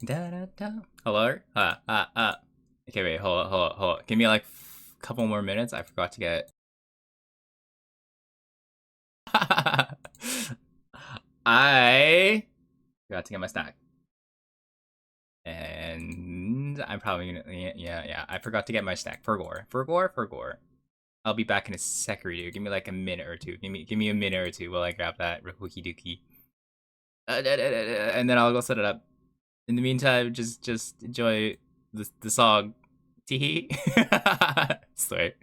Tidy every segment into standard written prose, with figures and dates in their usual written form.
Da, da, da. Hello? Okay, wait, hold on. Give me like a couple more minutes. I forgot to get. I forgot to get my snack. And I'm probably gonna. Yeah. I forgot to get my snack. For gore. I'll be back in a sec or two. Give me like a minute or two. Give me a minute or two while I grab that Rookie Dookie. And then I'll go set it up. In the meantime, just enjoy the song. Tee. Swear.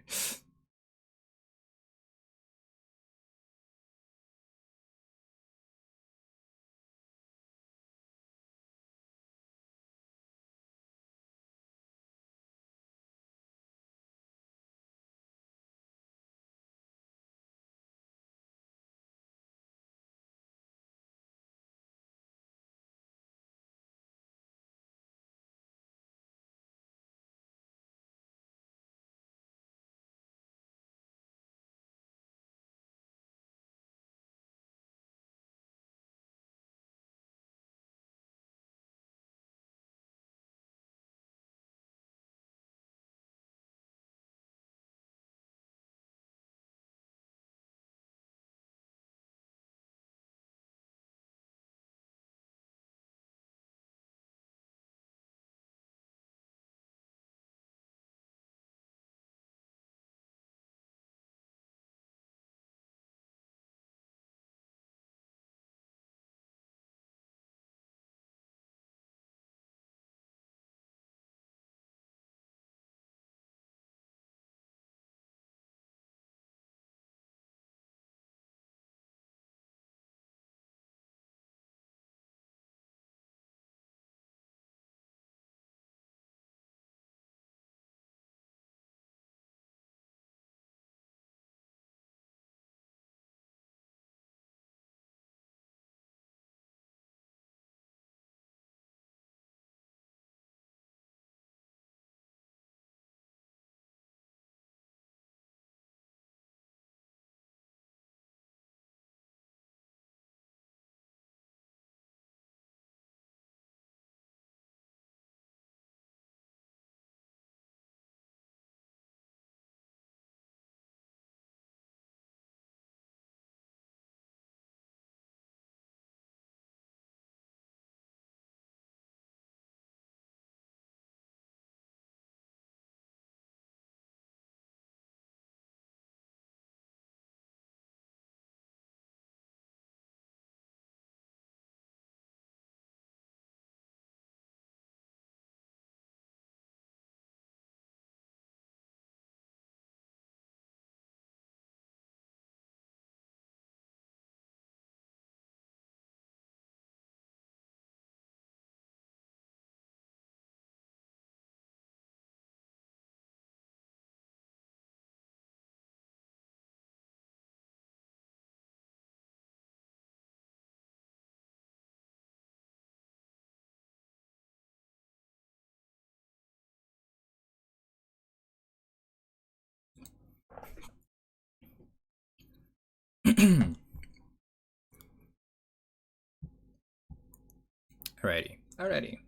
Alrighty.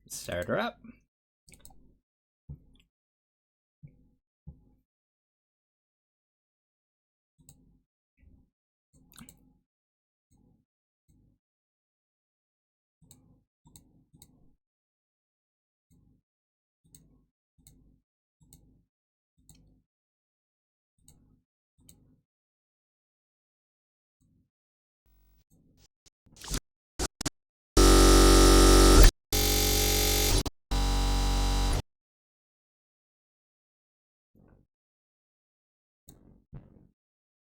Start her up.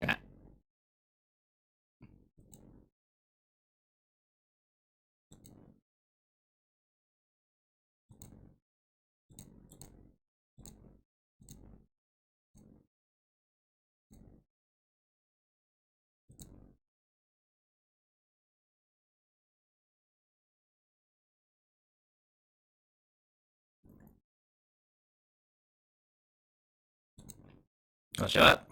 Yeah. I'll show up,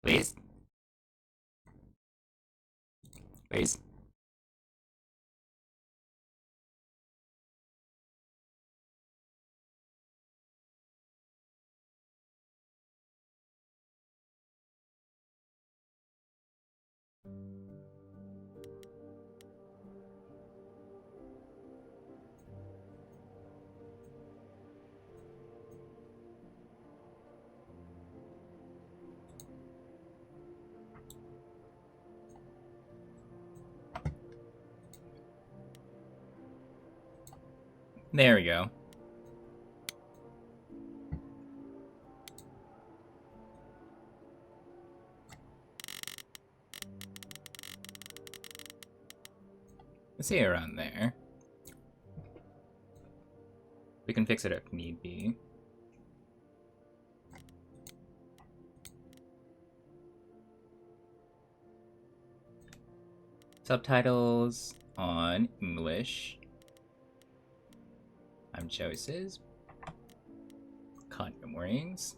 please. Please. There we go. Let's see around there. We can fix it if need be. Subtitles on English. Time choices. Content warnings.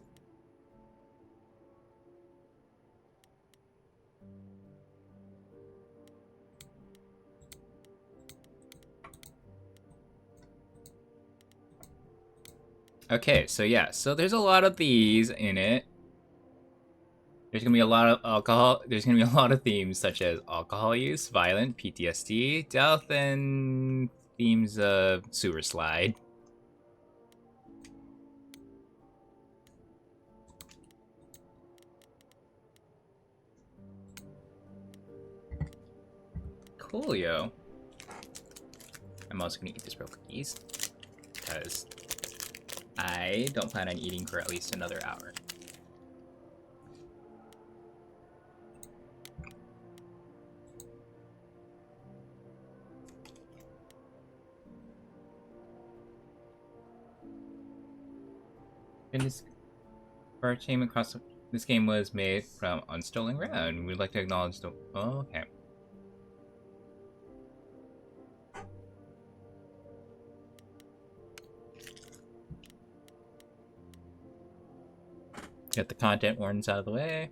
Okay, so yeah, so there's a lot of these in it. There's gonna be a lot of alcohol. There's gonna be a lot of themes such as alcohol use, violent, PTSD, death, and themes of sewer slide. Coolio. I'm also gonna eat this real cookies because I don't plan on eating for at least another hour. And this entertainment across this game was made from unstolen ground. We'd like to acknowledge the. Oh, okay. Get the content warnings out of the way.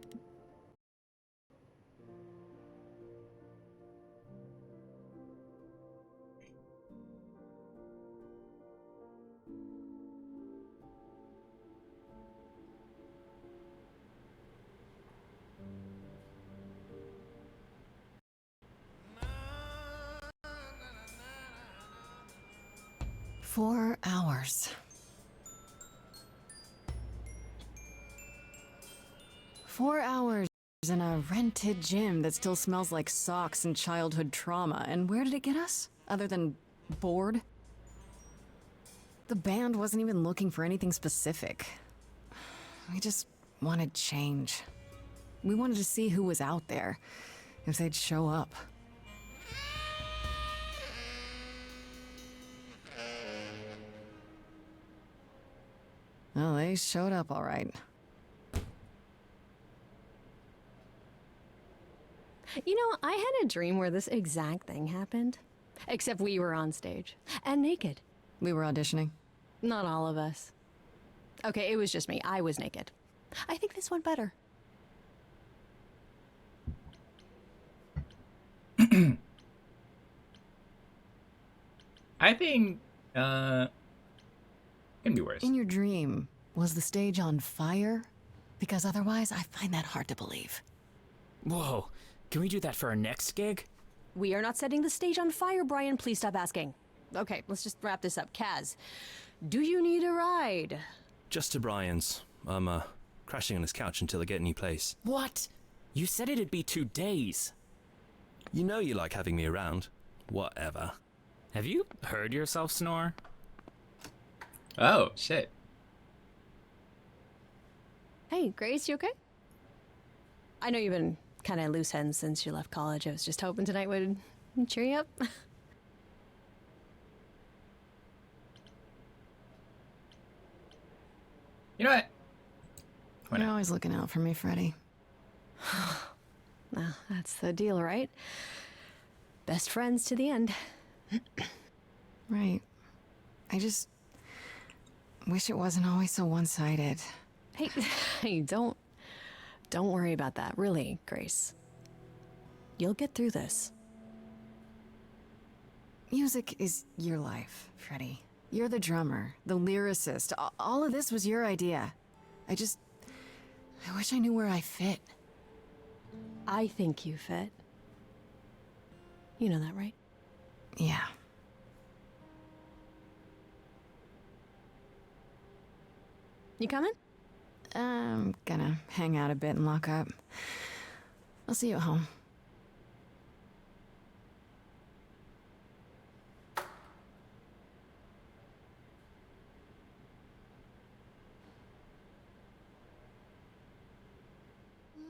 Four hours. 4 hours in a rented gym that still smells like socks and childhood trauma. And where did it get us? Other than bored? The band wasn't even looking for anything specific. We just wanted change. We wanted to see who was out there, if they'd show up. Well, they showed up all right. You know, I had a dream where this exact thing happened. Except we were on stage. And naked. We were auditioning. Not all of us. Okay, it was just me. I was naked. I think this went better. I think, can be worse. In your dream, was the stage on fire? Because otherwise, I find that hard to believe. Whoa, can we do that for our next gig? We are not setting the stage on fire, Brian. Please stop asking. Okay, let's just wrap this up. Kaz, do you need a ride? Just to Brian's. I'm, crashing on his couch until I get a new place. What? You said it'd be 2 days. You know you like having me around. Whatever. Have you heard yourself snore? Oh, shit. Hey, Grace, you okay? I know you've been kind of loose ends since you left college. I was just hoping tonight would cheer you up. You know what? Why You're not? always looking out for me, Freddy. Well, that's the deal, right? Best friends to the end. Right. I just wish it wasn't always so one-sided. Hey, hey, don't worry about that. Really, Grace. You'll get through this. Music is your life, Freddie. You're the drummer, the lyricist. All of this was your idea. I wish I knew where I fit. I think you fit. You know that, right? Yeah. You coming? I'm gonna hang out a bit and lock up. I'll see you at home.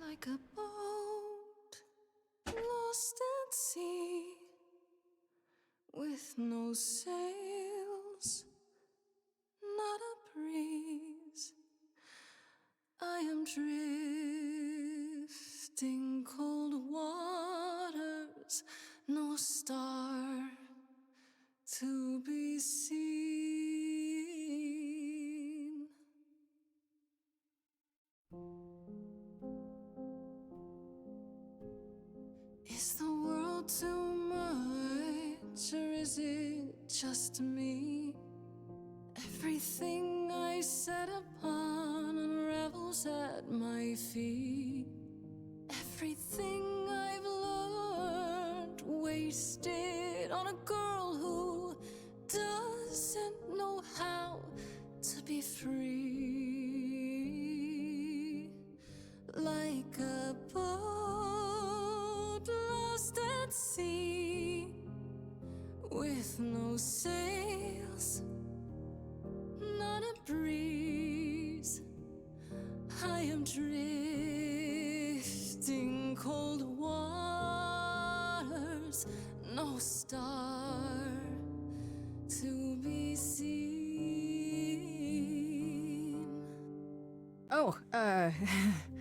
Like a boat lost at sea, with no sails, not a breeze. I am drifting cold waters, no star to be seen. Is the world too much, or is it just me? Everything I set upon unravels at my feet. Everything I've learned wasted on a girl who doesn't know how to be free. Like a boat lost at sea, with no sails, not a breeze. I am drifting cold waters, no star to be seen. Oh,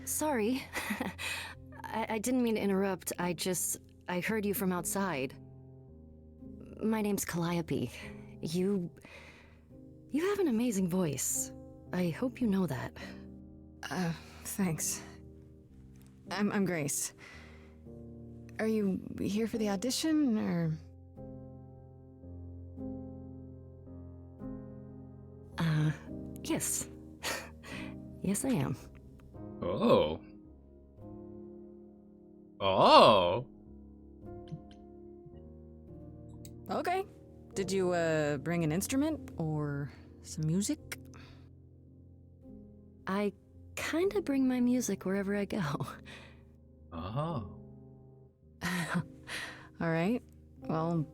Sorry. I didn't mean to interrupt. I heard you from outside. My name's Calliope. You have an amazing voice. I hope you know that. Thanks. I'm Grace. Are you here for the audition, or? Yes. Yes, I am. Oh. Oh. Okay. Did you, bring an instrument, or some music? I kinda bring my music wherever I go. Oh. Alright. Well...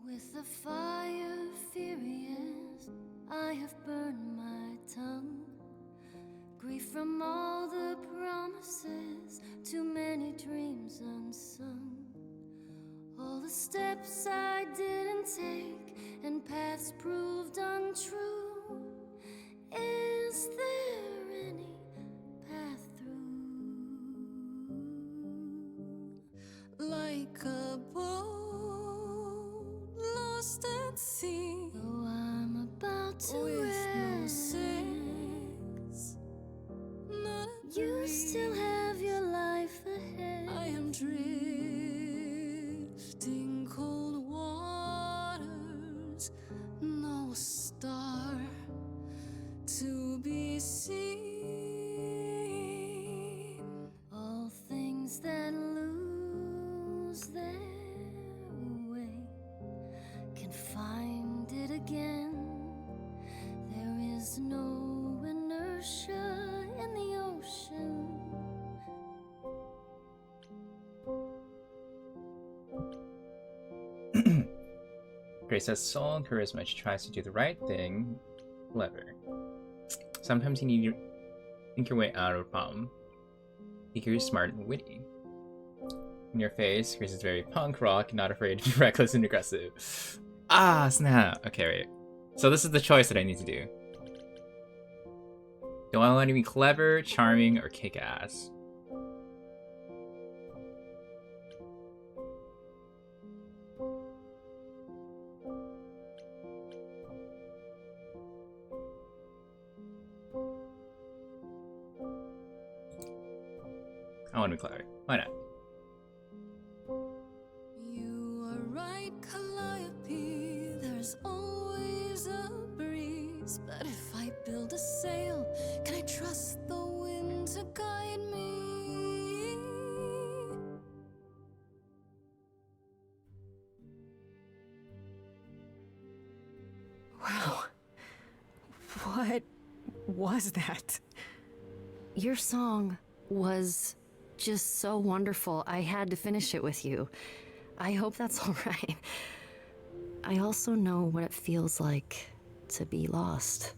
With the fire furious, I have burned my tongue. Grief from all the promises, too many dreams unsung. All the steps I didn't take, and paths proved untrue. Is there any path through? Like a boat lost at sea, Though I'm about to with no end, sails, not a you breeze. still have your life ahead. I am drifting cold waters, no star to be seen. All things that lose their way can find it again. There is no inertia in the ocean. Grace has soul and charisma. She tries to do the right thing. Clever. Sometimes you need to think your way out of a problem. Think you're smart and witty. In your face, Grace is very punk rock, not afraid to be reckless and aggressive. Ah, snap. Okay, right. So this is the choice that I need to do. Do I want to be clever, charming, or kick-ass? I want to be Clara. Why not? You are right, Calliope. There's always a breeze. But if I build a sail, can I trust the wind to guide me? Wow. What was that? Your song was just so wonderful. I had to finish it with you. I hope that's all right. I also know what it feels like to be lost.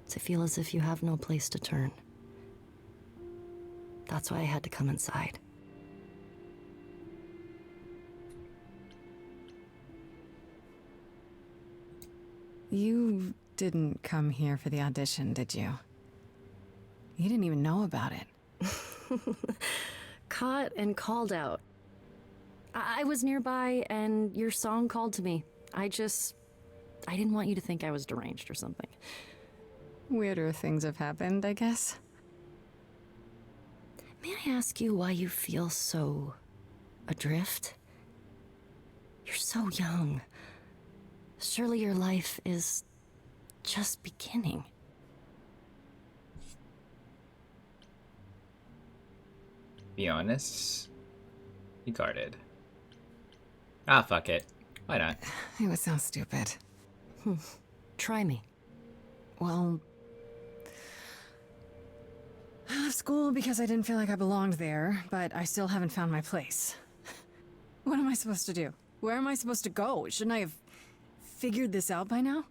To feel as if you have no place to turn. That's why I had to come inside. You didn't come here for the audition, did you? You didn't even know about it. Caught and called out. I was nearby and your song called to me. I didn't want you to think I was deranged or something. Weirder things have happened, I guess. May I ask you why you feel so adrift? You're so young. Surely your life is just beginning. Be honest. He guarded. Ah, fuck it. Why not? It would sound stupid. Try me. Well, I left school because I didn't feel like I belonged there, but I still haven't found my place. What am I supposed to do? Where am I supposed to go? Shouldn't I have figured this out by now?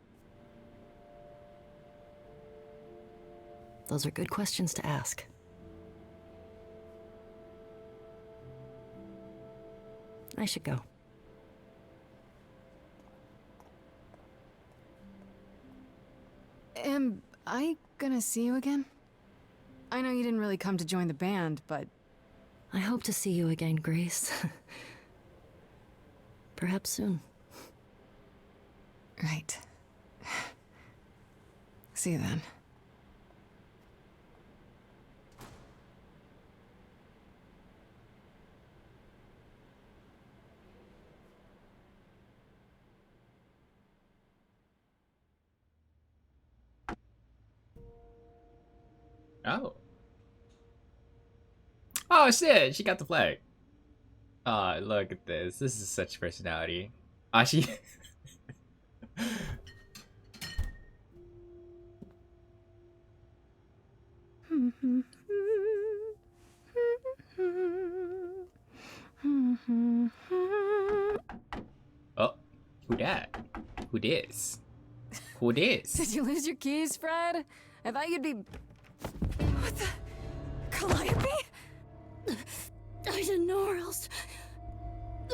Those are good questions to ask. I should go. Am I gonna see you again? I know you didn't really come to join the band, but I hope to see you again, Grace. Perhaps soon. right. See you then. Oh. Oh shit, she got the flag. Ah, look at this. This is such personality. Ah, she... Oh, who that? Who this? Who this? Did you lose your keys, Fred? I thought you'd be... What the... Calliope? I didn't know where else.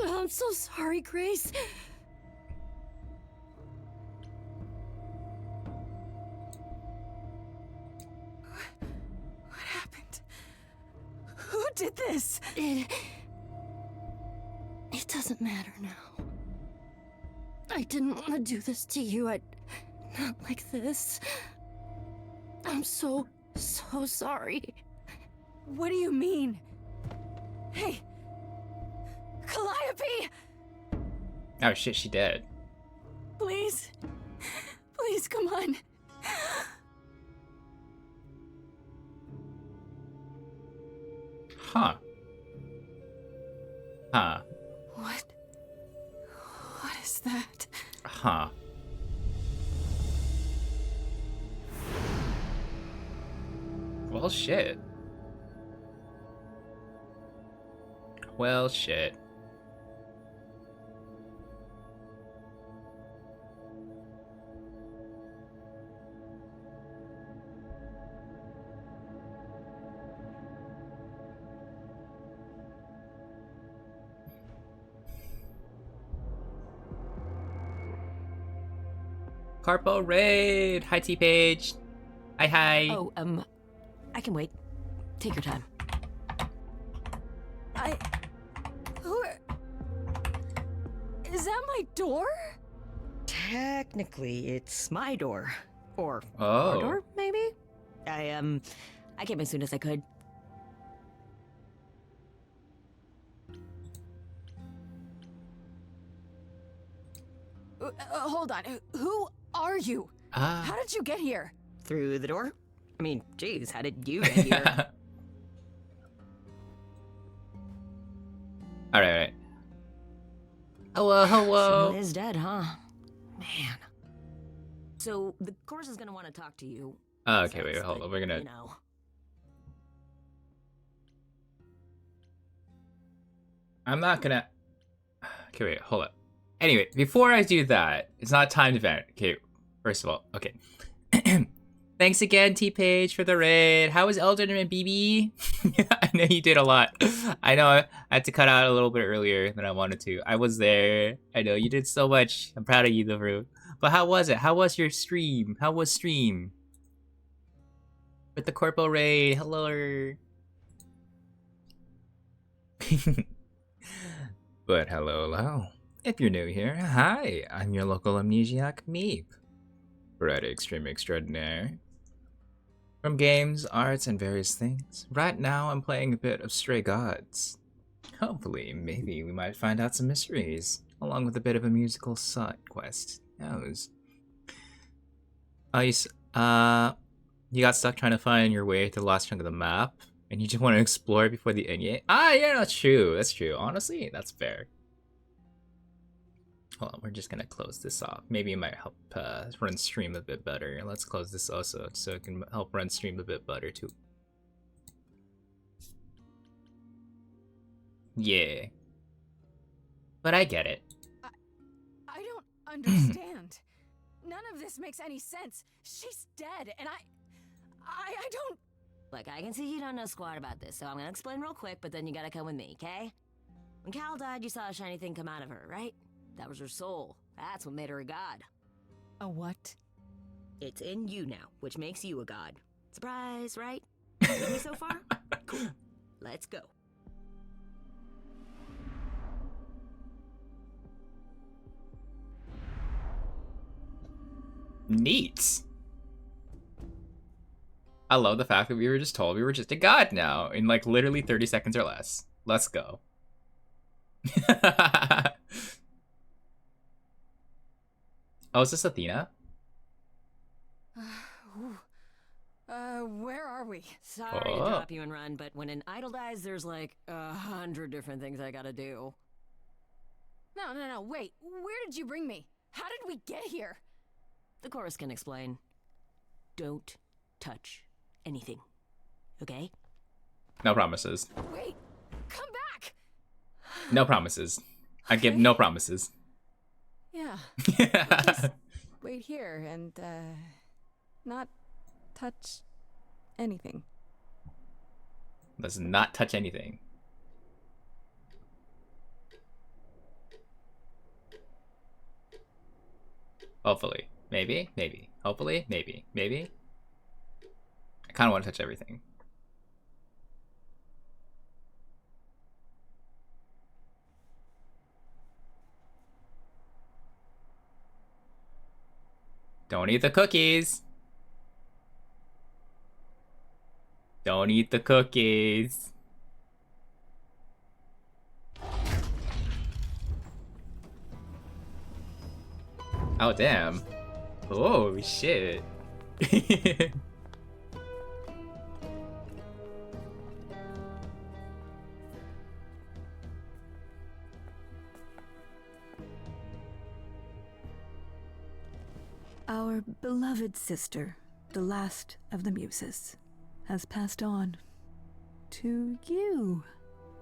I'm so sorry, Grace. What happened? Who did this? It doesn't matter now. I didn't want to do this to you. Not like this. I'm so sorry. What do you mean? Hey! Calliope! Oh shit, she dead. Please? Please, come on. Huh. Huh. What is that? Huh. Well, shit. Well, shit. Carpo raid! Hi, T-Page! Hi. Oh, I can wait. Take your time. Is that my door? Technically, it's my door. Or Oh. our door, maybe? I came as soon as I could. hold on. Who are you? How did you get here? Through the door? I mean, geez, how did you get here? Alright. Hello, hello. Someone is dead, huh? Man. So, the course is gonna want to talk to you. Okay, So wait, it's hold like, on. We're gonna. You know. I'm not gonna. Okay, wait, hold up. Anyway, before I do that, it's not timed event. Okay, first of all, okay. Thanks again, T-Page, for the raid. How was Elderman, BB? I know you did a lot. I know I had to cut out a little bit earlier than I wanted to. I was there. I know you did so much. I'm proud of you, though, bro. But how was it? How was your stream? How was stream? With the Corpo raid. Hello. But hello. If you're new here, hi. I'm your local amnesiac Meep. Red Extreme Extraordinaire. From games, arts, and various things. Right now, I'm playing a bit of Stray Gods. Hopefully, maybe we might find out some mysteries, along with a bit of a musical side quest. Who knows? You got stuck trying to find your way to the last chunk of the map, and you just want to explore before the end. Yeah, that's true. That's true. Honestly, that's fair. Hold on, we're just gonna close this off. Maybe it might help run stream a bit better. Let's close this also so it can help run stream a bit better too. Yeah. But I get it. I don't understand. None of this makes any sense. She's dead, and I don't. Look, I can see you don't know squat about this, so I'm gonna explain real quick, but then you gotta come with me, okay? When Cal died, you saw a shiny thing come out of her, right? That was her soul. That's what made her a god. A what? It's in you now, which makes you a god. Surprise, right? With me so far? Cool. Let's go. Neat. I love the fact that we were just told we were just a god now in like literally 30 seconds or less. Let's go. Oh, is this Athena? Where are we? Sorry to drop you and run, but when an idol dies, there's like 100 different things I gotta do. No, wait. Where did you bring me? How did we get here? The chorus can explain. Don't touch anything. Okay? No promises. Wait, come back! No promises. I give no promises. Yeah. Wait here and, not touch anything. Let's not touch anything. Hopefully. Maybe. Hopefully. Maybe. I kind of want to touch everything. Don't eat the cookies. Don't eat the cookies. Oh, damn. Oh, shit. Our beloved sister, the last of the Muses, has passed on. To you,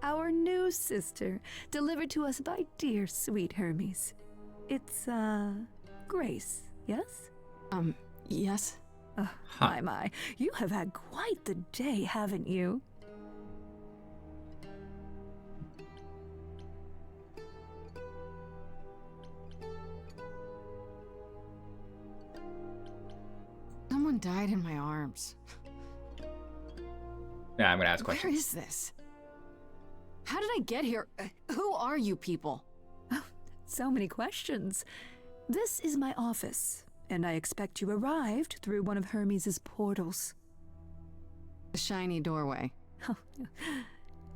our new sister, delivered to us by dear sweet Hermes. It's, Grace, yes? Yes? My, you have had quite the day, haven't you? Someone died in my arms. Nah, I'm gonna ask questions. Where is this? How did I get here? Who are you people? Oh, so many questions. This is my office, and I expect you arrived through one of Hermes' portals. A shiny doorway.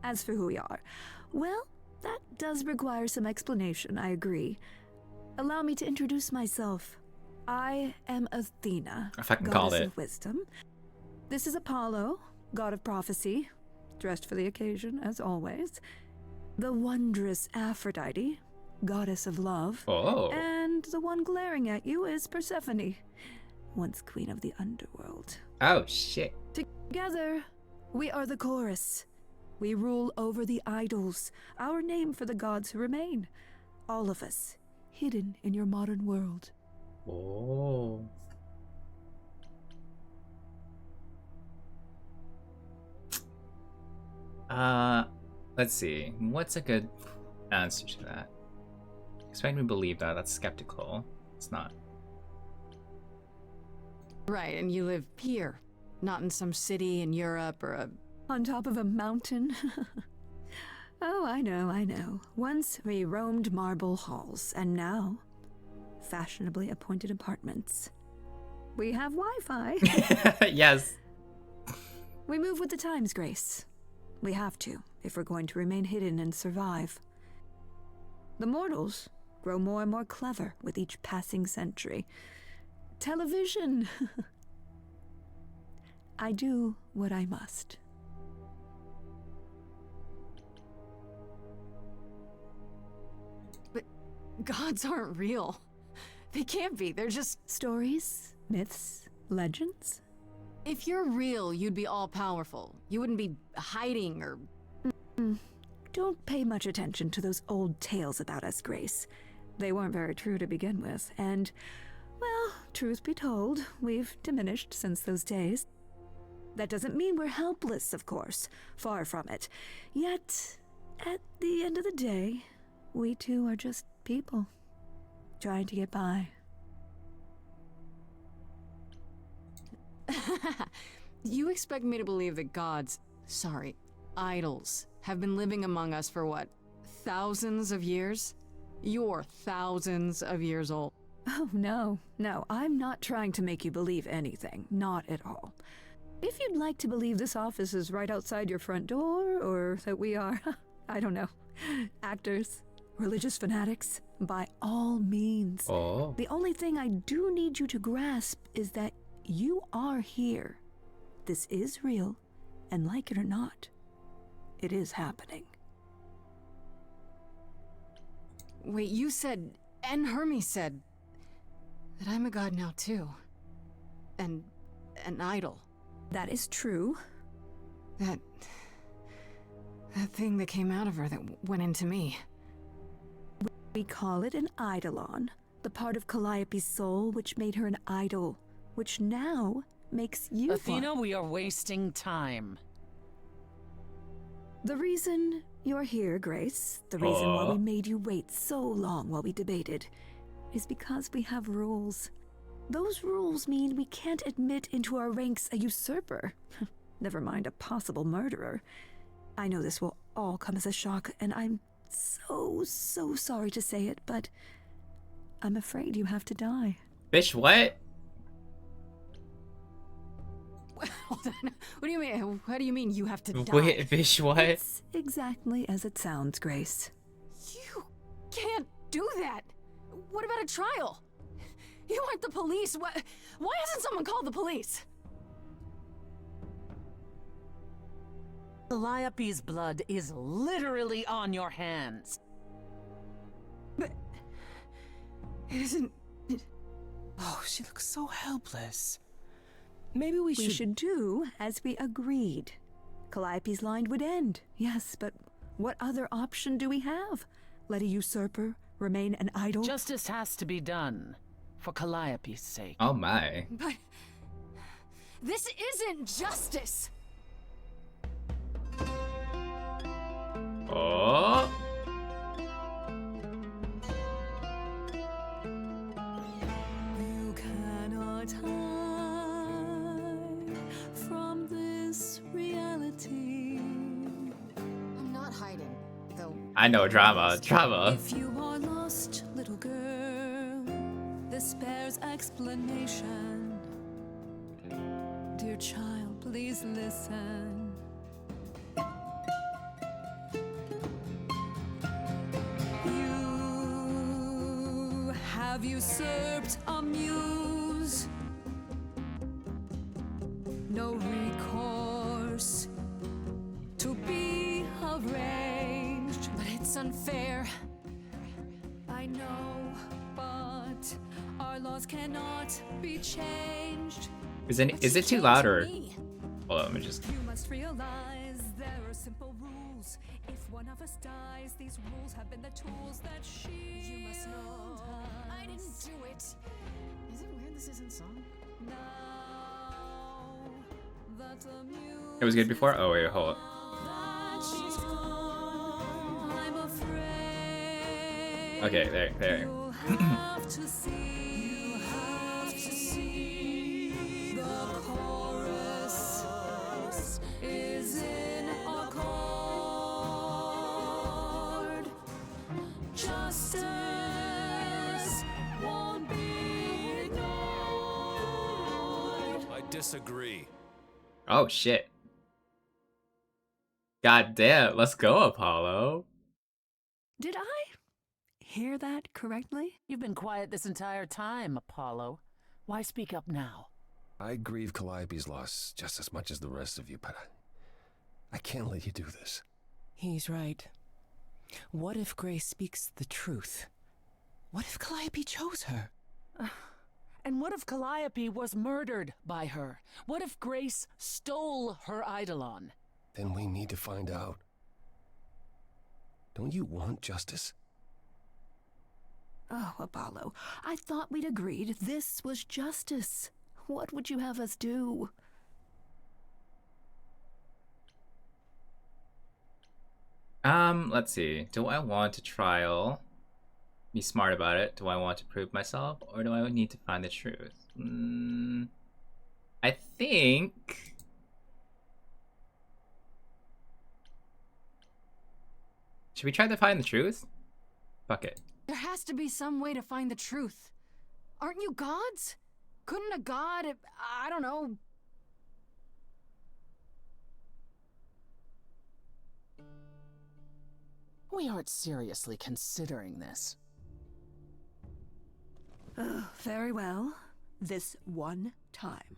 As for who we are, well, that does require some explanation, I agree. Allow me to introduce myself. I am Athena, I fucking goddess called it. of wisdom. This is Apollo, god of prophecy, dressed for the occasion, as always. The wondrous Aphrodite, goddess of love. Oh. And the one glaring at you is Persephone, once queen of the underworld. Oh, shit. Together, we are the chorus. We rule over the idols, our name for the gods who remain. All of us, hidden in your modern world. Oh. Let's see. What's a good answer to that? Expect me to believe that. That's skeptical. It's not. Right, and you live here, not in some city in Europe or a... On top of a mountain? Oh, I know. Once we roamed marble halls, and now fashionably appointed apartments. We have Wi-Fi. Yes. We move with the times, Grace. We have to, if we're going to remain hidden and survive. The mortals grow more and more clever with each passing century. Television! I do what I must. But gods aren't real. They can't be, they're just... Stories, myths, legends. If you're real, you'd be all-powerful. You wouldn't be hiding or... Don't pay much attention to those old tales about us, Grace. They weren't very true to begin with, and, well, truth be told, we've diminished since those days. That doesn't mean we're helpless, of course. Far from it. Yet, at the end of the day, we too are just people, trying to get by. You expect me to believe that gods, sorry, idols, have been living among us for what, thousands of years? You're thousands of years old. Oh, no, I'm not trying to make you believe anything. Not at all. If you'd like to believe this office is right outside your front door, or that we are, I don't know, actors, religious fanatics, by all means. Oh. The only thing I do need you to grasp is that you are here. This is real, and like it or not, it is happening. Wait, you said, and Hermes said, that I'm a god now too. And an idol. That is true. That thing that came out of her that went into me. We call it an eidolon, the part of Calliope's soul which made her an idol, which now makes you Athena, one. we are wasting time. The reason you're here, Grace, the reason why we made you wait so long while we debated, is because we have rules. Those rules mean we can't admit into our ranks a usurper, never mind a possible murderer. I know this will all come as a shock, and I'm so sorry to say it, but I'm afraid you have to die. Bitch, what? Hold on. What do you mean? What do you mean you have to die? Wait, bitch, what? It's exactly as it sounds, Grace. You can't do that. What about a trial? You aren't the police. Why hasn't someone called the police? Calliope's blood is literally on your hands. But it isn't. Oh, she looks so helpless. Maybe we We should do as we agreed. Calliope's line would end, yes, but what other option do we have? Let a usurper remain an idol? Justice has to be done, for Calliope's sake. Oh my. But this isn't justice. Oh. You cannot hide from this reality. I'm not hiding, though. I know drama. If you are lost, little girl, this bears explanation. Dear child, please listen. You usurped our muse. No recourse to be arranged, but it's unfair. I know, but our laws cannot be changed. Is it too loud or? Hold on, let me just. You must realize there are simple rules. If one of us dies, these rules have been the tools that shield. You must know I didn't do it. Is it weird this isn't song? Now that the muse It was good before. Oh wait, hold on. that she's gone, I'm afraid. Okay, there. You'll have to see. The chorus is in accord. Justice won't be ignored. I disagree. Oh shit. God damn, let's go, Apollo. Did I hear that correctly? You've been quiet this entire time, Apollo. Why speak up now? I grieve Calliope's loss just as much as the rest of you, but I can't let you do this. He's right. What if Grace speaks the truth? What if Calliope chose her? And what if Calliope was murdered by her? What if Grace stole her Eidolon? Then we need to find out. Don't you want justice? Oh, Apollo, I thought we'd agreed this was justice. What would you have us do? Let's see. Do I want to trial? Be smart about it. Do I want to prove myself, or do I need to find the truth? I think. Should we try to find the truth? Fuck it. There has to be some way to find the truth. Aren't you gods? Couldn't a god, I don't know... We aren't seriously considering this. Very well. This one time.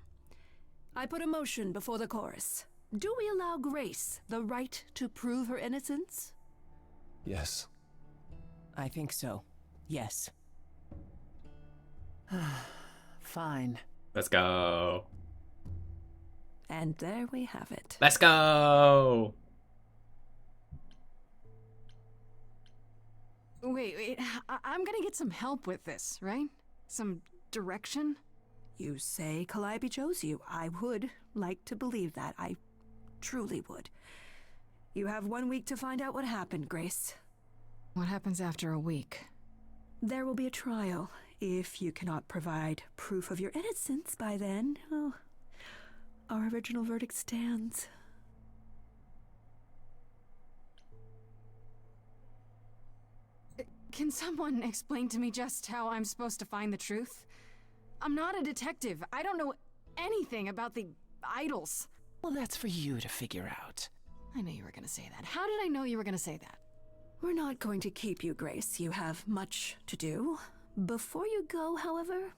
I put a motion before the chorus. Do we allow Grace the right to prove her innocence? Yes. I think so. Yes. Fine. Let's go. And there we have it. Let's go. Wait, I'm gonna get some help with this, right? Some direction? You say Calliope chose you. I would like to believe that. I truly would. You have 1 week to find out what happened, Grace. What happens after a week? There will be a trial. If you cannot provide proof of your innocence by then, well, our original verdict stands. Can someone explain to me just how I'm supposed to find the truth? I'm not a detective. I don't know anything about the idols. Well, that's for you to figure out. I knew you were gonna say that. How did I know you were gonna say that? We're not going to keep you, Grace. You have much to do. Before you go, however,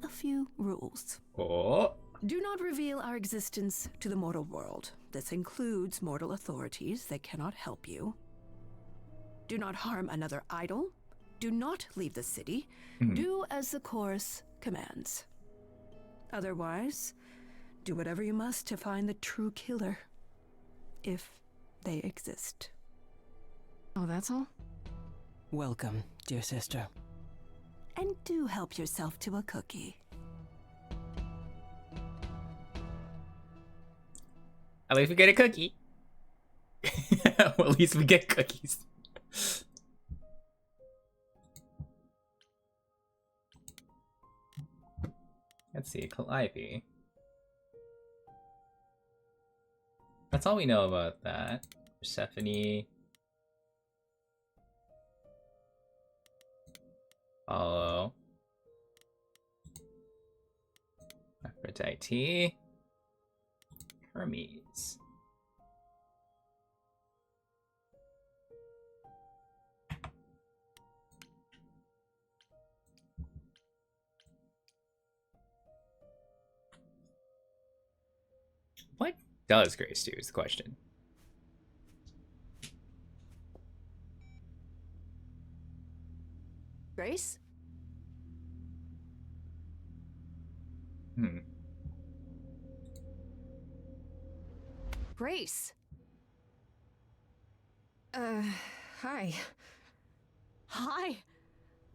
a few rules. Oh. Do not reveal our existence to the mortal world. This includes mortal authorities that cannot help you. Do not harm another idol. Do not leave the city. Do as the chorus commands. Otherwise, do whatever you must to find the true killer. If they exist. Oh, that's all? Welcome, dear sister. And do help yourself to a cookie. At least we get a cookie. Well, at least we get cookies. Let's see, Calliope. That's all we know about that. Persephone. Apollo. Aphrodite. Hermes. What does Grace do is the question. Grace? Grace. Hi. Hi.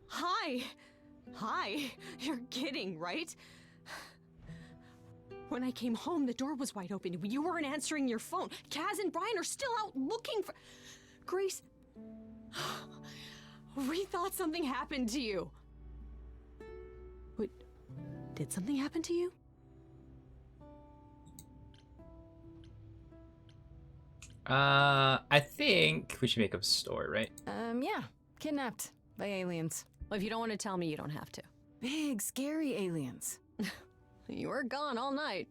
Hi. Hi. You're kidding, right? When I came home, the door was wide open. You weren't answering your phone. Kaz and Brian are still out looking for... Grace... We thought something happened to you. Wait, did something happen to you? I think we should make up a story, right? Yeah. Kidnapped by aliens. Well, if you don't want to tell me, you don't have to. Big, scary aliens. You were gone all night.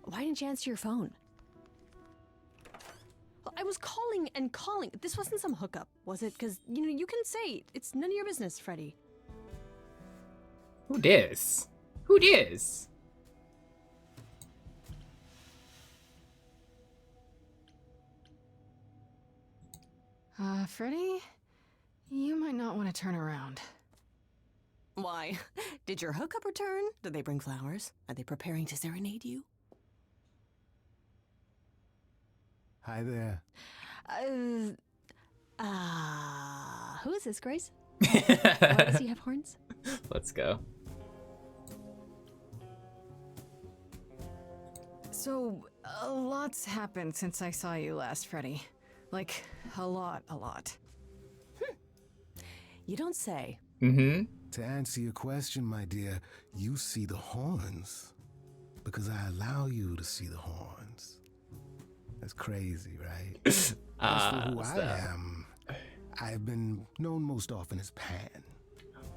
Why didn't you answer your phone? Well, I was calling and calling. This wasn't some hookup, was it? Because, you know, you can say it's none of your business, Freddy. Who dis? Who dis? Freddy? You might not want to turn around. Why? Did your hookup return? Did they bring flowers? Are they preparing to serenade you? Hi there. Who is this, Grace? Why does he have horns? Let's go. So, a lot's happened since I saw you last, Freddy. Like, a lot. You don't say. Mm-hmm. To answer your question, my dear, you see the horns because I allow you to see the horns. That's crazy, right? As for who I am, I've been known most often as Pan.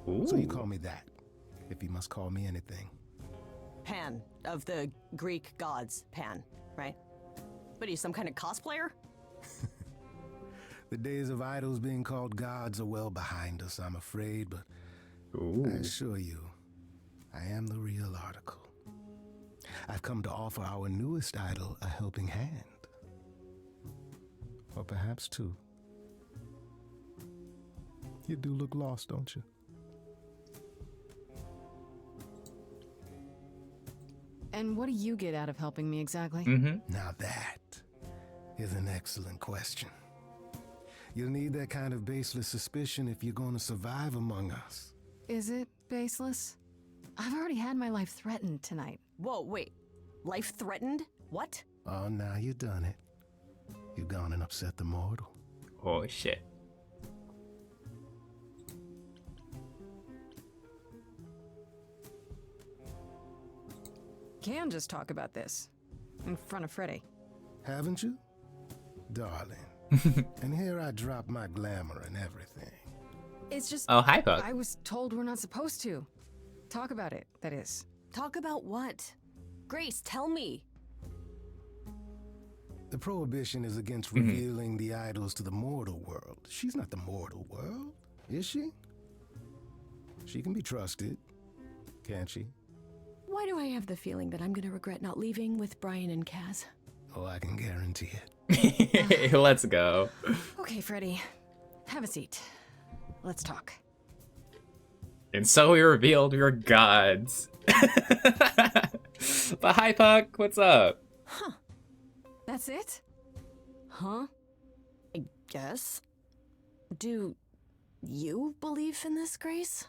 Ooh. So you call me that, if you must call me anything. Pan, of the Greek gods, Pan, right? What are you, some kind of cosplayer? The days of idols being called gods are well behind us, I'm afraid, but I assure you, I am the real article. I've come to offer our newest idol a helping hand. Or perhaps two. You do look lost, don't you? And what do you get out of helping me exactly? Now that is an excellent question. You'll need that kind of baseless suspicion if you're going to survive among us. Is it baseless? I've already had my life threatened tonight. Whoa, wait. Life threatened? What? Oh, now you've done it. You've gone and upset the mortal. Oh, shit. Can just talk about this in front of Freddy. Haven't you? Darling. And here I drop my glamour and everything. It's just... Oh, hi, Puck. I was told we're not supposed to. Talk about it, that is. Talk about what? Grace, tell me. The prohibition is against revealing the idols to the mortal world. She's not the mortal world, is she? She can be trusted, can't she? Why do I have the feeling that I'm gonna regret not leaving with Brian and Kaz? Oh, I can guarantee it. Let's go. Okay, Freddy. Have a seat. Let's talk. And so we revealed we were gods. But hi, Puck. What's up? Huh. That's it? Huh? I guess. Do you believe in this, Grace?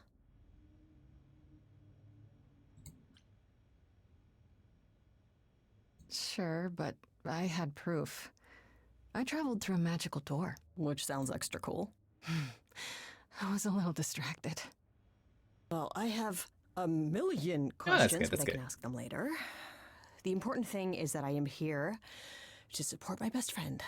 Sure, but I had proof. I traveled through a magical door. Which sounds extra cool. I was a little distracted. Well, I have a million Oh, that's questions, good, but I can ask them later. The important thing is that I am here to support my best friend.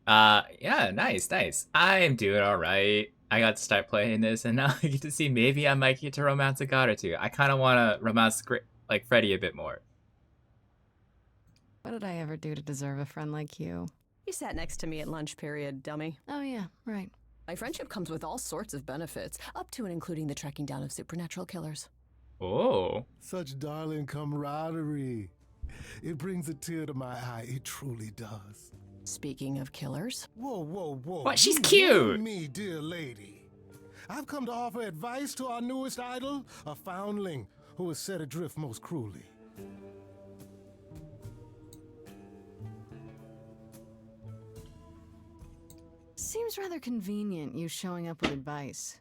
Yeah, nice. I'm doing alright. I got to start playing this, and now I get to see maybe I might get to romance a god or two. I kind of want to romance like Freddy a bit more. What did I ever do to deserve a friend like you? You sat next to me at lunch period, dummy. Oh yeah, right. My friendship comes with all sorts of benefits, up to and including the tracking down of supernatural killers. Oh. Such darling camaraderie. It brings a tear to my eye. It truly does. Speaking of killers. Whoa, whoa, whoa. What? She's You cute. heard me, dear lady. I've come to offer advice to our newest idol, a foundling who was set adrift most cruelly. Seems rather convenient, you showing up with advice.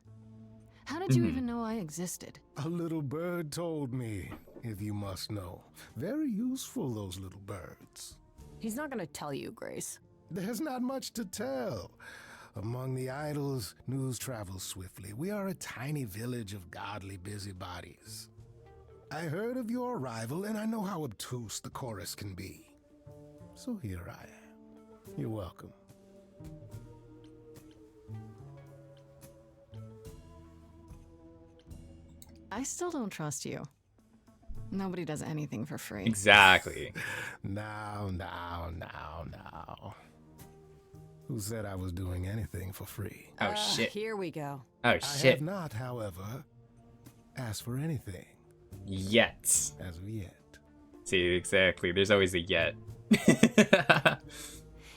How did you even know I existed? A little bird told me, if you must know. Very useful, those little birds. He's not gonna tell you, Grace. There's not much to tell. Among the idols, news travels swiftly. We are a tiny village of godly busybodies. I heard of your arrival, and I know how obtuse the chorus can be. So here I am. You're welcome. I still don't trust you. Nobody does anything for free. Exactly. Now. Who said I was doing anything for free? Oh, shit. Here we go. Oh, I shit. have not, however, asked for anything. Yet. As of yet. See, exactly. There's always a yet.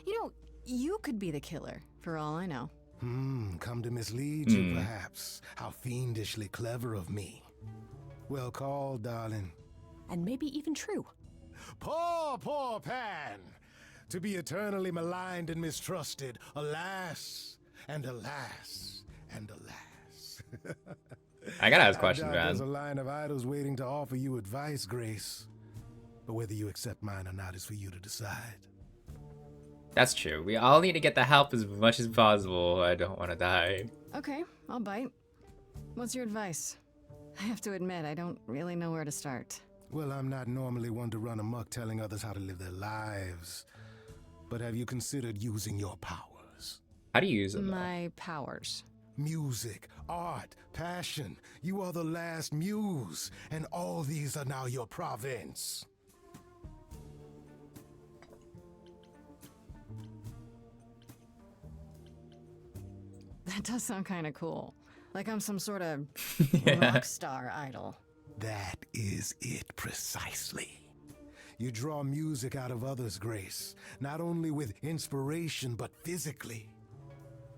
You know, you could be the killer, for all I know. Come to mislead you, perhaps. How fiendishly clever of me. Well called, darling. And maybe even true. Poor Pan! To be eternally maligned and mistrusted. Alas, and alas, and alas. I gotta ask questions, I doubt man. There's a line of idols waiting to offer you advice, Grace. But whether you accept mine or not is for you to decide. That's true. We all need to get the help as much as possible. I don't want to die. Okay, I'll bite. What's your advice? I have to admit, I don't really know where to start. Well, I'm not normally one to run amok telling others how to live their lives. But have you considered using your powers? How do you use them? My powers. Music, art, passion. You are the last muse, and all these are now your province. That does sound kind of cool. Like I'm some sort of rock star idol. That is it precisely. You draw music out of others, Grace. Not only with inspiration, but physically.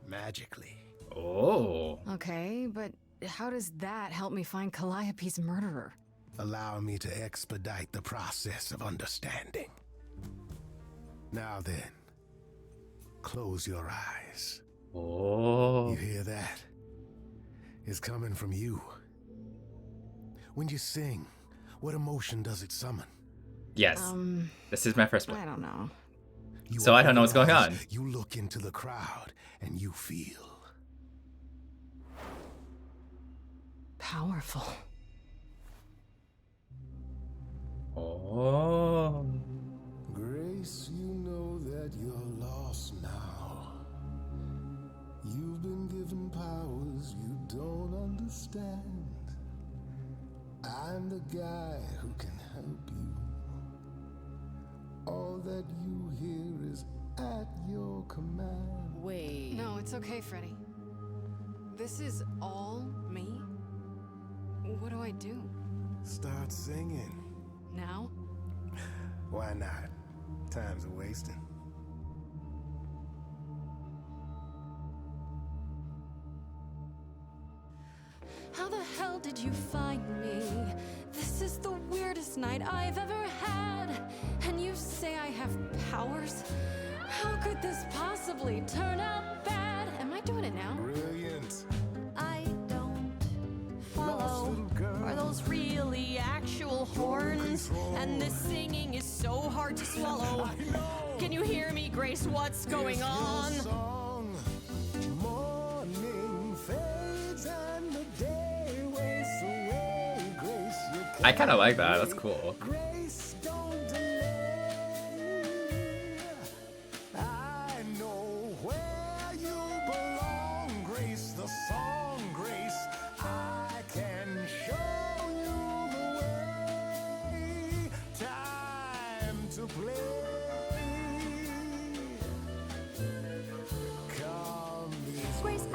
Magically. Oh. Okay, but how does that help me find Calliope's murderer? Allow me to expedite the process of understanding. Now then, close your eyes. Oh. You hear that? It's coming from you. When you sing, what emotion does it summon? Yes. This is my first one. I don't know. So I don't know what's going on. You look into the crowd and you feel powerful. Oh. Grace, you know that you're lost now. You've been given powers you don't understand. I'm the guy who can help you. All that you hear is at your command. Wait. No, it's okay, Freddy. This is all me? What do I do? Start singing. Now? Why not? Time's a wasting. How the hell did you find me? This is the weirdest night I've ever had. And you say I have powers? How could this possibly turn out bad? Am I doing it now? Brilliant. I don't follow. Are those really actual horns? And this singing is so hard to swallow. Can you hear me, Grace? What's going on? Morning fades and the day wastes away. Grace, you I kind of like that. That's cool. Grace, don't delay. I know where you belong, Grace, the song, Grace. I can show you the way. Time to play. Grace, I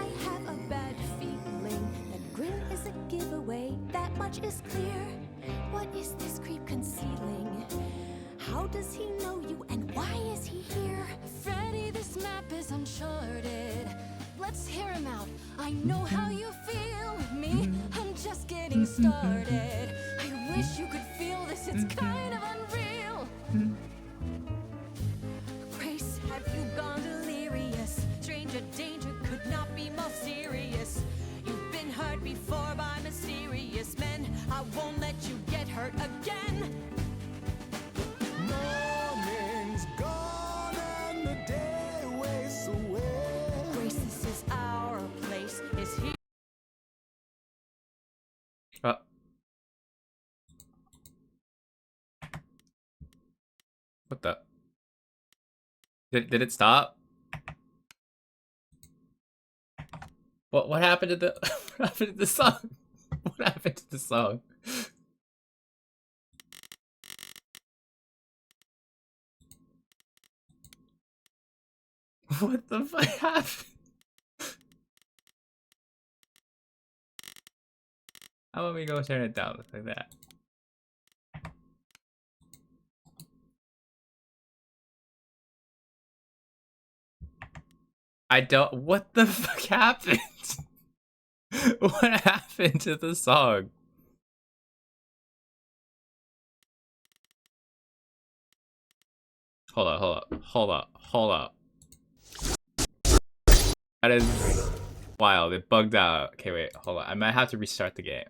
let's hear him out. I know how you feel. Me, I'm just getting started. I wish you could feel this, it's kind of unreal. Grace, have you gone delirious? Stranger danger could not be more serious. You've been hurt before by mysterious men. I won't let you get hurt again. Morning's gone and the day wastes away. Grace, this is our place. Is he? What the? Did it stop? What happened to the what happened to the song? What happened to the song? What the fuck happened? How about we go turn it down like that? I don't. What the fuck happened? What happened to the song? Hold up. That is wild. It bugged out. Okay, wait, hold on. I might have to restart the game.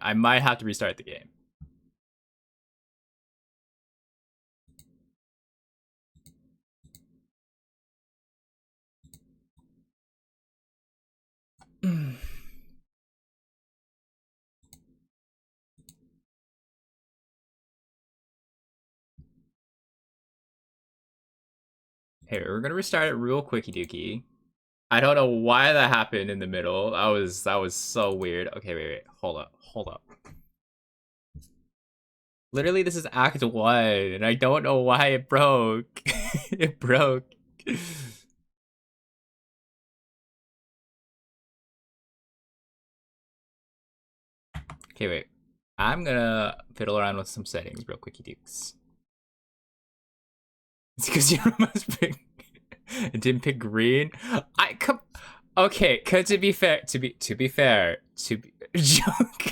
Hey, we're gonna restart it real quicky dookie. I don't know why that happened in the middle. That was so weird. Okay, wait. Hold up. Literally, this is Act 1, and I don't know why it broke. It broke. Okay, wait. I'm gonna fiddle around with some settings real quicky dukes. It's because you must pick. It didn't pick green. Okay, cause to be fair, joke.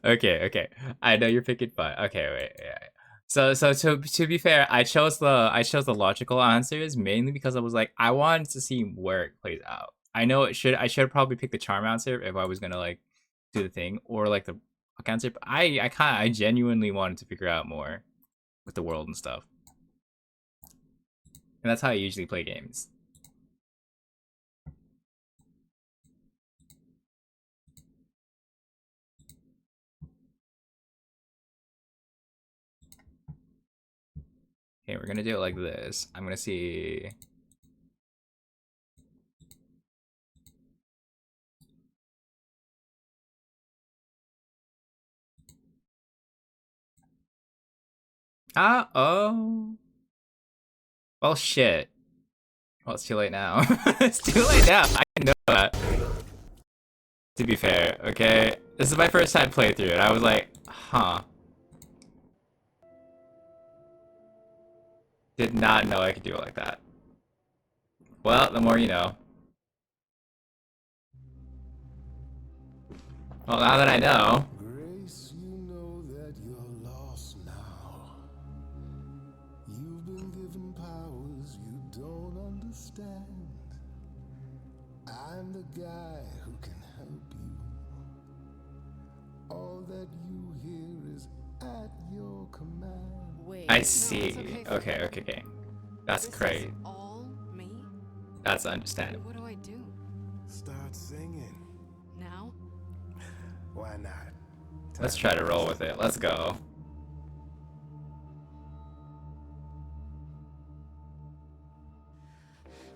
Okay. I know you're picking fun. Okay, wait. Yeah. So to be fair, I chose the logical answers mainly because I was like, I wanted to see where it plays out. I know I should probably pick the charm answer if I was gonna like do the thing, or like the luck answer. But I genuinely wanted to figure out more with the world and stuff. And that's how I usually play games. Okay, we're gonna do it like this. I'm gonna see. Oh. Well, shit. Well, it's too late now. It's too late now. I know that. To be fair, okay? This is my first time playthrough, and I was like, huh. Did not know I could do it like that. Well, the more you know. Well, now that I know. Grace, you know that you're lost now. You've been given powers you don't understand. I'm the guy who can help you. All that you hear is at your command. Wait, I see. Okay. That's great. All me? That's understandable. What do I do? Start singing. Now? Why not? Let's try to roll with it. Let's go.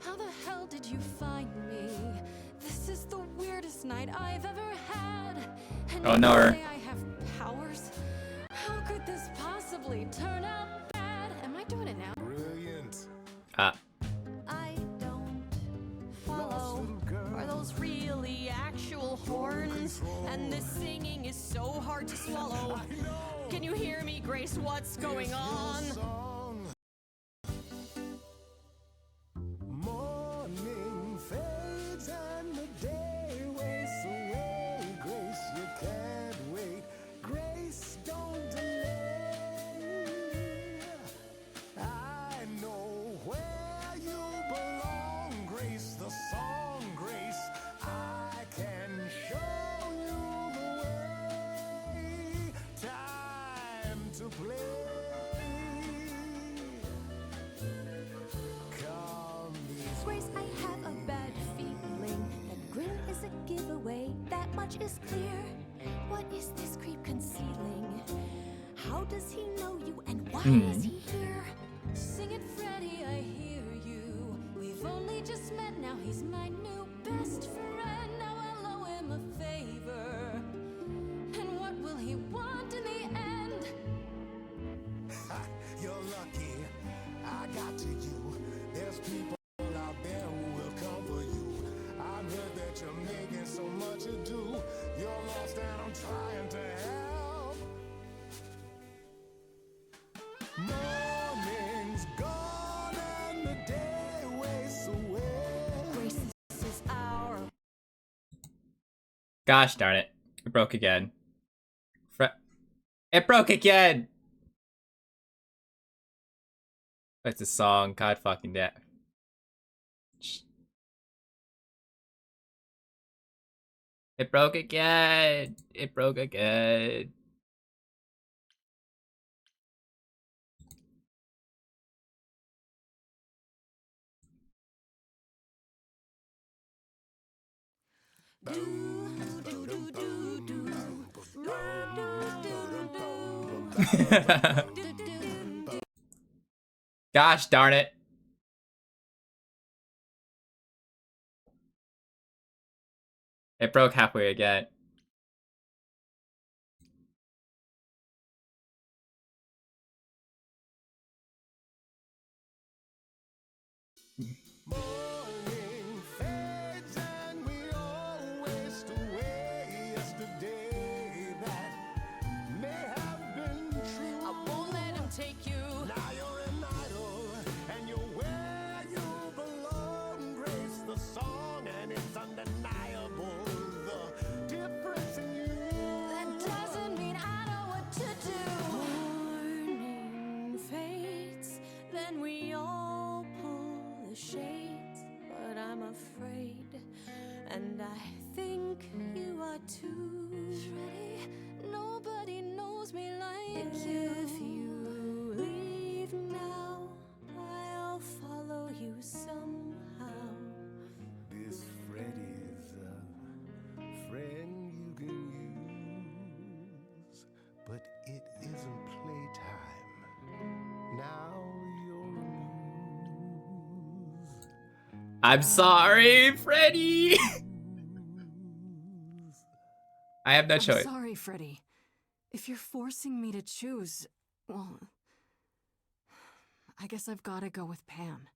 How the hell did you find me? This is the weirdest night I've ever had. And Oh, you no. say I have powers? How could this possibly turn out bad? Am I doing it now? Brilliant. I don't follow. Are those really actual horns? And this singing is so hard to swallow. Can you hear me, Grace? What's going on? Morning's much is clear. What is this creep concealing? How does he know you and why is he here? Sing it, Freddy, I hear you. We've only just met, now he's my new best friend. Now I'll owe him a favor. And what will he want in the end? You're lucky I got to you. There's people out there who will come for you. I've heard that you're making so much ado. You're lost and I'm trying to help. Morning's gone and the day wastes away. Grace, this is our Gosh darn it. It broke again. It broke again! It's a song. God fucking damn. It broke again. It broke again. Gosh darn it. It broke halfway again. Morning fades and we all waste away. Yesterday that may have been true. I won't let him take you. Now you're an idol and you're where you belong. Grace the song and it's undeniable the difference in you. That doesn't mean I know what to do. Morning fades, then we all pull the shades. But I'm afraid, and I think you are too. Freddy, nobody knows me like If you leave now, I'll follow you somehow. This Freddy's a friend you can use, but it isn't playtime. Now you're amused. I'm sorry, Freddy. I have no choice. I'm sorry, Freddy. If you're forcing me to choose, well, I guess I've gotta go with Pan.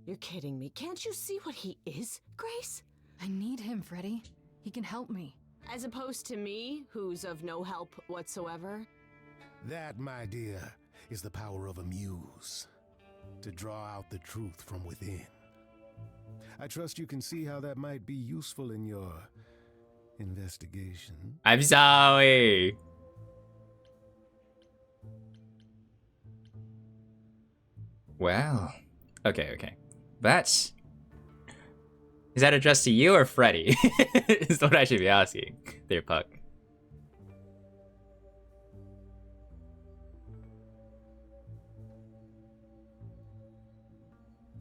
You're kidding me. Can't you see what he is, Grace? I need him, Freddy. He can help me. As opposed to me, who's of no help whatsoever. That, my dear, is the power of a muse. To draw out the truth from within. I trust you can see how that might be useful in your investigation. I'm sorry. Well, okay. Is that addressed to you or Freddy? Is what I should be asking. There, Puck.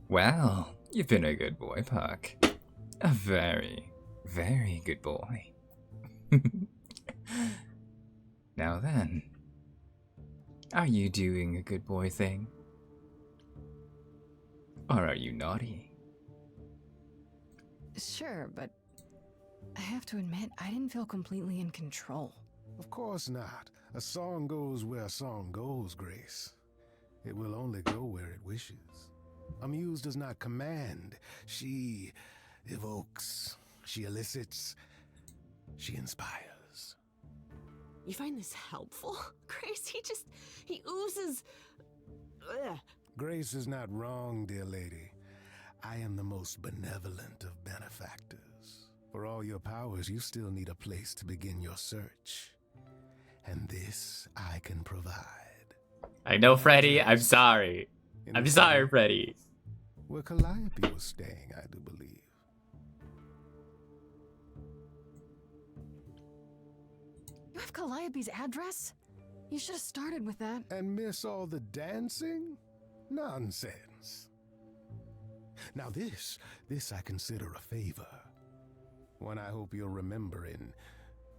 Well, you've been a good boy, Puck. A very, very good boy. Now then, are you doing a good boy thing? Or are you naughty? Sure, but I have to admit, I didn't feel completely in control. Of course not. A song goes where a song goes, Grace. It will only go where it wishes. A muse does not command. She evokes. She elicits. She inspires. You find this helpful, Grace? He oozes. Ugh. Grace is not wrong, dear lady. I am the most benevolent of benefactors. For all your powers, you still need a place to begin your search. And this I can provide. I know, Freddy. I'm sorry. I'm sorry, Freddy. Where Calliope was staying, I do believe. You have Calliope's address? You should have started with that. And miss all the dancing? Nonsense. Now this I consider a favor. One I hope you'll remember in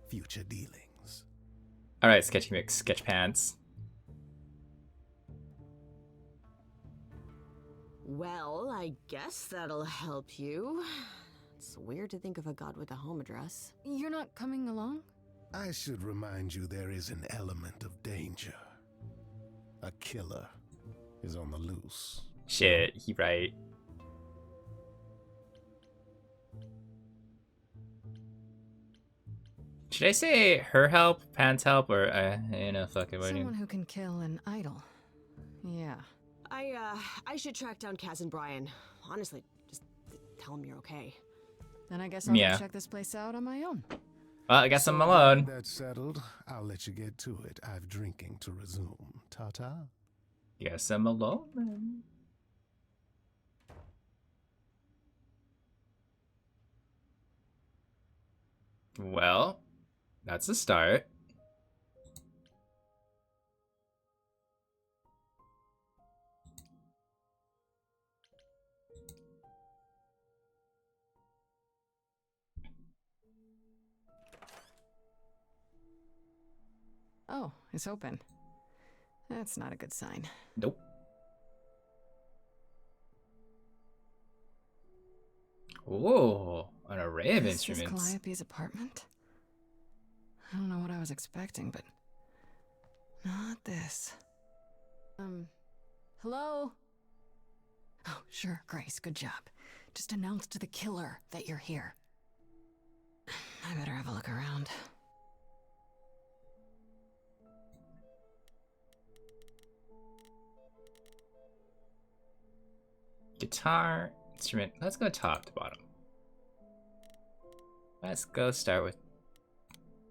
future dealings. Alright, Sketchy Mix, Sketch Pants. Well, I guess that'll help you. It's weird to think of a god with a home address. You're not coming along? I should remind you there is an element of danger. A killer is on the loose. Shit, he right. Should I say her help, Pants help, or fuck it, what do you- Someone who can kill an idol. Yeah. I should track down Kaz and Brian. Honestly, just tell them you're okay. Then I guess I'll go check this place out on my own. Well, I guess I'm alone. That's settled. I'll let you get to it. I've drinking to resume. Ta-ta. Guess I'm alone then. Well, that's a start. Oh, it's open. That's not a good sign. Nope. Oh, an array of instruments. Is this Calliope's apartment? I don't know what I was expecting, but not this. Hello? Oh, sure, Grace, good job. Just announce to the killer that you're here. I better have a look around. Guitar, instrument. Let's go top to bottom. Let's go start with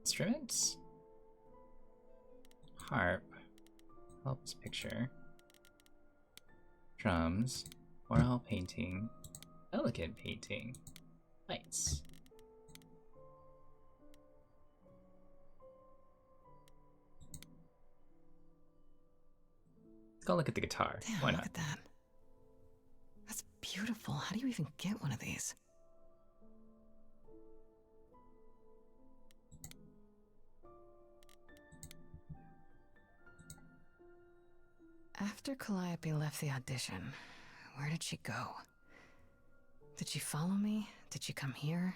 instruments. Harp. Helps picture. Drums. Oil painting. Elegant painting. Lights. Let's go look at the guitar. Damn, Why not? look at that. That's beautiful. How do you even get one of these? After Calliope left the audition, where did she go? Did she follow me? Did she come here?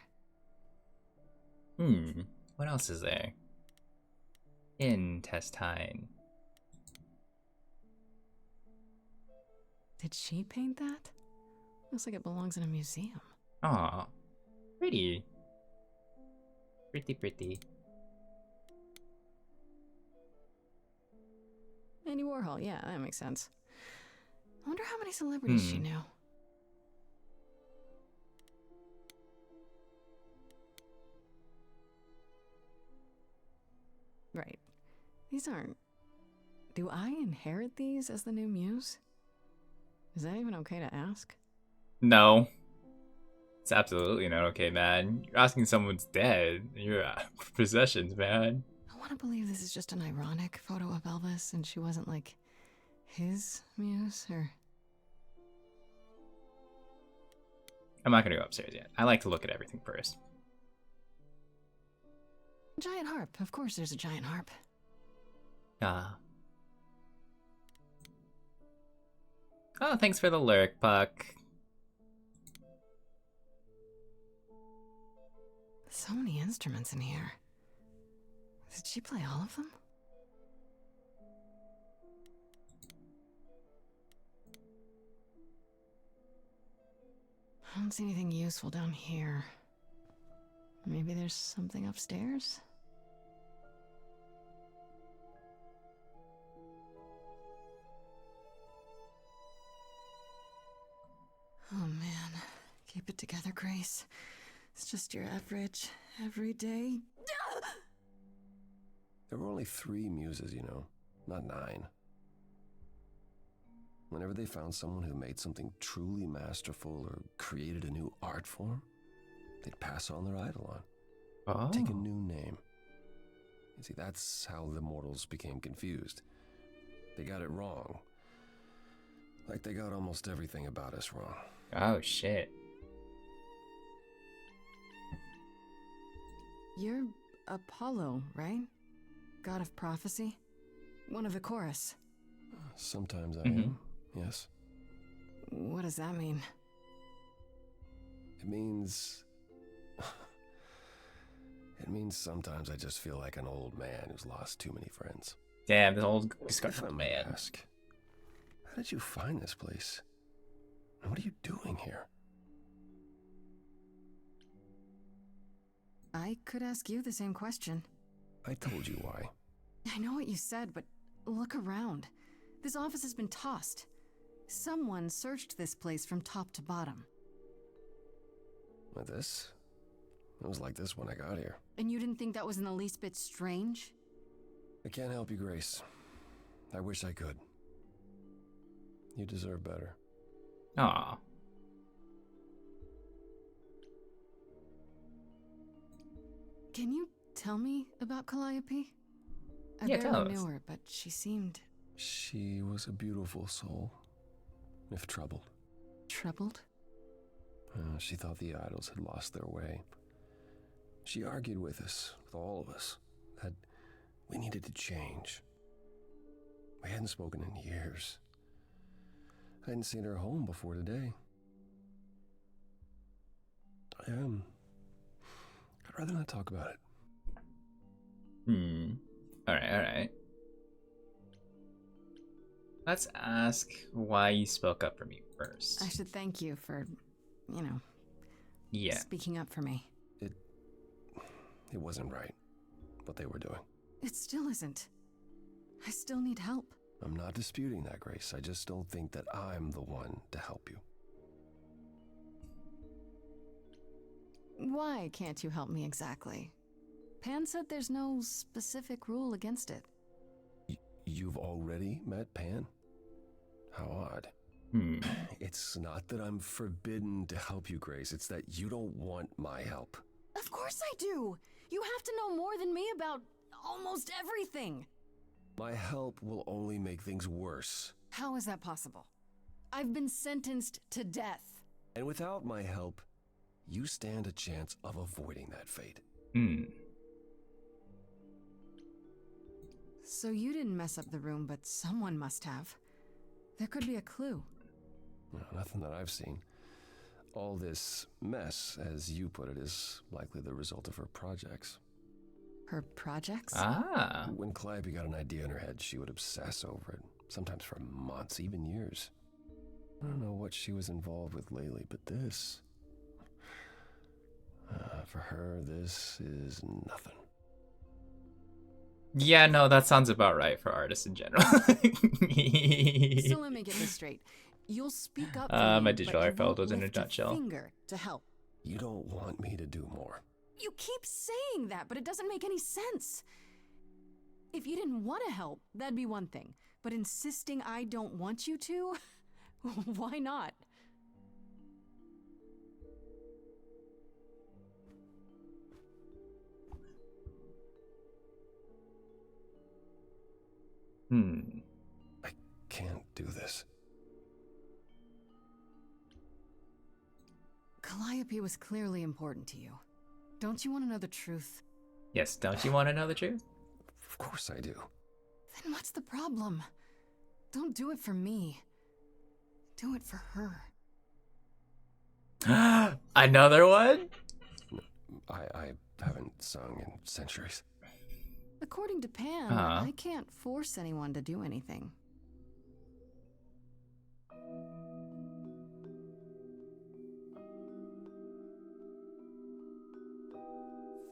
What else is there? Intestine. Did she paint that? Looks like it belongs in a museum. Aw. Pretty. Pretty, pretty. Andy Warhol, yeah, that makes sense. I wonder how many celebrities she knew. Right. These aren't... Do I inherit these as the new muse? Is that even okay to ask? No. It's absolutely not okay, man. You're asking someone's dead. You're possessions, man. I want to believe this is just an ironic photo of Elvis and she wasn't like his muse or... I'm not gonna go upstairs yet. I like to look at everything first. Giant harp. Of course there's a giant harp. Oh, thanks for the lurk, Puck. So many instruments in here. Did she play all of them? I don't see anything useful down here. Maybe there's something upstairs? Oh man, keep it together, Grace. It's just your average, everyday... There were only 3 muses, you know, not 9. Whenever they found someone who made something truly masterful or created a new art form, they'd pass on their idol on. Take a new name. You see, that's how the mortals became confused. They got it wrong. Like they got almost everything about us wrong. Oh, shit. You're Apollo, right? God of prophecy? One of the chorus. Sometimes I am, yes. What does that mean? It means... It means sometimes I just feel like an old man who's lost too many friends. Damn, this old disgruntled man. Ask, how did you find this place? And what are you doing here? I could ask you the same question. I told you why. I know what you said, but look around. This office has been tossed. Someone searched this place from top to bottom. Like this? It was like this when I got here. And you didn't think that was in the least bit strange? I can't help you, Grace. I wish I could. You deserve better. Aw. Can you tell me about Calliope? I Yeah, tell barely us. knew her, but she seemed... She was a beautiful soul, if troubled. Troubled? She thought the idols had lost their way. She argued with us, with all of us, that we needed to change. We hadn't spoken in years. I hadn't seen her home before today. I'd rather not talk about it. Alright. Let's ask why you spoke up for me first. I should thank you for, Yeah. speaking up for me. It wasn't right, what they were doing. It still isn't. I still need help. I'm not disputing that, Grace. I just don't think that I'm the one to help you. Why can't you help me exactly? Pan said there's no specific rule against it. You've already met Pan? How odd. It's not that I'm forbidden to help you, Grace. It's that you don't want my help. Of course I do! You have to know more than me about almost everything! My help will only make things worse. How is that possible? I've been sentenced to death. And without my help, you stand a chance of avoiding that fate. So you didn't mess up the room, but someone must have. There could be a clue. No, nothing that I've seen. All this mess, as you put it, is likely the result of her projects. Her projects? Ah. When Calliope got an idea in her head, she would obsess over it, sometimes for months, even years. I don't know what she was involved with lately, but this... for her, this is nothing. Yeah, no, that sounds about right for artists in general. So let me get this straight. You'll speak up for me, my digital but you art photos won't in a lift nutshell. Finger to help. You don't want me to do more. You keep saying that, but it doesn't make any sense. If you didn't want to help, that'd be one thing. But insisting I don't want you to? Why not? I can't do this. Calliope was clearly important to you. Don't you want to know the truth? Yes, don't you want to know the truth? Of course I do. Then what's the problem? Don't do it for me. Do it for her. Another one? I haven't sung in centuries. According to Pan, I can't force anyone to do anything.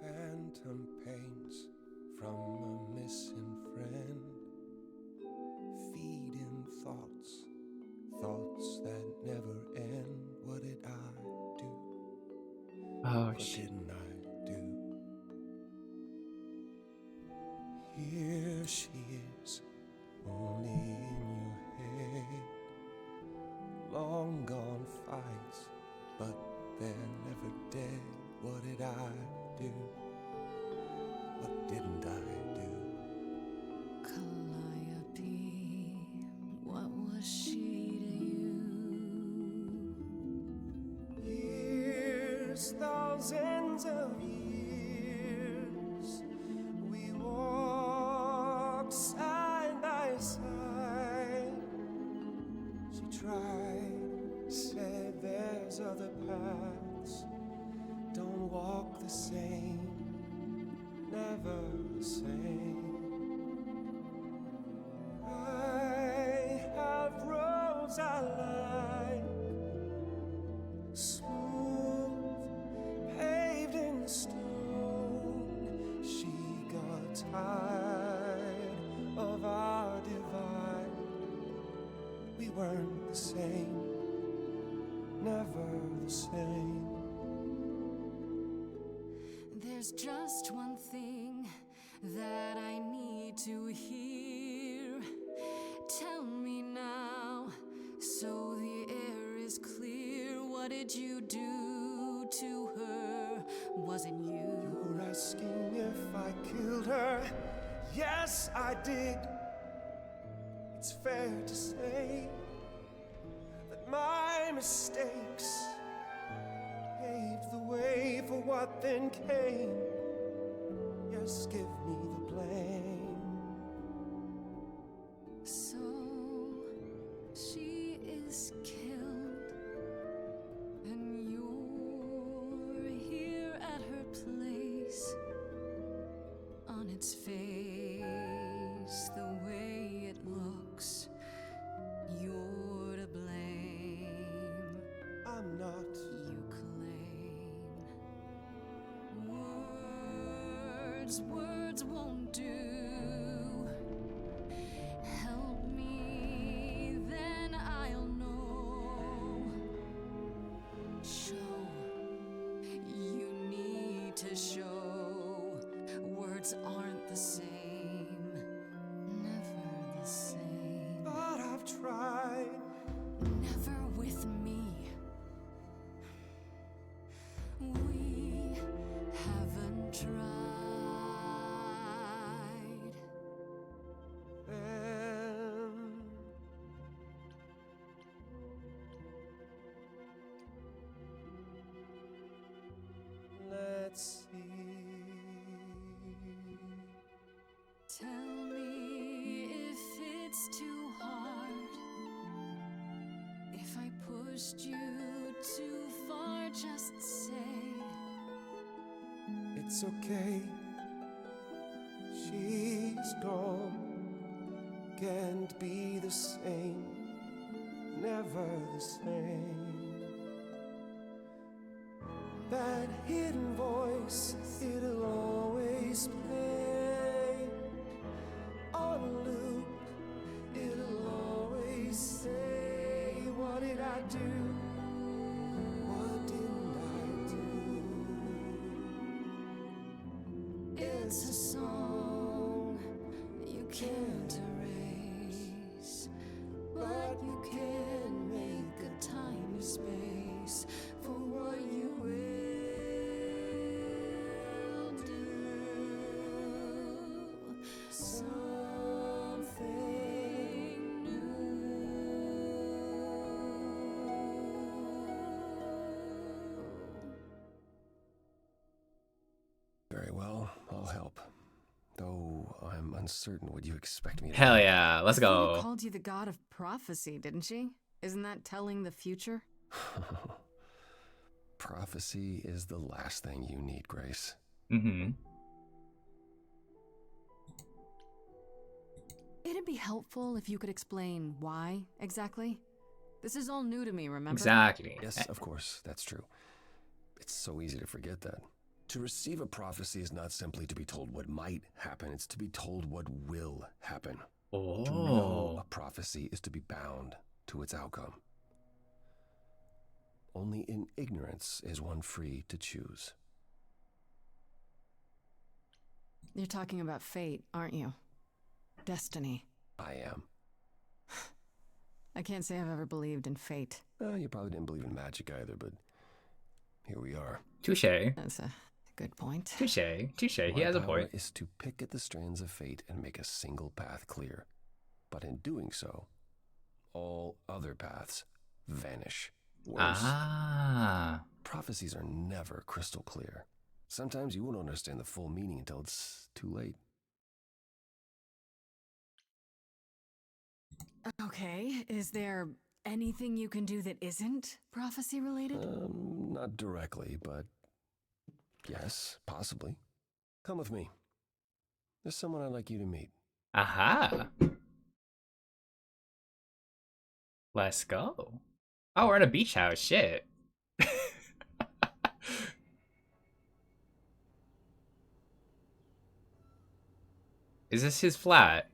Phantom pains from a missing friend, feeding thoughts, thoughts that never end. What did I do? What didn't I do? Here she is, only in your head. Long gone fights, but they're never dead. What did I do? What didn't I do? Calliope, what was she to you? Years, thousands of years other paths don't walk the same, never the same. I have roads I like, smooth, paved in stone. She got tired of our divide. We weren't the same, never the same. There's just one thing that I need to hear. Tell me now, so the air is clear. What did you do to her? Wasn't you? You're asking if I killed her. Yes, I did. It's fair to say that my mistakes paved the way for what then came. Yes, give me the blame. So she is killed, and you're here at her place. On its face, the way it looks, you're to blame. I'm not. You claim words won't do. Help me, then I'll know. Show, you need to show. Words aren't the same, never the same. But I've tried. Never with me. We haven't tried. Let's see. Tell me if it's too hard. If I pushed you too far, just say It's okay. She's gone. Can't be the same. Never the same. That hidden voice, it'll always play. On a loop, it'll always say, what did I do? What didn't I do? it's a song you can't erase, but you can make a tiny space for what you will do. Something Very well, I'll help. Though I'm uncertain what you expect me to Hell do. yeah, let's Luna go. called you the god of prophecy, didn't she? Isn't that telling the future? Prophecy is the last thing you need, Grace. Mm-hmm. It'd be helpful if you could explain why, exactly. This is all new to me, remember? Exactly. Yes, of course, that's true. It's so easy to forget that. To receive a prophecy is not simply to be told what might happen, it's to be told what will happen. Oh. To know a prophecy is to be bound to its outcome. Only in ignorance is one free to choose. You're talking about fate, aren't you? Destiny. I am. I can't say I've ever believed in fate. You probably didn't believe in magic either, but here we are. Touche. That's a good point. Touche. Touche. He My has a power point. is to pick at the strands of fate and make a single path clear. But in doing so, all other paths vanish. Worse, prophecies are never crystal clear. Sometimes you won't understand the full meaning until it's too late. Okay, is there anything you can do that isn't prophecy related? Not directly, but yes, possibly. Come with me. There's someone I'd like you to meet. Aha. Let's go. Oh, we're in a beach house. Shit. Is this his flat?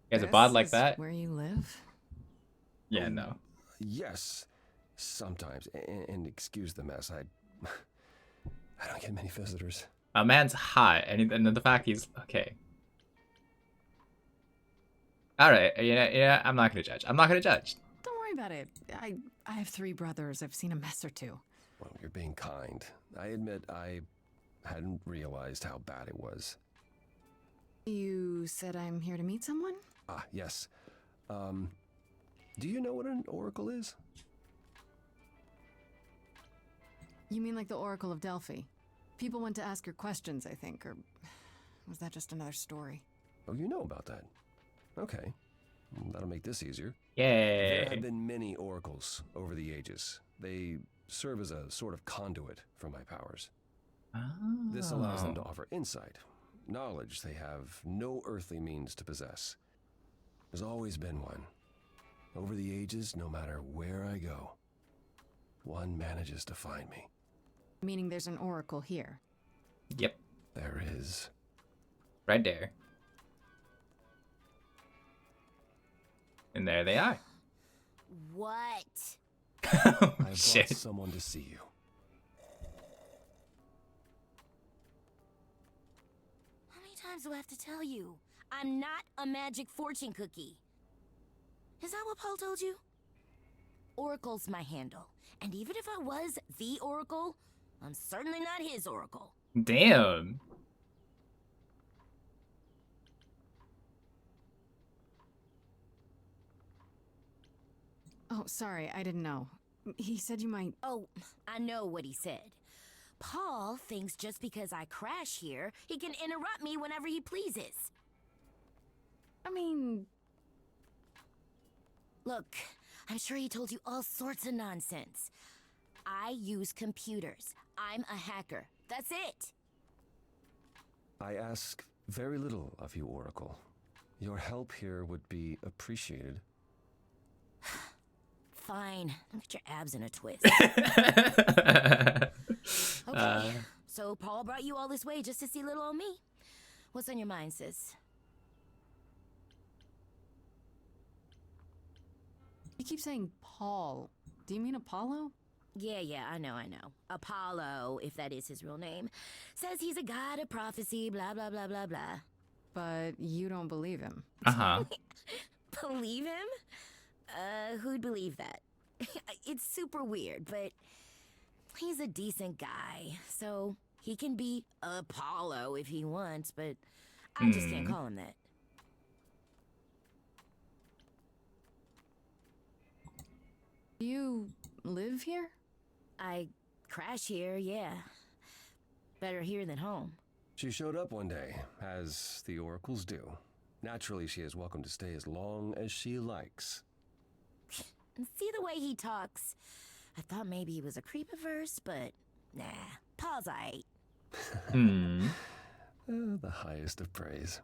He has a bod like that? Where you live? Yeah, no. Yes, sometimes. And excuse the mess. I don't get many visitors. A man's hot, and the fact he's okay. All right, yeah. I'm not gonna judge. I'm not gonna judge. Don't worry about it. I have 3 brothers. I've seen a mess or two. Well, you're being kind. I admit I hadn't realized how bad it was. You said I'm here to meet someone? Ah, yes. Do you know what an oracle is? You mean like the Oracle of Delphi? People went to ask her questions, I think, or was that just another story? Oh, you know about that. Okay. That'll make this easier. Yay. There have been many oracles over the ages. They serve as a sort of conduit for my powers. Oh. This allows them to offer insight, knowledge they have no earthly means to possess. There's always been one. Over the ages, no matter where I go, one manages to find me. Meaning there's an oracle here. Yep. There is. Right there. And there they are. What? Oh, I brought shit. someone to see you. How many times do I have to tell you? I'm not a magic fortune cookie. Is that what Paul told you? Oracle's my handle. And even if I was the Oracle, I'm certainly not his Oracle. Damn. Oh, sorry, I didn't know. He said you might... Oh, I know what he said. Paul thinks just because I crash here, he can interrupt me whenever he pleases. I mean... Look, I'm sure he told you all sorts of nonsense. I use computers. I'm a hacker. That's it. I ask very little of you, Oracle. Your help here would be appreciated. Fine. Don't get your abs in a twist. Okay. So Paul brought you all this way just to see little old me. What's on your mind, sis? You keep saying Paul. Do you mean Apollo? Yeah, I know. Apollo, if that is his real name, says he's a god of prophecy, blah, blah, blah, blah, blah. But you don't believe him. Uh-huh. Believe him? Who'd believe that? It's super weird, but he's a decent guy, so he can be Apollo if he wants, but I just can't call him that. You live here? I crash here, yeah. Better here than home. She showed up one day, as the oracles do. Naturally, she is welcome to stay as long as she likes. And see the way he talks. I thought maybe he was a creep at first, but nah, Paul's aight. The highest of praise.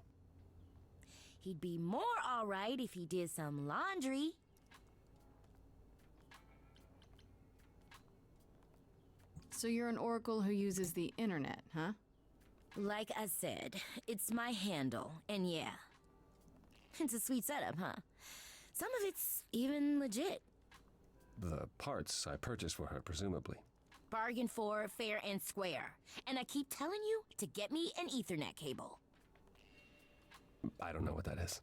He'd be more alright if he did some laundry. So you're an oracle who uses the internet, huh? Like I said, it's my handle, and yeah. It's a sweet setup, huh? Some of it's even legit. The parts I purchased for her, presumably. Bargain for, fair and square. And I keep telling you to get me an Ethernet cable. I don't know what that is.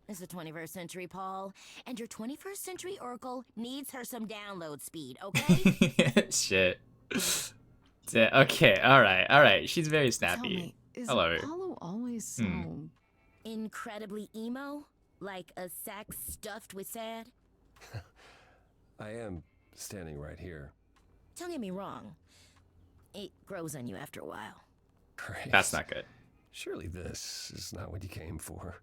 It's the 21st century, Paul. And your 21st century Oracle needs her some download speed, okay? Shit. Okay, alright. She's very snappy. Tell me, is I love her. Apollo always so... Incredibly emo? Like a sack stuffed with sad? I am standing right here. Don't get me wrong. It grows on you after a while. Grace, That's not good. Surely this is not what you came for.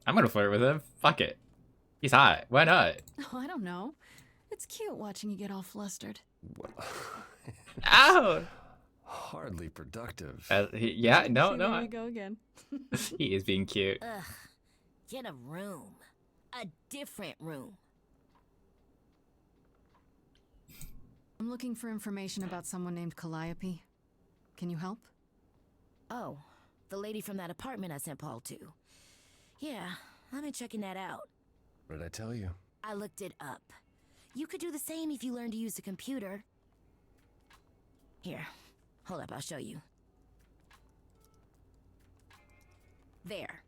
I'm gonna flirt with him. Fuck it. He's hot. Why not? Oh, I don't know. It's cute watching you get all flustered. Well, Ow! hardly productive. Yeah, no. There you go again. He is being cute. Ugh. Get a room. A different room. I'm looking for information about someone named Calliope. Can you help? Oh, the lady from that apartment I sent Paul to. Yeah, I've been checking that out. What did I tell you? I looked it up. You could do the same if you learned to use the computer. Here, hold up, I'll show you. There.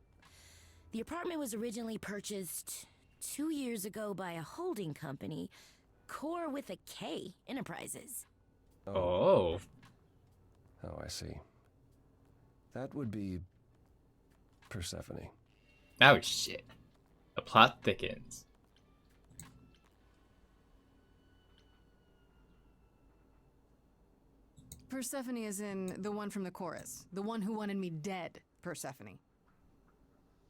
The apartment was originally purchased 2 years ago by a holding company, Core with a K Enterprises. Oh. Oh, I see. That would be Persephone. Oh shit. The plot thickens. Persephone is in the one from the chorus. The one who wanted me dead, Persephone.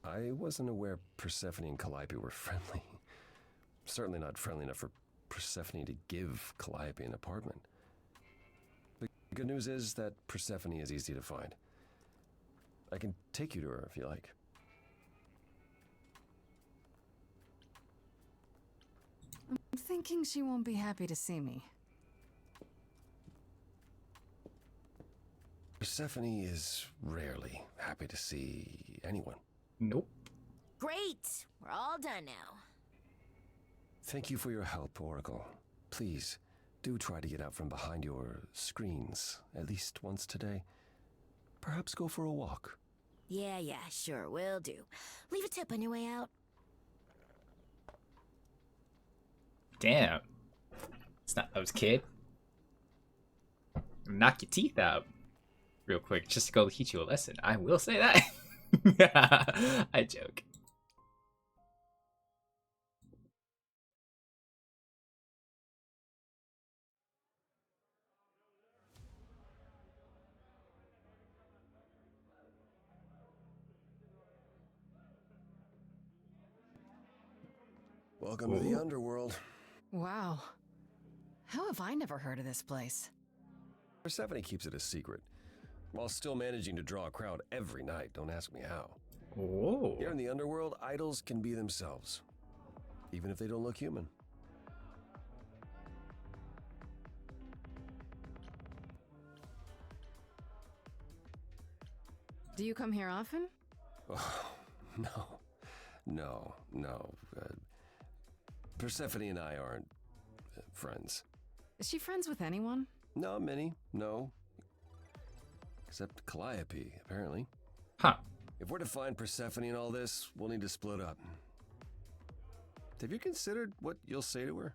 I wasn't aware Persephone and Calliope were friendly. Certainly not friendly enough for Persephone to give Calliope an apartment. The good news is that Persephone is easy to find. I can take you to her if you like. I'm thinking she won't be happy to see me. Persephone is rarely happy to see anyone. Nope. Great! We're all done now. Thank you for your help, Oracle. Please, do try to get out from behind your screens at least once today. Perhaps go for a walk. Yeah, sure, will do. Leave a tip on your way out. Damn. It's not those kid. Knock your teeth out real quick just to go teach you a lesson. I will say that. I joke. Welcome to the underworld. Wow. How have I never heard of this place? Persephone keeps it a secret, while still managing to draw a crowd every night. Don't ask me how. Oh. Here in the underworld, idols can be themselves, even if they don't look human. Do you come here often? Oh, no. Persephone and I aren't friends. Is she friends with anyone? No, Minnie, no. Except Calliope, apparently. Huh. If we're to find Persephone in all this, we'll need to split up. Have you considered what you'll say to her?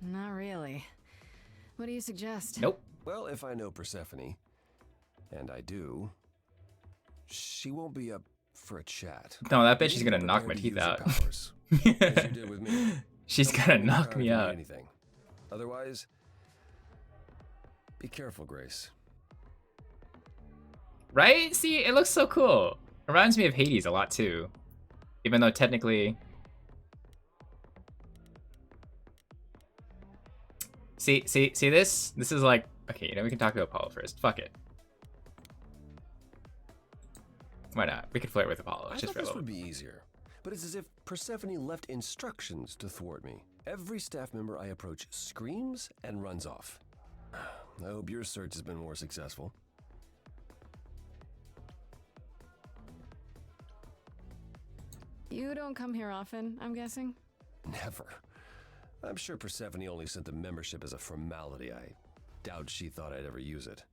Not really. What do you suggest? Nope. Well, if I know Persephone, and I do, she won't be up for a chat. No, that bitch is gonna knock my teeth out. As you did with me. She's gonna knock me out. Anything. Otherwise, be careful, Grace. Right? See, it looks so cool. It reminds me of Hades a lot too. Even though technically... See this? This is like... Okay, we can talk to Apollo first. Fuck it. Why not? We could flirt with Apollo. I Just thought for a this little. would be easier, but it's as if Persephone left instructions to thwart me. Every staff member I approach screams and runs off. I hope your search has been more successful. You don't come here often, I'm guessing? Never. I'm sure Persephone only sent the membership as a formality. I doubt she thought I'd ever use it.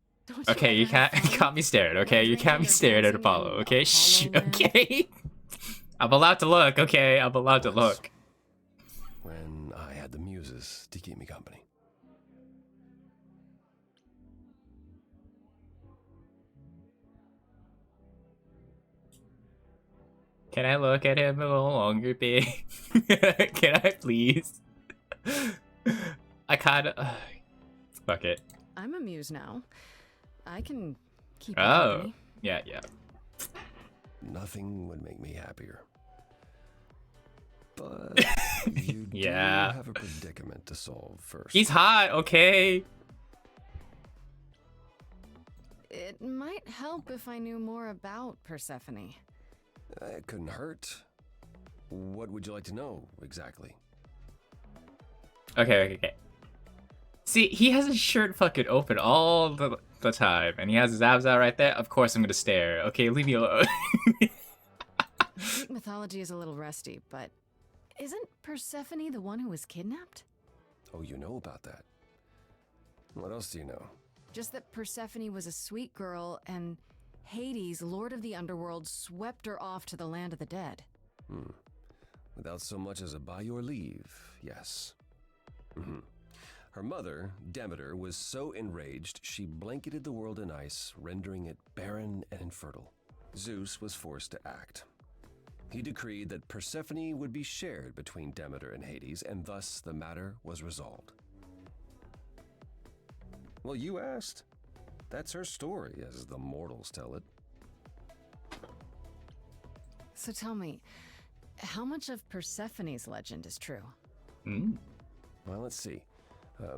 Okay, you caught me staring, okay? You caught me staring at Apollo, okay? Shh, okay? I'm allowed to look, okay? I'm allowed to look. When I had the muses to keep me company. Can I look at him a little longer, babe? Can I please? I kinda... Fuck it. I'm a muse now. I can keep Oh. company. Yeah. Nothing would make me happier. But you do have a predicament to solve first. He's hot, okay? It might help if I knew more about Persephone. It couldn't hurt. What would you like to know, exactly? Okay. See, he has his shirt fucking open all the time, and he has his abs out right there. Of course I'm gonna stare. Okay, leave me alone. Greek mythology is a little rusty, but isn't Persephone the one who was kidnapped? Oh, you know about that. What else do you know? Just that Persephone was a sweet girl, and Hades, lord of the underworld, swept her off to the land of the dead. Without so much as a by your leave, yes. Her mother, Demeter, was so enraged she blanketed the world in ice, rendering it barren and infertile. Zeus was forced to act. He decreed that Persephone would be shared between Demeter and Hades, and thus the matter was resolved. Well, you asked. That's her story, as the mortals tell it. So tell me, how much of Persephone's legend is true? Well, let's see.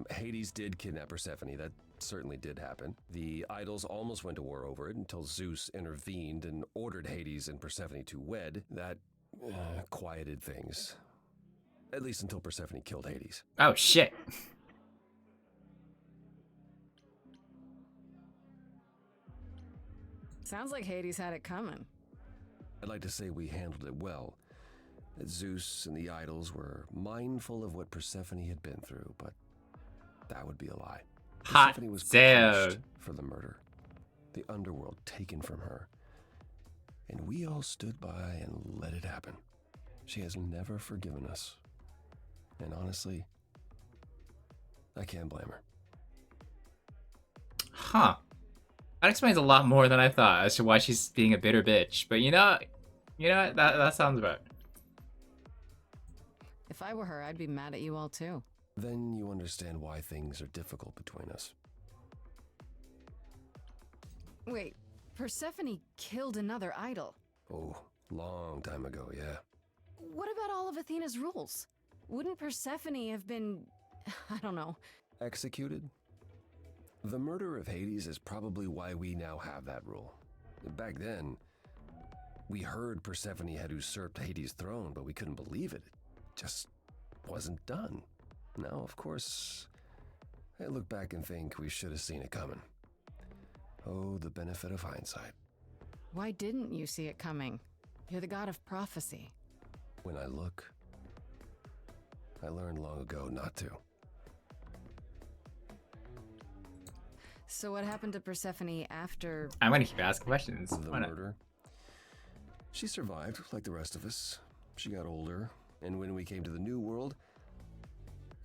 Hades did kidnap Persephone. That certainly did happen. The idols almost went to war over it until Zeus intervened and ordered Hades and Persephone to wed. That quieted things. At least until Persephone killed Hades. Oh, shit. Sounds like Hades had it coming. I'd like to say we handled it well. That Zeus and the idols were mindful of what Persephone had been through, but that would be a lie. Persephone was punished for the murder. The underworld taken from her. And we all stood by and let it happen. She has never forgiven us. And honestly, I can't blame her. Huh. That explains a lot more than I thought as to why she's being a bitter bitch. But you know that sounds about. If I were her, I'd be mad at you all too. Then you understand why things are difficult between us. Wait, Persephone killed another idol. Oh, long time ago, yeah. What about all of Athena's rules? Wouldn't Persephone have been, I don't know, executed? The murder of Hades is probably why we now have that rule. Back then, we heard Persephone had usurped Hades' throne, but we couldn't believe it. It just wasn't done. Now, of course, I look back and think we should have seen it coming. Oh, the benefit of hindsight. Why didn't you see it coming? You're the god of prophecy. When I look, I learned long ago not to. So what happened to Persephone after... I'm gonna keep asking questions. The murder. She survived, like the rest of us. She got older, and when we came to the new world,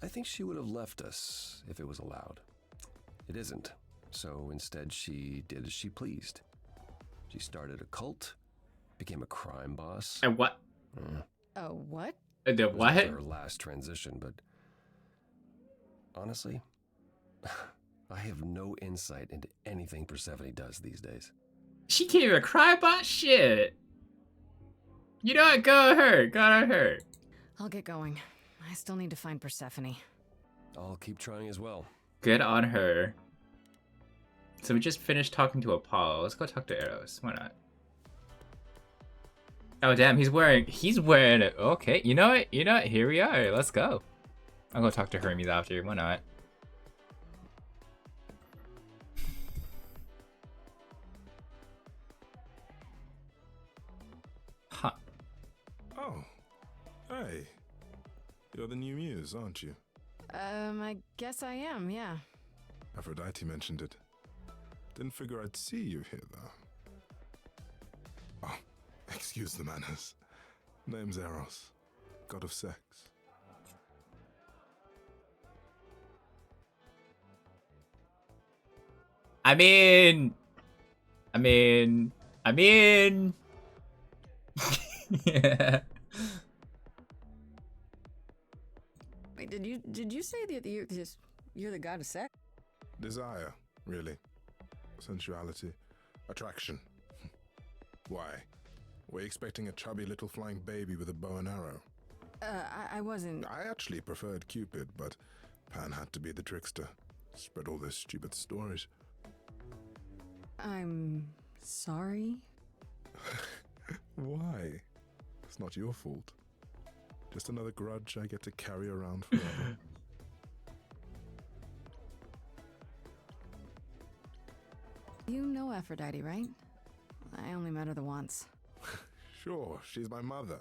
I think she would have left us if it was allowed. It isn't. So instead, she did as she pleased. She started a cult, became a crime boss. And what? A what? The what? Her last transition, but honestly, I have no insight into anything Persephone does these days. She can't even cry about shit. You know what? Go on her. I'll get going. I still need to find Persephone. I'll keep trying as well. Good on her. So we just finished talking to Apollo. Let's go talk to Eros. Why not? Oh damn, he's wearing it. Okay, you know what? Here we are. Let's go. I'll go talk to Hermes after. Why not? Huh. Oh. Hey. You're the new muse, aren't you? I guess I am, yeah. Aphrodite mentioned it. Didn't figure I'd see you here, though. Oh, excuse the manners. Name's Eros, god of sex. I mean. Yeah. Wait, did you say that you're the god of sex? Desire, really. Sensuality. Attraction. Why? Were you expecting a chubby little flying baby with a bow and arrow? I wasn't... I actually preferred Cupid, but Pan had to be the trickster. Spread all those stupid stories. I'm sorry? Why? It's not your fault. Just another grudge I get to carry around forever. You know Aphrodite, right? I only met her the once. Sure, she's my mother.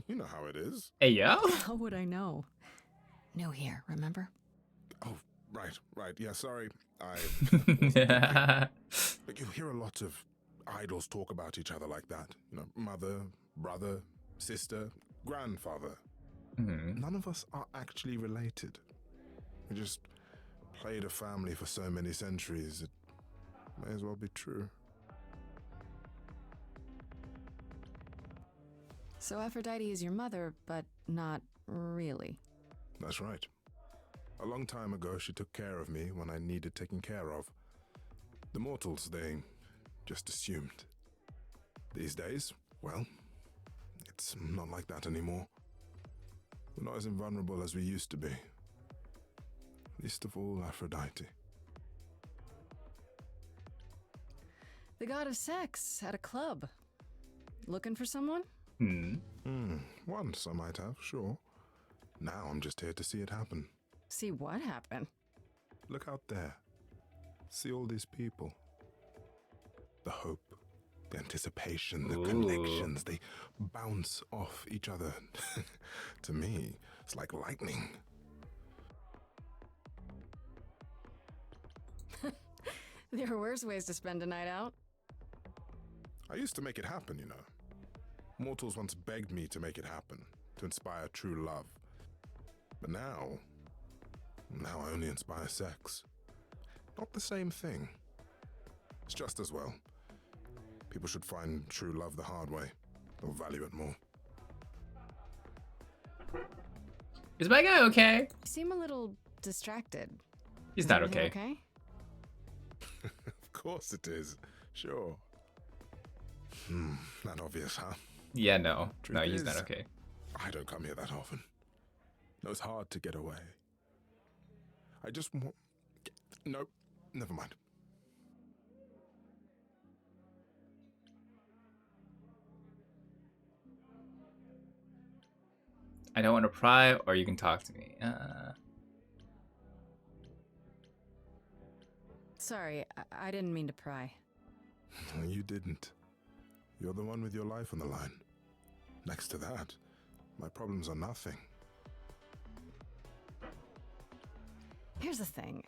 You know how it is. Hey, yo? How would I know? New here, remember? Oh, right. Yeah, sorry. But you hear a lot of idols talk about each other like that. You know, mother, brother, sister, grandfather. None of us are actually related. We just played a family for so many centuries. It may as well be true. So Aphrodite is your mother, but not really. That's right. A long time ago, she took care of me when I needed taking care of. The mortals, they just assumed. These days, well, it's not like that anymore. We're not as invulnerable as we used to be. Least of all, Aphrodite. The god of sex at a club. Looking for someone? Once I might have, sure. Now I'm just here to see it happen. See what happen? Look out there. See all these people. The hope, the anticipation, the connections, they bounce off each other. To me, it's like lightning. There are worse ways to spend a night out. I used to make it happen, you know. Mortals once begged me to make it happen, to inspire true love. But now I only inspire sex. Not the same thing. It's just as well. People should find true love the hard way. They'll value it more. Is my guy okay? You seem a little distracted. He's Is not everything okay. Of course it is. Sure. Not obvious, huh? Yeah, no. Truth No, he's is, not okay. I don't come here that often. No, it's hard to get away. I just want... No, never mind. I don't want to pry, or you can talk to me. Sorry, I didn't mean to pry. You didn't. You're the one with your life on the line. Next to that, my problems are nothing. Here's the thing.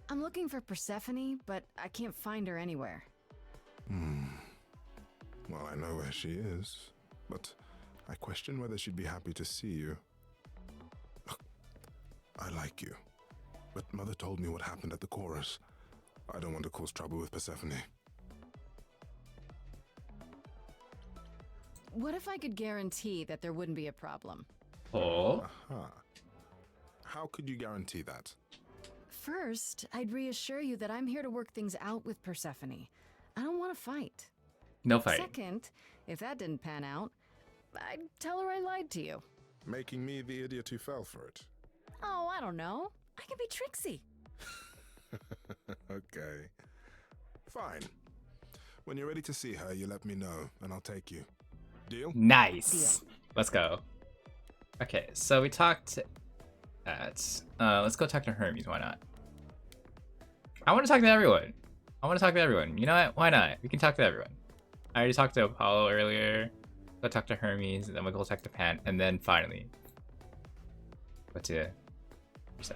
I'm looking for Persephone, but I can't find her anywhere. Well, I know where she is, but I question whether she'd be happy to see you. Look, I like you, but Mother told me what happened at the chorus. I don't want to cause trouble with Persephone. What if I could guarantee that there wouldn't be a problem? Oh? Aha. How could you guarantee that? First, I'd reassure you that I'm here to work things out with Persephone. I don't want to fight. No fight. Second, if that didn't pan out, I'd tell her I lied to you. Making me the idiot who fell for it. Oh, I don't know. I can be tricksy. Okay. Fine. When you're ready to see her, you let me know, and I'll take you. Deal? Nice. Deal. Let's go. Okay, so we talked at... let's go talk to Hermes, why not? I want to talk to everyone. You know what? Why not? We can talk to everyone. I already talked to Apollo earlier. Go talk to Hermes, and then we'll go talk to Pan, and then finally go to...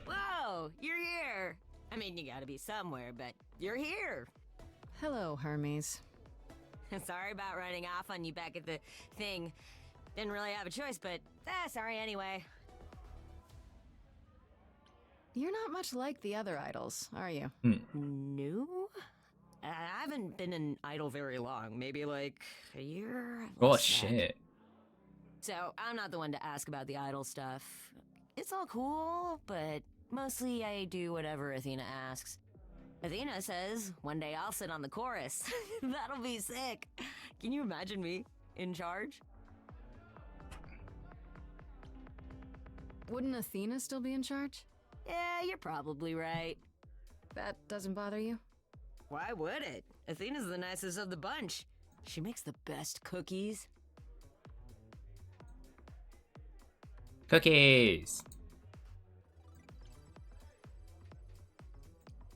Whoa, you're here. I mean, you gotta be somewhere, but you're here. Hello, Hermes. Sorry about running off on you back at the thing. Didn't really have a choice, but sorry anyway. You're not much like the other idols, are you? No? I haven't been an idol very long. Maybe like a year. Oh, shit. So I'm not the one to ask about the idol stuff. It's all cool, but mostly I do whatever Athena asks. Athena says one day I'll sit on the chorus. That'll be sick. Can you imagine me in charge? Wouldn't Athena still be in charge? Yeah, you're probably right. That doesn't bother you? Why would it? Athena's the nicest of the bunch. She makes the best cookies. Cookies!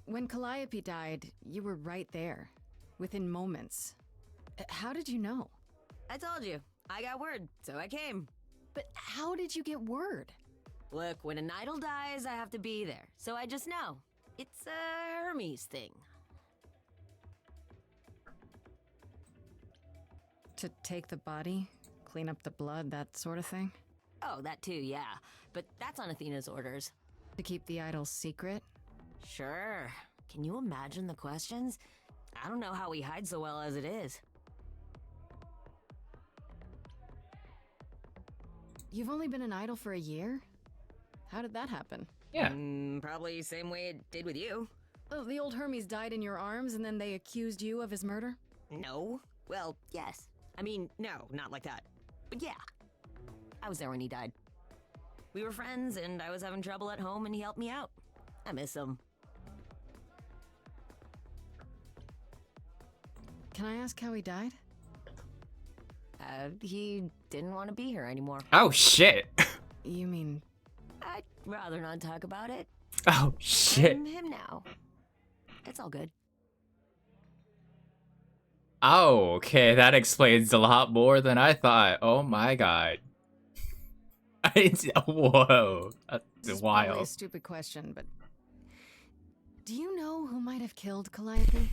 When Calliope died, you were right there, within moments. How did you know? I told you. I got word, so I came. But how did you get word? Look, when an idol dies, I have to be there. So I just know. It's a Hermes thing. To take the body, clean up the blood, that sort of thing? Oh, that too, yeah. But that's on Athena's orders. To keep the idol's secret? Sure. Can you imagine the questions? I don't know how we hide so well as it is. You've only been an idol for a year? How did that happen? Yeah. Probably same way it did with you. Oh, the old Hermes died in your arms and then they accused you of his murder? No. Well, yes. I mean, no, not like that. But yeah. I was there when he died. We were friends and I was having trouble at home and he helped me out. I miss him. Can I ask how he died? He didn't want to be here anymore. Oh, shit! You mean... I'd rather not talk about it. Oh, shit. I'm him now. It's all good. Oh, okay, that explains a lot more than I thought. Oh my god. Whoa, This that's is probably a wild. stupid question, but... Do you know who might have killed Calliope?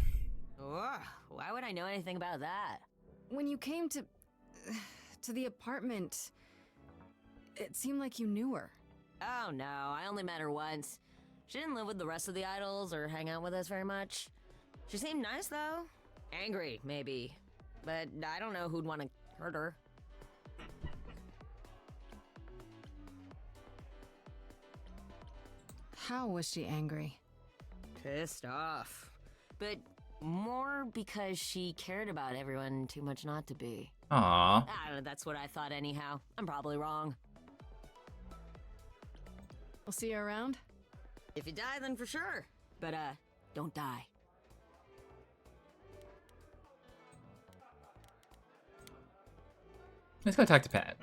Ugh, why would I know anything about that? When you came to the apartment, it seemed like you knew her. Oh no, I only met her once. She didn't live with the rest of the idols or hang out with us very much. She seemed nice though. Angry, maybe. But I don't know who'd want to hurt her. How was she angry? Pissed off. But more because she cared about everyone too much not to be. Aww. I don't know, that's what I thought anyhow. I'm probably wrong. We'll see you around? If you die, then for sure. But, don't die. Let's go talk to Pat.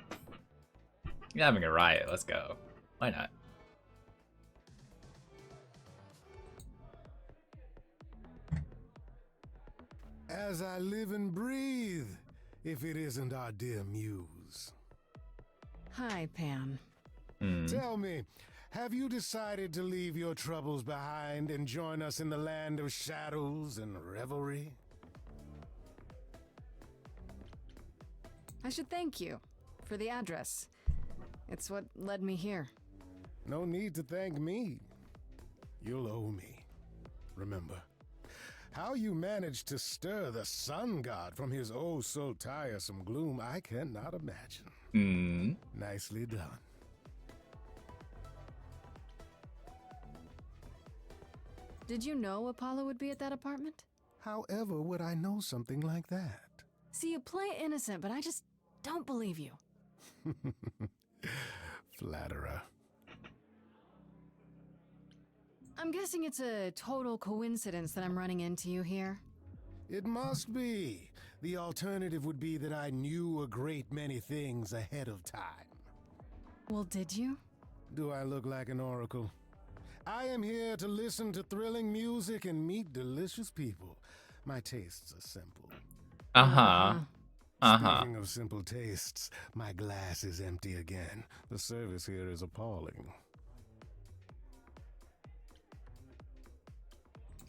You're having a riot, let's go. Why not? As I live and breathe, if it isn't our dear muse. Hi, Pan. Tell me, have you decided to leave your troubles behind and join us in the land of shadows and revelry? I should thank you for the address. It's what led me here. No need to thank me. You'll owe me. Remember, how you managed to stir the sun god from his oh so tiresome gloom, I cannot imagine. Nicely done. Did you know Apollo would be at that apartment? However would I know something like that? See, you play innocent, but I just don't believe you. Flatterer. I'm guessing it's a total coincidence that I'm running into you here. It must be. The alternative would be that I knew a great many things ahead of time. Well, did you? Do I look like an oracle? I am here to listen to thrilling music and meet delicious people. My tastes are simple. Speaking of simple tastes, my glass is empty again. The service here is appalling.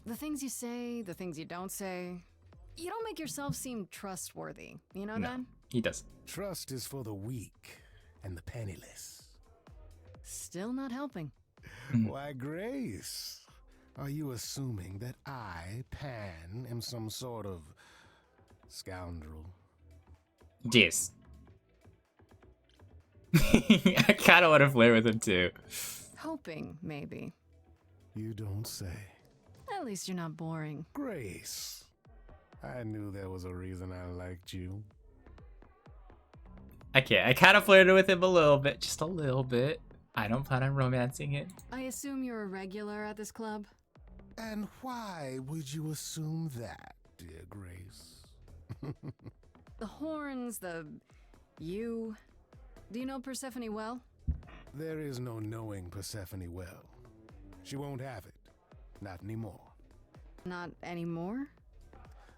The things you say, the things you don't say. You don't make yourself seem trustworthy. You know that? He does. Trust is for the weak and the penniless. Still not helping. Why, Grace, are you assuming that I, Pan, am some sort of scoundrel? Yes. I kinda want to play with him too. Hoping, maybe. You don't say. At least you're not boring. Grace, I knew there was a reason I liked you. Okay, I kind of flirted with him a little bit, just a little bit. I don't plan on romancing it. I assume you're a regular at this club? And why would you assume that, dear Grace? The horns, you. Do you know Persephone well? There is no knowing Persephone well. She won't have it. Not anymore. Not anymore?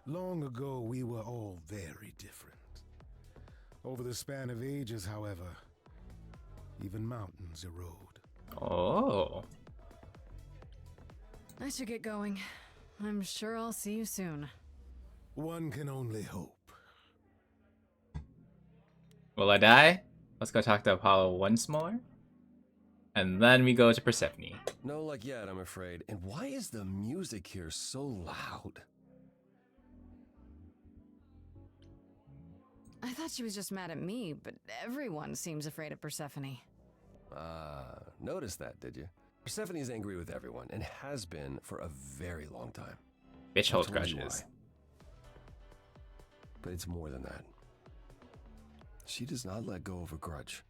Long ago, we were all very different. Over the span of ages, however, even mountains erode. Oh. I should get going. I'm sure I'll see you soon. One can only hope. Will I die? Let's go talk to Apollo once more. And then we go to Persephone. No luck yet, I'm afraid. And why is the music here so loud? I thought she was just mad at me, but everyone seems afraid of Persephone. Noticed that, did you? Persephone's angry with everyone, and has been for a very long time. Bitch holds grudges. But it's more than that. She does not let go of a grudge.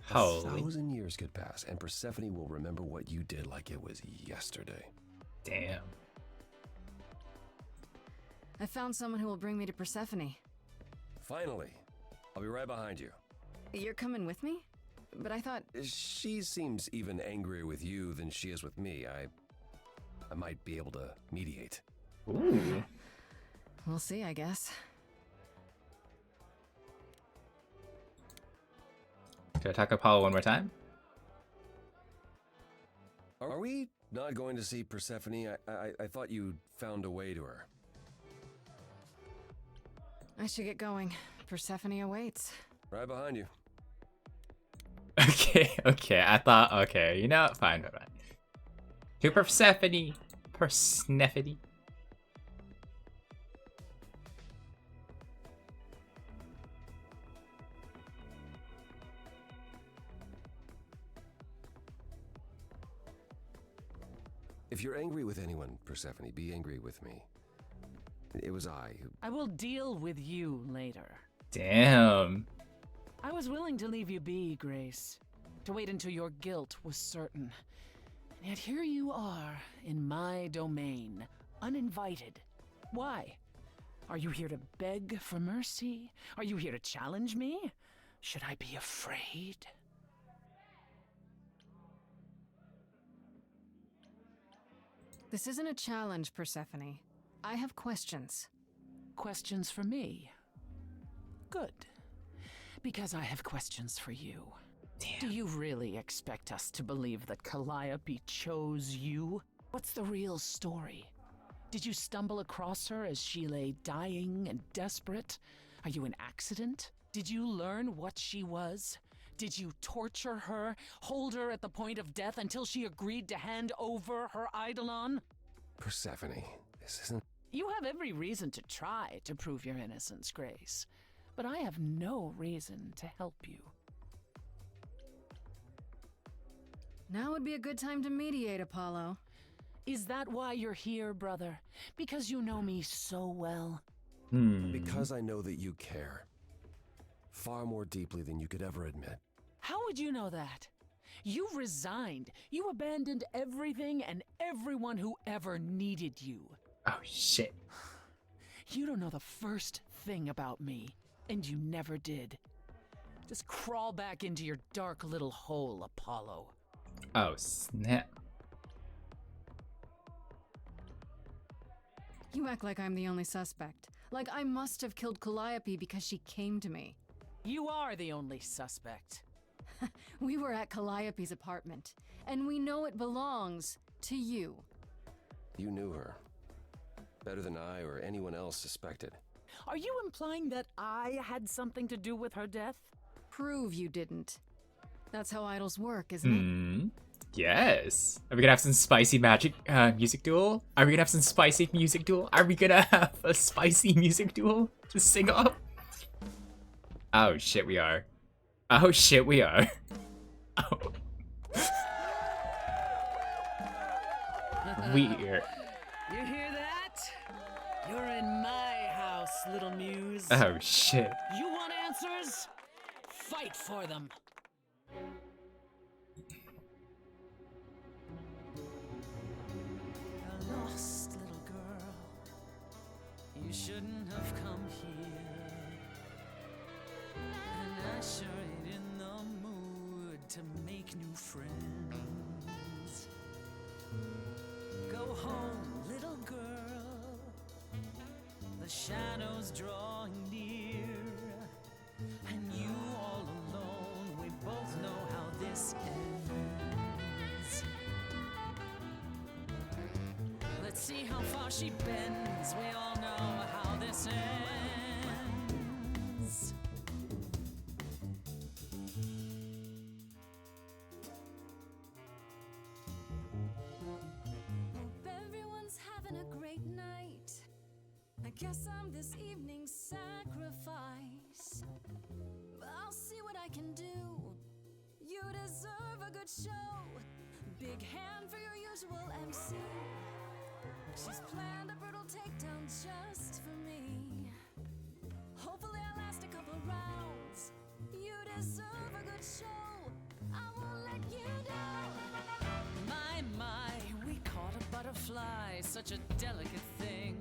Holy. 1,000 years could pass, and Persephone will remember what you did like it was yesterday. Damn. I found someone who will bring me to Persephone. Finally. I'll be right behind you. You're coming with me? But I thought... She seems even angrier with you than she is with me. I might be able to mediate. Ooh. We'll see, I guess. Should I talk Apollo one more time? Are we not going to see Persephone? I thought you found a way to her. I should get going. Persephone awaits. Right behind you. Okay, I thought, okay, you know what? Fine. To Persephone. Persephone. If you're angry with anyone, Persephone, be angry with me. It was I who... I will deal with you later. Damn. I was willing to leave you be, Grace. To wait until your guilt was certain. And yet here you are, in my domain, uninvited. Why? Are you here to beg for mercy? Are you here to challenge me? Should I be afraid? This isn't a challenge, Persephone. I have questions. Questions for me? Good. Because I have questions for you. Damn. Do you really expect us to believe that Calliope chose you? What's the real story? Did you stumble across her as she lay dying and desperate? Are you an accident? Did you learn what she was? Did you torture her, hold her at the point of death until she agreed to hand over her Eidolon? Persephone, this isn't... You have every reason to try to prove your innocence, Grace. But I have no reason to help you. Now would be a good time to mediate, Apollo. Is that why you're here, brother? Because you know me so well? Because I know that you care. Far more deeply than you could ever admit. How would you know that? You resigned. You abandoned everything and everyone who ever needed you. Oh, shit. You don't know the first thing about me, and you never did. Just crawl back into your dark little hole, Apollo. Oh, snap. You act like I'm the only suspect. Like I must have killed Calliope because she came to me. You are the only suspect. We were at Calliope's apartment, and we know it belongs to you. You knew her. Better than I or anyone else suspected. Are you implying that I had something to do with her death? Prove you didn't. That's how idols work, isn't it? Yes. Are we gonna have some spicy magic music duel? Are we gonna have some spicy music duel? Are we gonna have a spicy music duel to sing off? Oh shit, we are. Oh shit, we are. Oh. You hear that? You're in my house, little muse. Oh shit. You want answers? Fight for them. A lost little girl. You shouldn't have come here. And I sure ain't in the mood to make new friends. Go home, little girl. The shadows drawing near, and you all alone. We both know how this ends. Let's see how far she bends. We all know how this ends. Hope everyone's having a great night. I guess I'm this evening's sacrifice. But I'll see what I can do. You deserve a good show. Big hand for your usual MC. She's planned a brutal takedown just for me. Hopefully I'll last a couple rounds. You deserve a good show. I won't let you down. My, we caught a butterfly, such a delicate thing.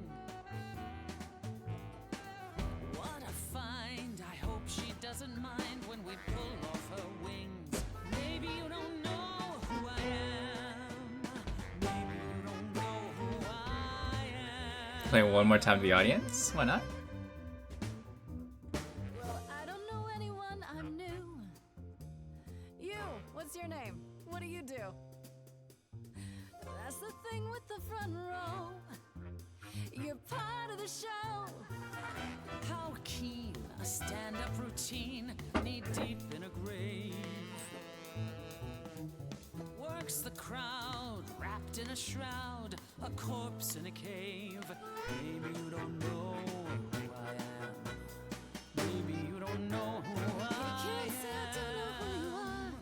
What a find, I hope she doesn't mind when we pull off her wings. Maybe you don't know who I am. Maybe you don't know who I am. Play one more time to the audience. Why not? Well, I don't know anyone, I'm new. You, what's your name? What do you do? That's the thing with the front row. You're part of the show. How keen a stand-up routine, knee deep in a grave. Works the crowd, wrapped in a shroud, a corpse in a cave. Maybe you don't know who I am. Maybe you don't know who I Can't say I don't know who you are.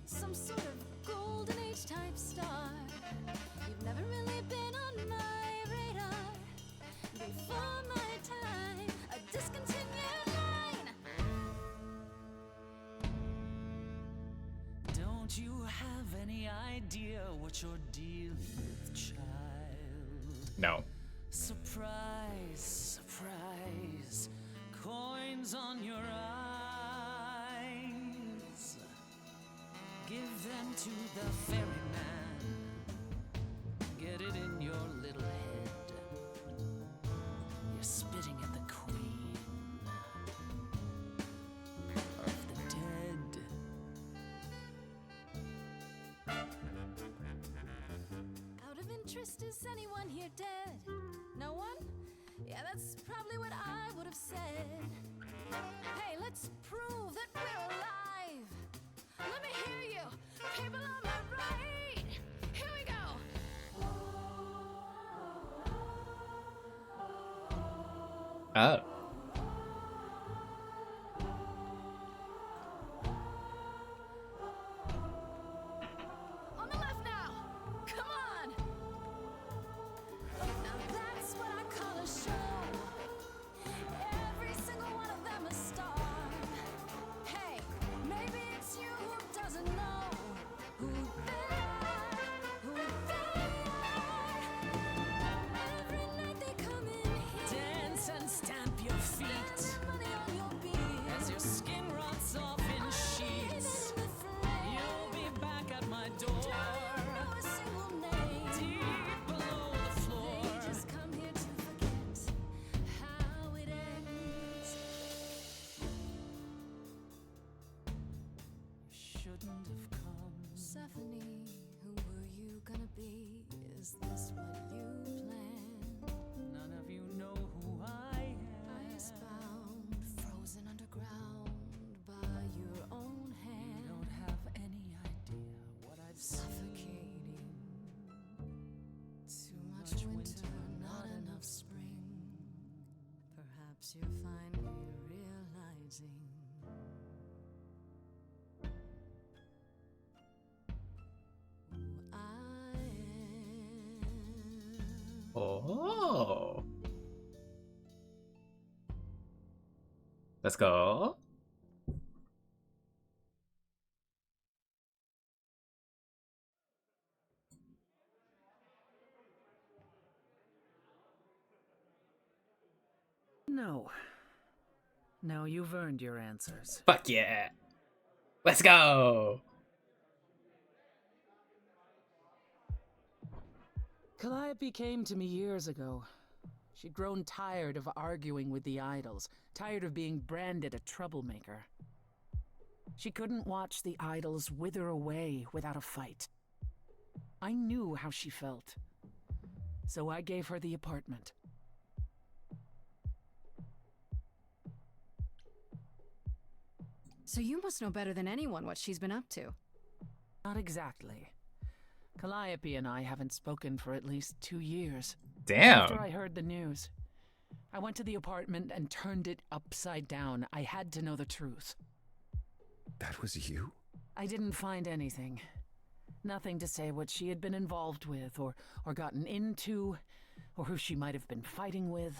Some sort of golden age type star. You've never really been on my radar. Before my time, a discontinued line. Don't you have any idea what you're dealing with, child? No. Surprise, surprise, coins on your eyes. Give them to the ferryman. Get it in your little head. You're spitting at the queen of the dead. Out of interest, is anyone here dead? No one? Yeah, that's probably what I would have said. Hey, let's prove that we're alive. Let me hear you. People on my right. Here we go. Oh. On the left now. Come on. Now that's what I call a show. Every single one of them a star. Hey, maybe it's you who doesn't know who they are, who they are. Every night they come in here. Dance and stamp your feet Money on your beat. as your skin rots off in sheets. You'll be back at my door, Know a single name. deep below the floor. They just come here to forget how it ends. Shouldn't have come. Persephone, who were you gonna be? Is this what you planned? None of you know who I am. Icebound, frozen underground by your own You hand. don't have any idea what I've seen. Suffocating. Too much winter, not enough spring. Perhaps you're finally realizing who I am. Oh. Let's go. No. No, you've earned your answers. Fuck yeah. Let's go. Calliope came to me years ago. She'd grown tired of arguing with the idols, tired of being branded a troublemaker. She couldn't watch the idols wither away without a fight. I knew how she felt. So I gave her the apartment. So you must know better than anyone what she's been up to. Not exactly. Calliope and I haven't spoken for at least 2 years. Damn. After I heard the news, I went to the apartment and turned it upside down. I had to know the truth. That was you? I didn't find anything. Nothing to say what she had been involved with, or gotten into, or who she might have been fighting with.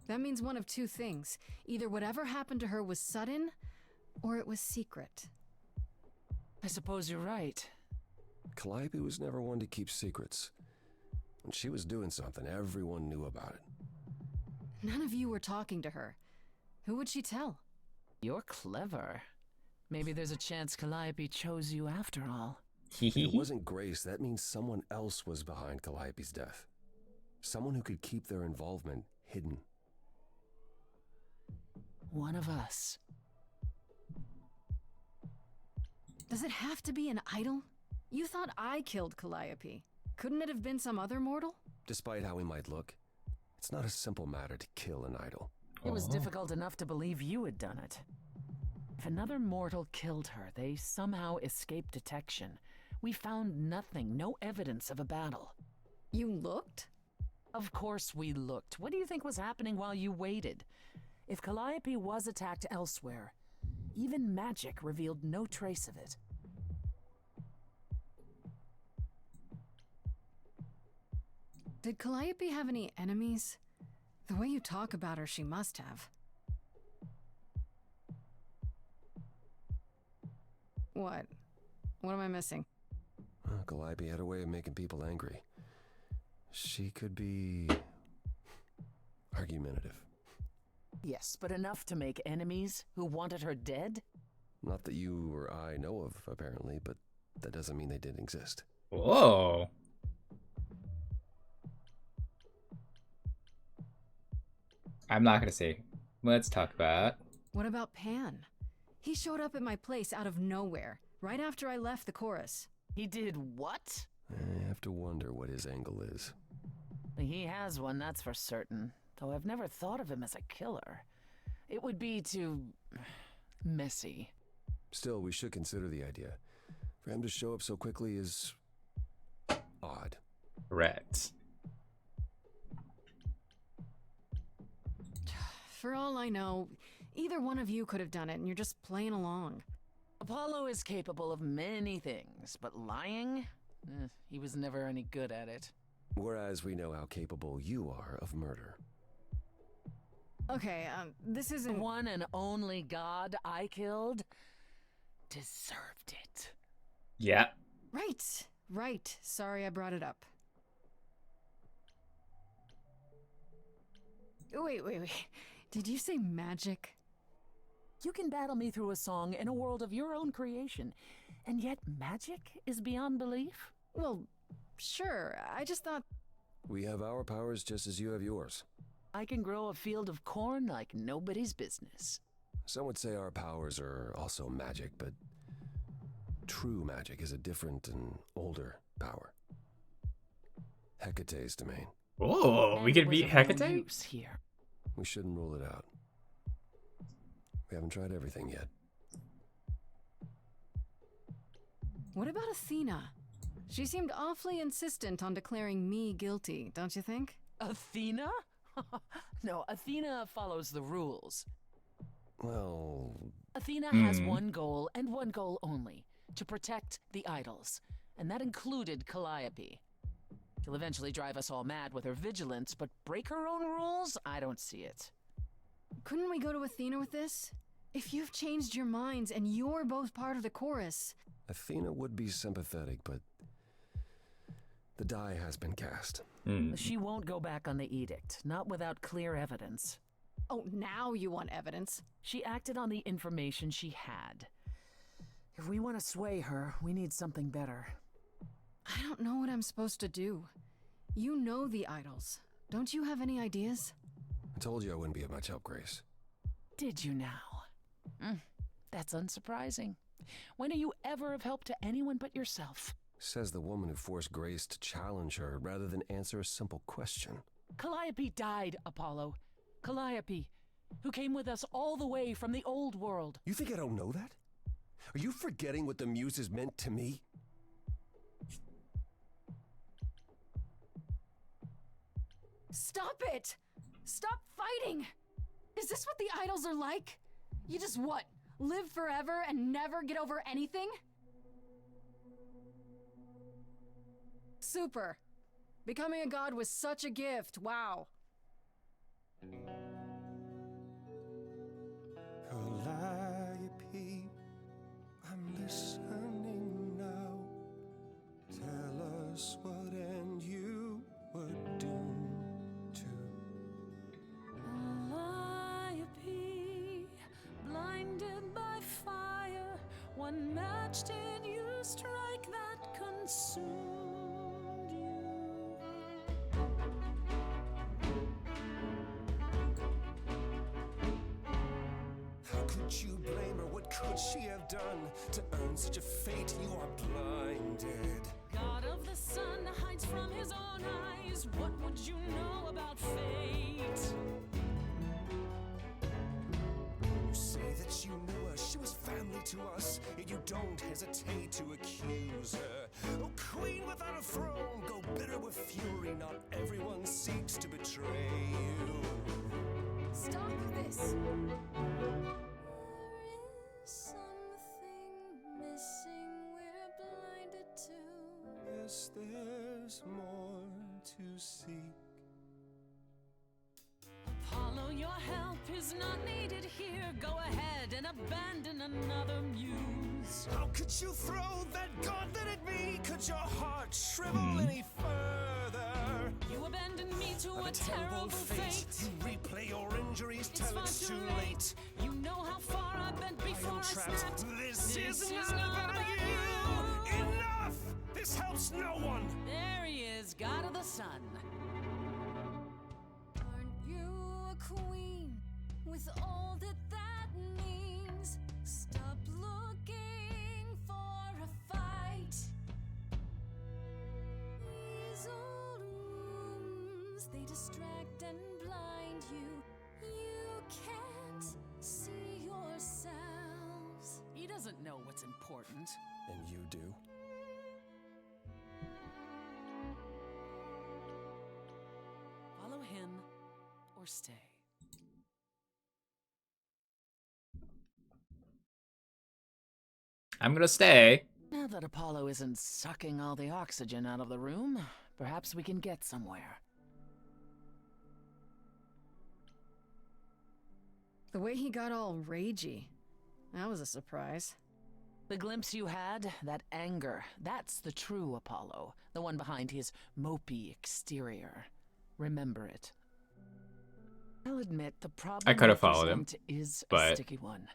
That means one of two things. Either whatever happened to her was sudden, or it was secret. I suppose you're right. Calliope was never one to keep secrets. When she was doing something, everyone knew about it. None of you were talking to her. Who would she tell? You're clever. Maybe there's a chance Calliope chose you after all. If it wasn't Grace, that means someone else was behind Calliope's death. Someone who could keep their involvement hidden. One of us. Does it have to be an idol? You thought I killed Calliope. Couldn't it have been some other mortal? Despite how he might look, it's not a simple matter to kill an idol. It was difficult enough to believe you had done it. If another mortal killed her, they somehow escaped detection. We found nothing, no evidence of a battle. You looked? Of course we looked. What do you think was happening while you waited? If Calliope was attacked elsewhere, even magic revealed no trace of it. Did Calliope have any enemies? The way you talk about her, she must have. What? What am I missing? Calliope had a way of making people angry. She could be argumentative. Yes, but enough to make enemies who wanted her dead? Not that you or I know of, apparently, but that doesn't mean they didn't exist. Whoa. I'm not gonna say. Let's talk about. What about Pan? He showed up at my place out of nowhere, right after I left the chorus. He did what? I have to wonder what his angle is. He has one, that's for certain. Though I've never thought of him as a killer. It would be too messy. Still, we should consider the idea. For him to show up so quickly is odd. Correct. For all I know, either one of you could have done it and you're just playing along. Apollo is capable of many things, but lying? He was never any good at it. Whereas we know how capable you are of murder. Okay, this isn't... The one and only god I killed deserved it. Yeah. Right. Sorry I brought it up. Wait. Did you say magic? You can battle me through a song in a world of your own creation, and yet magic is beyond belief? Well, sure. I just thought... We have our powers just as you have yours. I can grow a field of corn like nobody's business. Some would say our powers are also magic, but true magic is a different and older power. Hecate's domain. Oh, we could beat Hecate? Here. We shouldn't rule it out. We haven't tried everything yet. What about Athena? She seemed awfully insistent on declaring me guilty, don't you think? Athena? No, Athena follows the rules. Well... Athena has one goal, and one goal only. To protect the idols. and that included Calliope. She'll eventually drive us all mad with her vigilance, but break her own rules? I don't see it. Couldn't we go to Athena with this? If you've changed your minds and you're both part of the chorus. Athena would be sympathetic, but the die has been cast. She won't go back on the edict, not without clear evidence. Oh, now you want evidence? She acted on the information she had. If we want to sway her, we need something better. I don't know what I'm supposed to do. You know the idols. Don't you have any ideas? I told you I wouldn't be of much help, Grace. Did you now? That's unsurprising. When are you ever of help to anyone but yourself? Says the woman who forced Grace to challenge her rather than answer a simple question. Calliope died, Apollo. Calliope, who came with us all the way from the old world. You think I don't know that? Are you forgetting what the Muses meant to me? Stop it! Stop fighting! Is this what the idols are like? You just what? Live forever and never get over anything? Super. Becoming a god was such a gift, wow. Calliope, I'm listening now. Tell us what end you were doomed to. Calliope, blinded by fire, one match did you strike that consumed you. How could you blame her? What could she have done to earn such a fate? You are blinded. God of the sun hides from his own eyes. What would you know about fate? You say that you knew her, she was family to us, yet you don't hesitate to accuse her. Oh, queen without a throne, go bitter with fury. Not everyone seeks to betray you. Stop this. Yes, there's more to seek. Apollo, your help is not needed here. Go ahead and abandon another muse. How could you throw that gauntlet at me? Could your heart shrivel any further? You abandoned me to a terrible fate. You replay your injuries It's till far it's too too late. late. You know how far I've been before I snapped. This is not about you. Enough! This helps no one. There he is, God of the Sun. Aren't you a queen with all that that means? Stop looking for a fight. These old wounds, they distract and blind you. You can't see yourselves. He doesn't know what's important. And you do? Follow him or stay. I'm gonna stay. Now that Apollo isn't sucking all the oxygen out of the room, perhaps we can get somewhere. The way he got all ragey. That was a surprise. The glimpse you had, that anger, that's the true Apollo, the one behind his mopey exterior. Remember it. I'll admit the problem I could have followed him, represent is a but sticky one.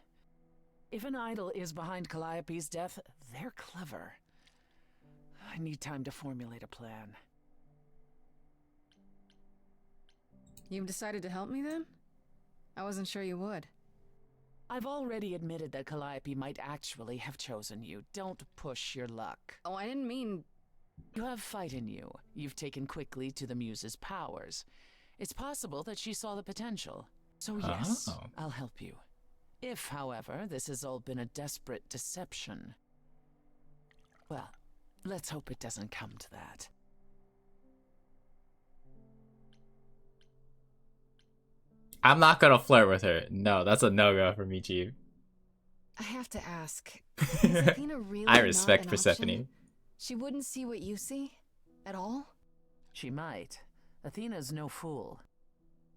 If an idol is behind Calliope's death, they're clever. I need time to formulate a plan. You've decided to help me then? I wasn't sure you would. I've already admitted that Calliope might actually have chosen you. Don't push your luck. Oh, I didn't mean... You have fight in you. You've taken quickly to the Muse's powers. It's possible that she saw the potential. So yes, I'll help you. If, however, this has all been a desperate deception, well, let's hope it doesn't come to that. I'm not gonna flirt with her. No, that's a no-go for me, Chief. I have to ask. Is Athena really I respect not an Persephone. option? She wouldn't see what you see? At all? She might. Athena's no fool.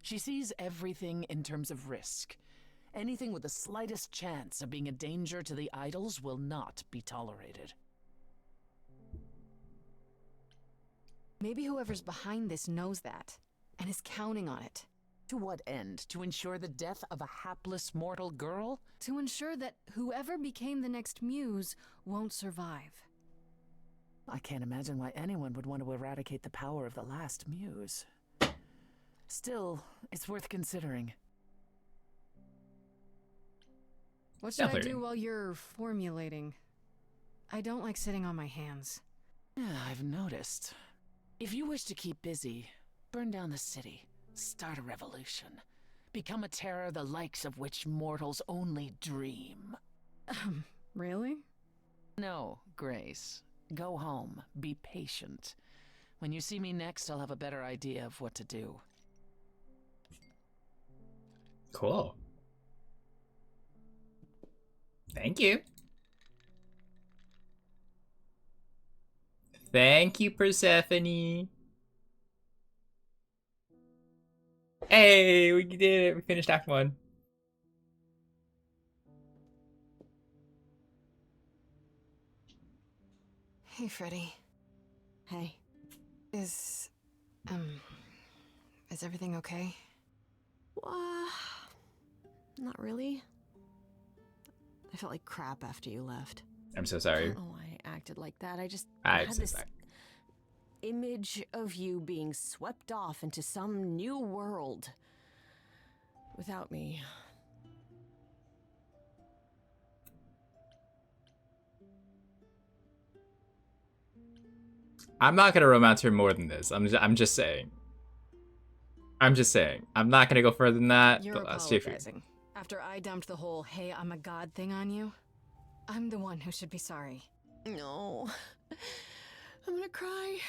She sees everything in terms of risk. Anything with the slightest chance of being a danger to the idols will not be tolerated. Maybe whoever's behind this knows that, and is counting on it. To what end? To ensure the death of a hapless mortal girl? To ensure that whoever became the next muse won't survive. I can't imagine why anyone would want to eradicate the power of the last muse. Still, it's worth considering. What should I do while you're formulating? I don't like sitting on my hands. Yeah, I've noticed. If you wish to keep busy, burn down the city, start a revolution, become a terror the likes of which mortals only dream. Really? No, Grace. Go home. Be patient. When you see me next, I'll have a better idea of what to do. Cool. Thank you. Thank you, Persephone. Hey, we did it. We finished Act 1. Hey, Freddy. Hey. Is everything okay? Not really. I felt like crap after you left. I'm so sorry. I don't know why I acted like that. I I'm had so this sorry. image of you being swept off into some new world without me. I'm not gonna romance her more than this. I'm just saying. I'm just saying. I'm not gonna go further than that. You're But, stay free. apologizing. After I dumped the whole "hey, I'm a god" thing on you, I'm the one who should be sorry. No. I'm gonna cry.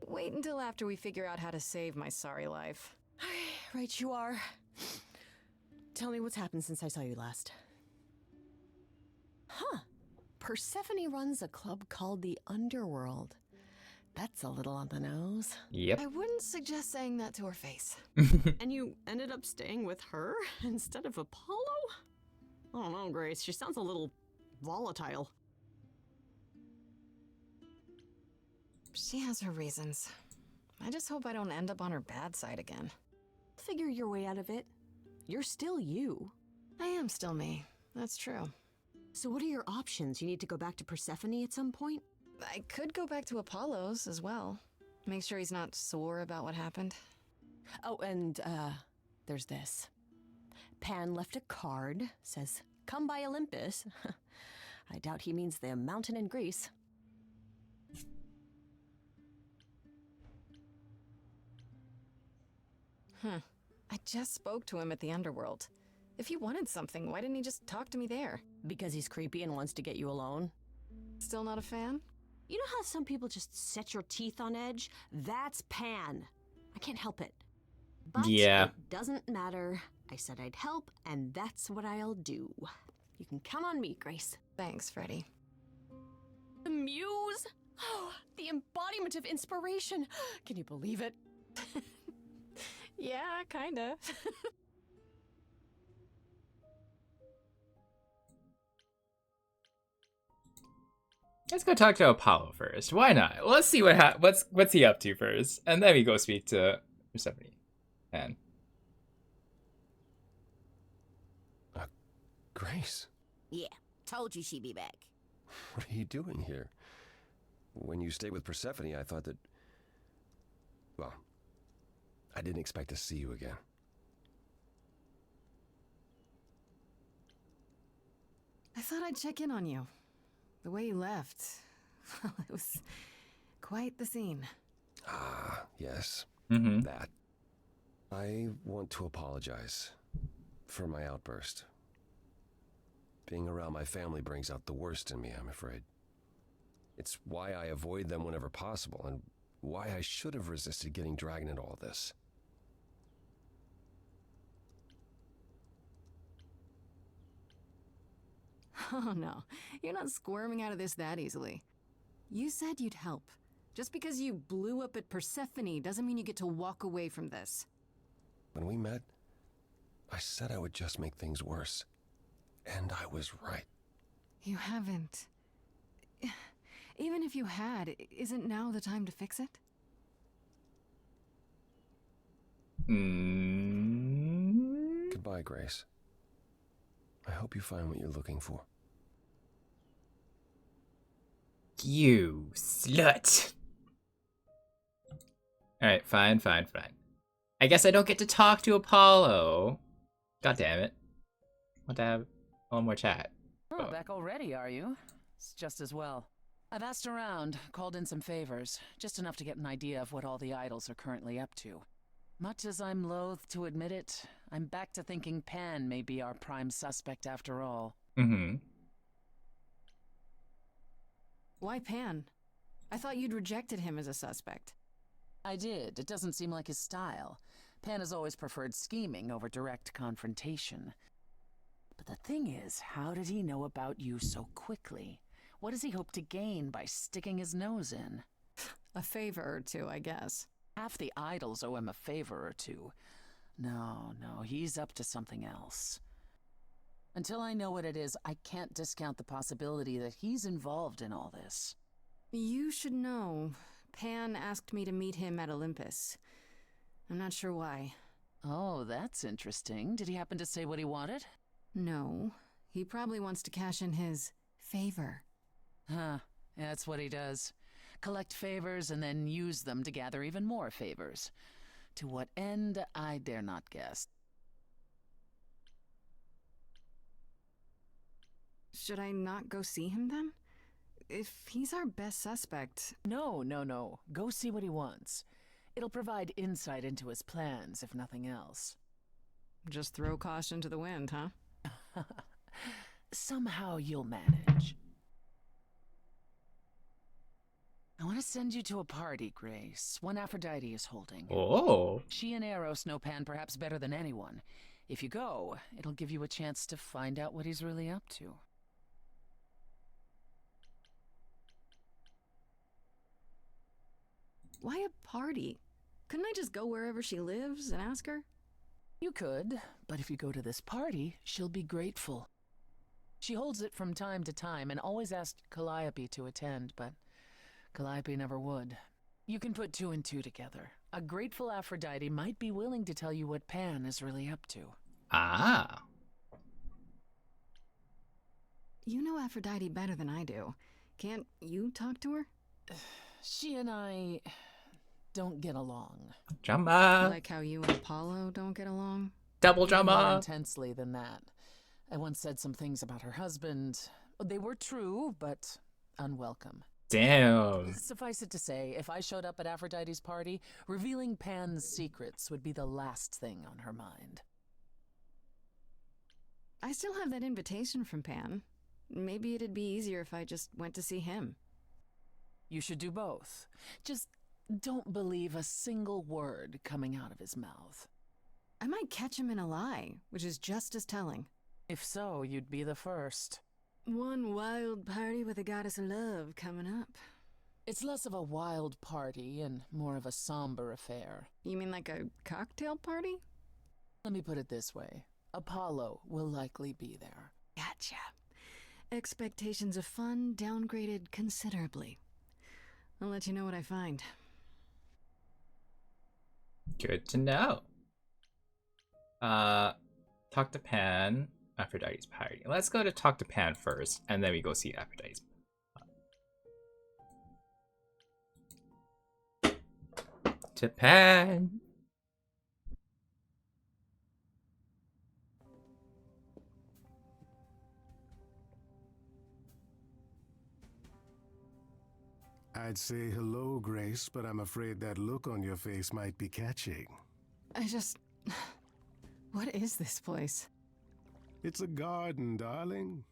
Wait until after we figure out how to save my sorry life. Right you are. Tell me what's happened since I saw you last. Huh. Persephone runs a club called the Underworld. That's a little on the nose. Yep. I wouldn't suggest saying that to her face. And you ended up staying with her instead of Apollo? I don't know, Grace. She sounds a little volatile. She has her reasons. I just hope I don't end up on her bad side again. Figure your way out of it. You're still you. I am still me. That's true. So what are your options? You need to go back to Persephone at some point? I could go back to Apollo's as well. Make sure he's not sore about what happened. Oh, and, there's this. Pan left a card, says, "Come by Olympus." I doubt he means the mountain in Greece. I just spoke to him at the Underworld. If he wanted something, why didn't he just talk to me there? Because he's creepy and wants to get you alone. Still not a fan? You know how some people just set your teeth on edge? That's Pan. I can't help it. But Yeah. It doesn't matter. I said I'd help, and that's what I'll do. You can count on me, Grace. Thanks, Freddy. The muse? Oh, the embodiment of inspiration. Can you believe it? Yeah, kinda. Let's go talk to Apollo first. Why not? Let's see what's he up to first, and then we go speak to Persephone. And Grace, Yeah, told you she'd be back. what are you doing here? When you stayed with Persephone, I thought that... Well, I didn't expect to see you again. I thought I'd check in on you. The way you left, well, it was quite the scene. Ah, yes. Mm-hmm. That. I want to apologize for my outburst. Being around my family brings out the worst in me, I'm afraid. It's why I avoid them whenever possible, and why I should have resisted getting dragged into all this. Oh no, you're not squirming out of this that easily. You said you'd help. Just because you blew up at Persephone doesn't mean you get to walk away from this. When we met, I said I would just make things worse. And I was right. You haven't. Even if you had, isn't now the time to fix it? Goodbye, Grace. I hope you find what you're looking for. You slut. Alright, fine. I guess I don't get to talk to Apollo. God damn it. Want to have one more chat. Oh, back already, are you? It's just as well. I've asked around, called in some favors, just enough to get an idea of what all the idols are currently up to. Much as I'm loath to admit it, I'm back to thinking Pan may be our prime suspect after all. Why Pan? I thought you'd rejected him as a suspect. I did. It doesn't seem like his style. Pan has always preferred scheming over direct confrontation. But the thing is, how did he know about you so quickly? What does he hope to gain by sticking his nose in? A favor or two, I guess. Half the idols owe him a favor or two. No, he's up to something else. Until I know what it is, I can't discount the possibility that he's involved in all this. You should know. Pan asked me to meet him at Olympus. I'm not sure why. Oh, that's interesting. Did he happen to say what he wanted? No. He probably wants to cash in his favor. Huh. That's what he does. Collect favors and then use them to gather even more favors. To what end, I dare not guess. Should I not go see him then? If he's our best suspect... No. Go see what he wants. It'll provide insight into his plans, if nothing else. Just throw caution to the wind, huh? Somehow you'll manage. I want to send you to a party, Grace. One Aphrodite is holding. Oh. She and Eros know Pan perhaps better than anyone. If you go, it'll give you a chance to find out what he's really up to. Why a party? Couldn't I just go wherever she lives and ask her? You could, but if you go to this party, she'll be grateful. She holds it from time to time and always asked Calliope to attend, but Calliope never would. You can put two and two together. A grateful Aphrodite might be willing to tell you what Pan is really up to. Ah. You know Aphrodite better than I do. Can't you talk to her? She and I don't get along. Drama. Like how you and Apollo don't get along? Double drama. More intensely than that. I once said some things about her husband. They were true, but unwelcome. Damn. Suffice it to say, if I showed up at Aphrodite's party, revealing Pan's secrets would be the last thing on her mind. I still have that invitation from Pan. Maybe it'd be easier if I just went to see him. You should do both. Just don't believe a single word coming out of his mouth. I might catch him in a lie, which is just as telling. If so, you'd be the first. One wild party with a goddess of love coming up. It's less of a wild party and more of a somber affair. You mean like a cocktail party? Let me put it this way. Apollo will likely be there. Gotcha. Expectations of fun downgraded considerably. I'll let you know what I find. Good to know. Talk to Pan. Aphrodite's party. Let's go to talk to Pan first, and then we go see Aphrodite's. To Pan. I'd say hello, Grace, but I'm afraid that look on your face might be catching. What is this place? It's a garden, darling.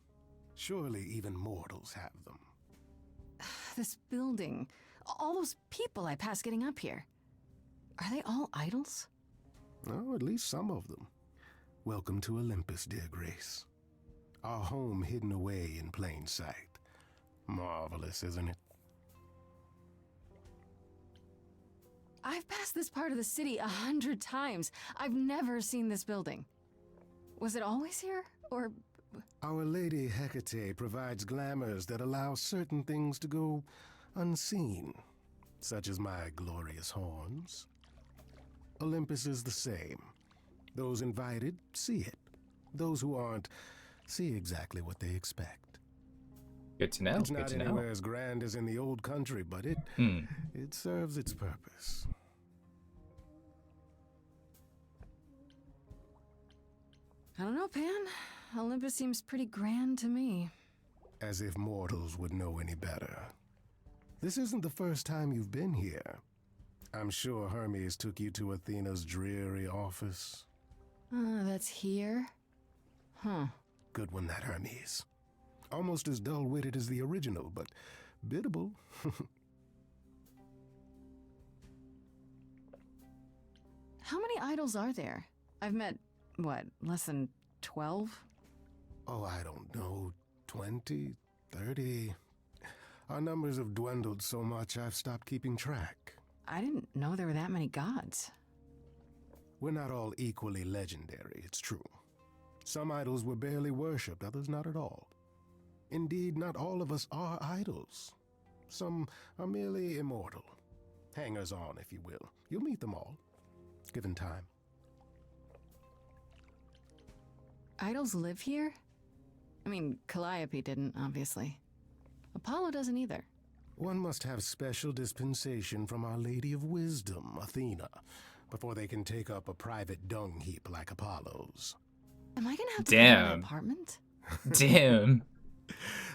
Surely even mortals have them. This building. All those people I pass getting up here. Are they all idols? Oh, at least some of them. Welcome to Olympus, dear Grace. Our home hidden away in plain sight. Marvelous, isn't it? I've passed this part of the city 100 times. I've never seen this building. Was it always here, or...? Our Lady Hecate provides glamours that allow certain things to go unseen, such as my glorious horns. Olympus is the same. Those invited see it. Those who aren't see exactly what they expect. Good to know. It's Good not to know. anywhere as grand as in the old country, but it serves its purpose. I don't know, Pan. Olympus seems pretty grand to me. As if mortals would know any better. This isn't the first time you've been here. I'm sure Hermes took you to Athena's dreary office. That's here? Huh. Good one, that Hermes. Almost as dull-witted as the original, but biddable. How many idols are there? I've met, what, less than 12? Oh, I don't know, 20, 30. Our numbers have dwindled so much I've stopped keeping track. I didn't know there were that many gods. We're not all equally legendary, it's true. Some idols were barely worshipped, others not at all. Indeed, not all of us are idols. Some are merely immortal. Hangers-on, if you will. You'll meet them all, given time. Idols live here? I mean, Calliope didn't, obviously. Apollo doesn't either. One must have special dispensation from Our Lady of Wisdom, Athena, before they can take up a private dung heap like Apollo's. Am I gonna have to pay my apartment? Damn.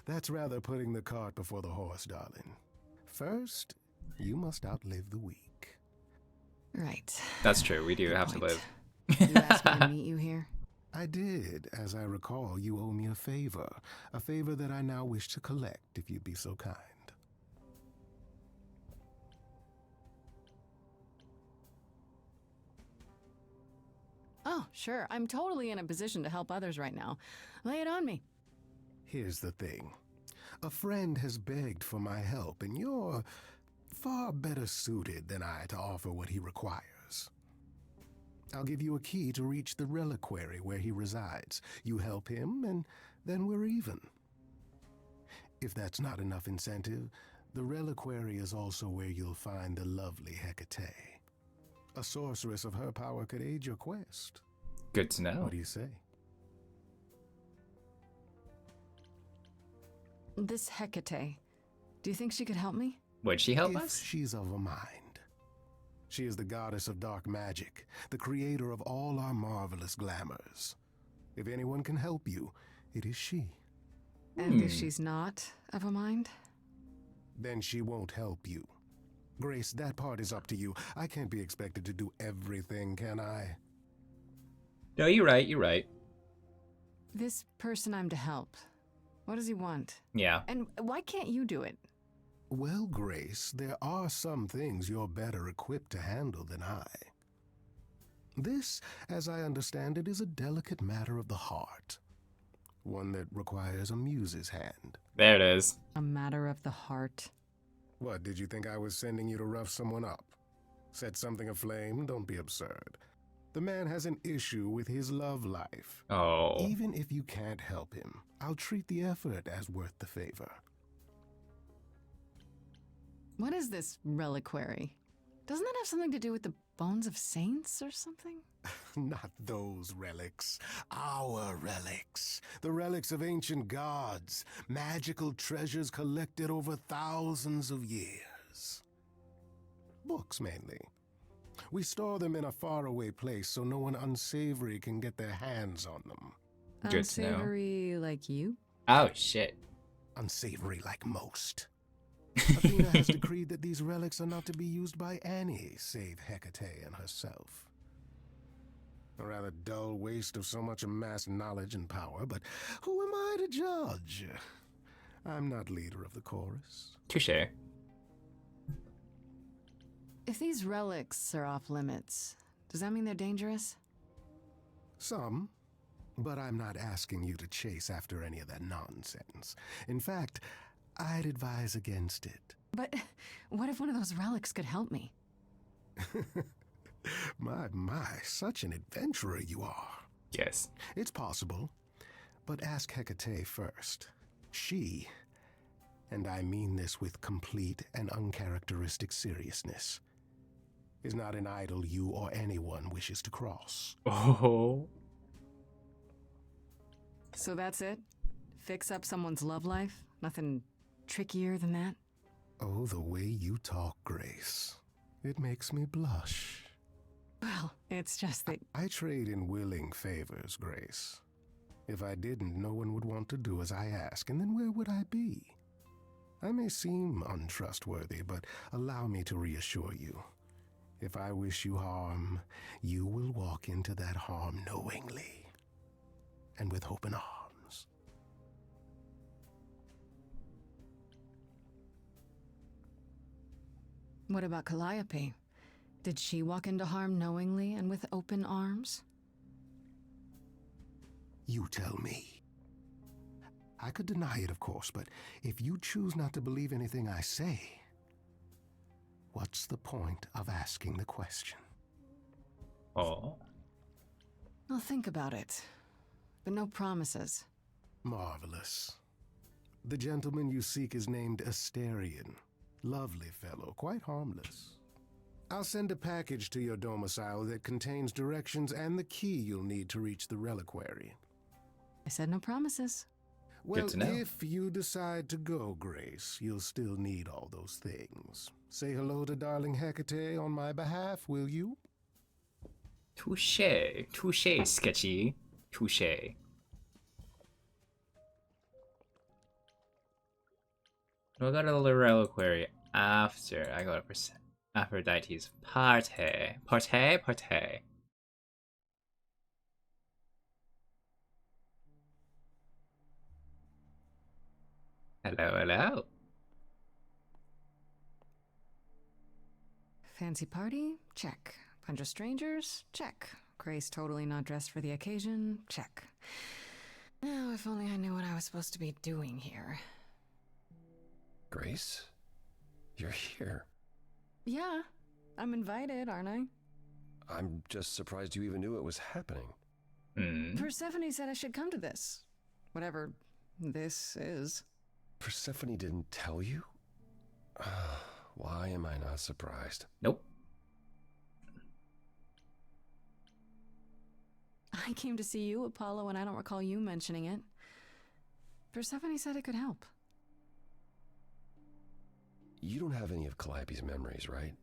That's rather putting the cart before the horse, darling. First, you must outlive the week. Right. That's true. We do have to live. You asked me to meet you here? I did. As I recall, you owe me a favor that I now wish to collect, if you'd be so kind. Oh, sure. I'm totally in a position to help others right now. Lay it on me. Here's the thing. A friend has begged for my help, and you're far better suited than I to offer what he requires. I'll give you a key to reach the reliquary where he resides. You help him, and then we're even. If that's not enough incentive, the reliquary is also where you'll find the lovely Hecate. A sorceress of her power could aid your quest. Good to know. What do you say? This Hecate, do you think she could help me? Would she help If us? She's of a mind. She is the goddess of dark magic, the creator of all our marvelous glamours. If anyone can help you, it is she. And if she's not of a mind? Then she won't help you. Grace, that part is up to you. I can't be expected to do everything, can I? No, you're right. You're right. This person I'm to help, what does he want? Yeah. And why can't you do it? Well, Grace, there are some things you're better equipped to handle than I. This, as I understand it, is a delicate matter of the heart. One that requires a muse's hand. There it is. A matter of the heart. What, did you think I was sending you to rough someone up? Set something aflame? Don't be absurd. The man has an issue with his love life. Oh. Even if you can't help him, I'll treat the effort as worth the favor. What is this reliquary? Doesn't that have something to do with the bones of saints or something? Not those relics. Our relics. The relics of ancient gods. Magical treasures collected over thousands of years. Books, mainly. We store them in a faraway place so no one unsavory can get their hands on them. Good to know. Unsavory like you? Oh, shit. Unsavory like most. Athena has decreed that these relics are not to be used by any save Hecate and herself. A rather dull waste of so much amassed knowledge and power, but who am I to judge? I'm not leader of the chorus. Touché. If these relics are off limits, does that mean they're dangerous? Some, but I'm not asking you to chase after any of that nonsense. In fact, I'd advise against it. But what if one of those relics could help me? My, such an adventurer you are. Yes. It's possible, but ask Hecate first. She, and I mean this with complete and uncharacteristic seriousness, is not an idol you or anyone wishes to cross. Oh. So that's it? Fix up someone's love life? Nothing trickier than that? Oh, the way you talk, Grace. It makes me blush. Well, it's just that... I trade in willing favors, Grace. If I didn't, no one would want to do as I ask, and then where would I be? I may seem untrustworthy, but allow me to reassure you. If I wish you harm, you will walk into that harm knowingly, and with open arms. What about Calliope? Did she walk into harm knowingly and with open arms? You tell me. I could deny it, of course, but if you choose not to believe anything I say, what's the point of asking the question? Oh. I'll think about it, but no promises. Marvelous. The gentleman you seek is named Asterion. Lovely fellow, quite harmless. I'll send a package to your domicile that contains directions and the key you'll need to reach the reliquary. I said no promises. Well, if you decide to go, Grace, you'll still need all those things. Say hello to darling Hecate on my behalf, will you? Touche. Touche, Sketchy. Touche. We'll go to the reliquary after I go to Aphrodite's party. Party. Hello. Fancy party? Check. Bunch of strangers? Check. Grace totally not dressed for the occasion? Check. Now, if only I knew what I was supposed to be doing here. Grace? You're here. Yeah, I'm invited, aren't I? I'm just surprised you even knew it was happening. Persephone said I should come to this. Whatever this is. Persephone didn't tell you? Why am I not surprised? Nope. I came to see you, Apollo, and I don't recall you mentioning it. Persephone said it could help. You don't have any of Calliope's memories, right?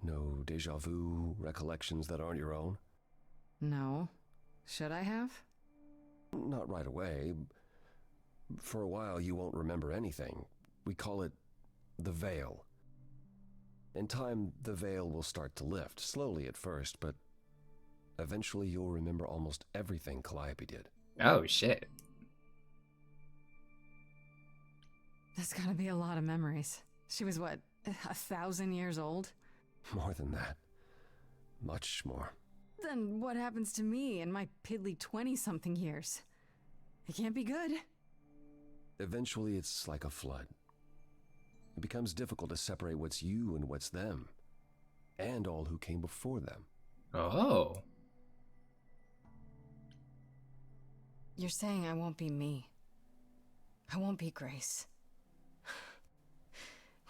No deja vu recollections that aren't your own? No. Should I have? Not right away. For a while, you won't remember anything. We call it the veil. In time, the veil will start to lift, slowly at first, but eventually you'll remember almost everything Calliope did. Oh, shit. That's gotta be a lot of memories. She was, what, 1,000 years old? More than that. Much more. Then what happens to me in my piddly 20-something years? It can't be good. Eventually, it's like a flood. It becomes difficult to separate what's you and what's them, and all who came before them. Oh. You're saying I won't be me. I won't be Grace.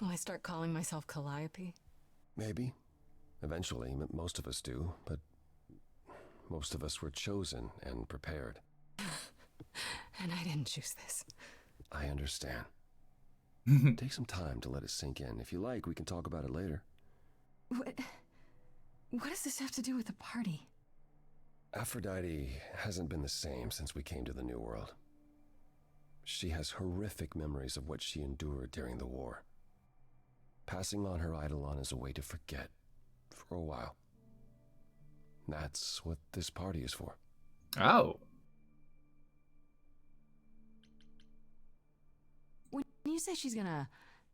Will I start calling myself Calliope? Maybe. Eventually, most of us do, but most of us were chosen and prepared. And I didn't choose this. I understand. Take some time to let it sink in. If you like, we can talk about it later. What does this have to do with the party? Aphrodite hasn't been the same since we came to the New World. She has horrific memories of what she endured during the war. Passing on her eidolon is a way to forget, for a while. That's what this party is for. Oh. When you say she's gonna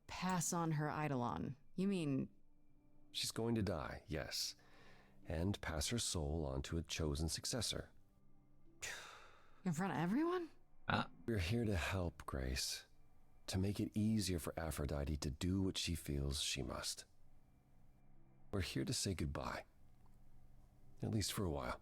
pass on her eidolon, you mean... She's going to die, yes, and pass her soul on to a chosen successor. In front of everyone? We're here to help, Grace. To make it easier for Aphrodite to do what she feels she must. We're here to say goodbye. At least for a while.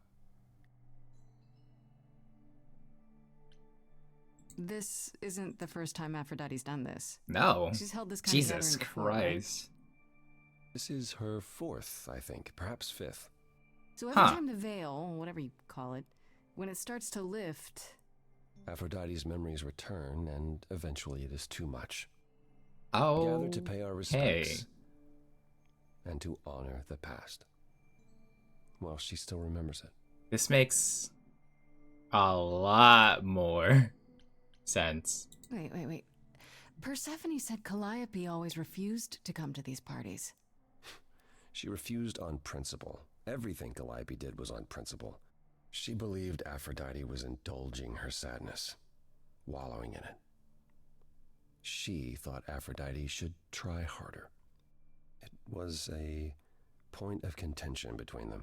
This isn't the first time Aphrodite's done this. No. She's held this kind of Jesus gathering before, Christ. right? This is her 4th, I think, perhaps 5th. So every time the veil, whatever you call it, when it starts to lift, Aphrodite's memories return, and eventually it is too much. Oh. Gather to pay our respects and to honor the past. Well, she still remembers it. This makes a lot more sense. Wait. Persephone said Calliope always refused to come to these parties. She refused on principle. Everything Calliope did was on principle. She believed Aphrodite was indulging her sadness, wallowing in it. She thought Aphrodite should try harder. It was a point of contention between them.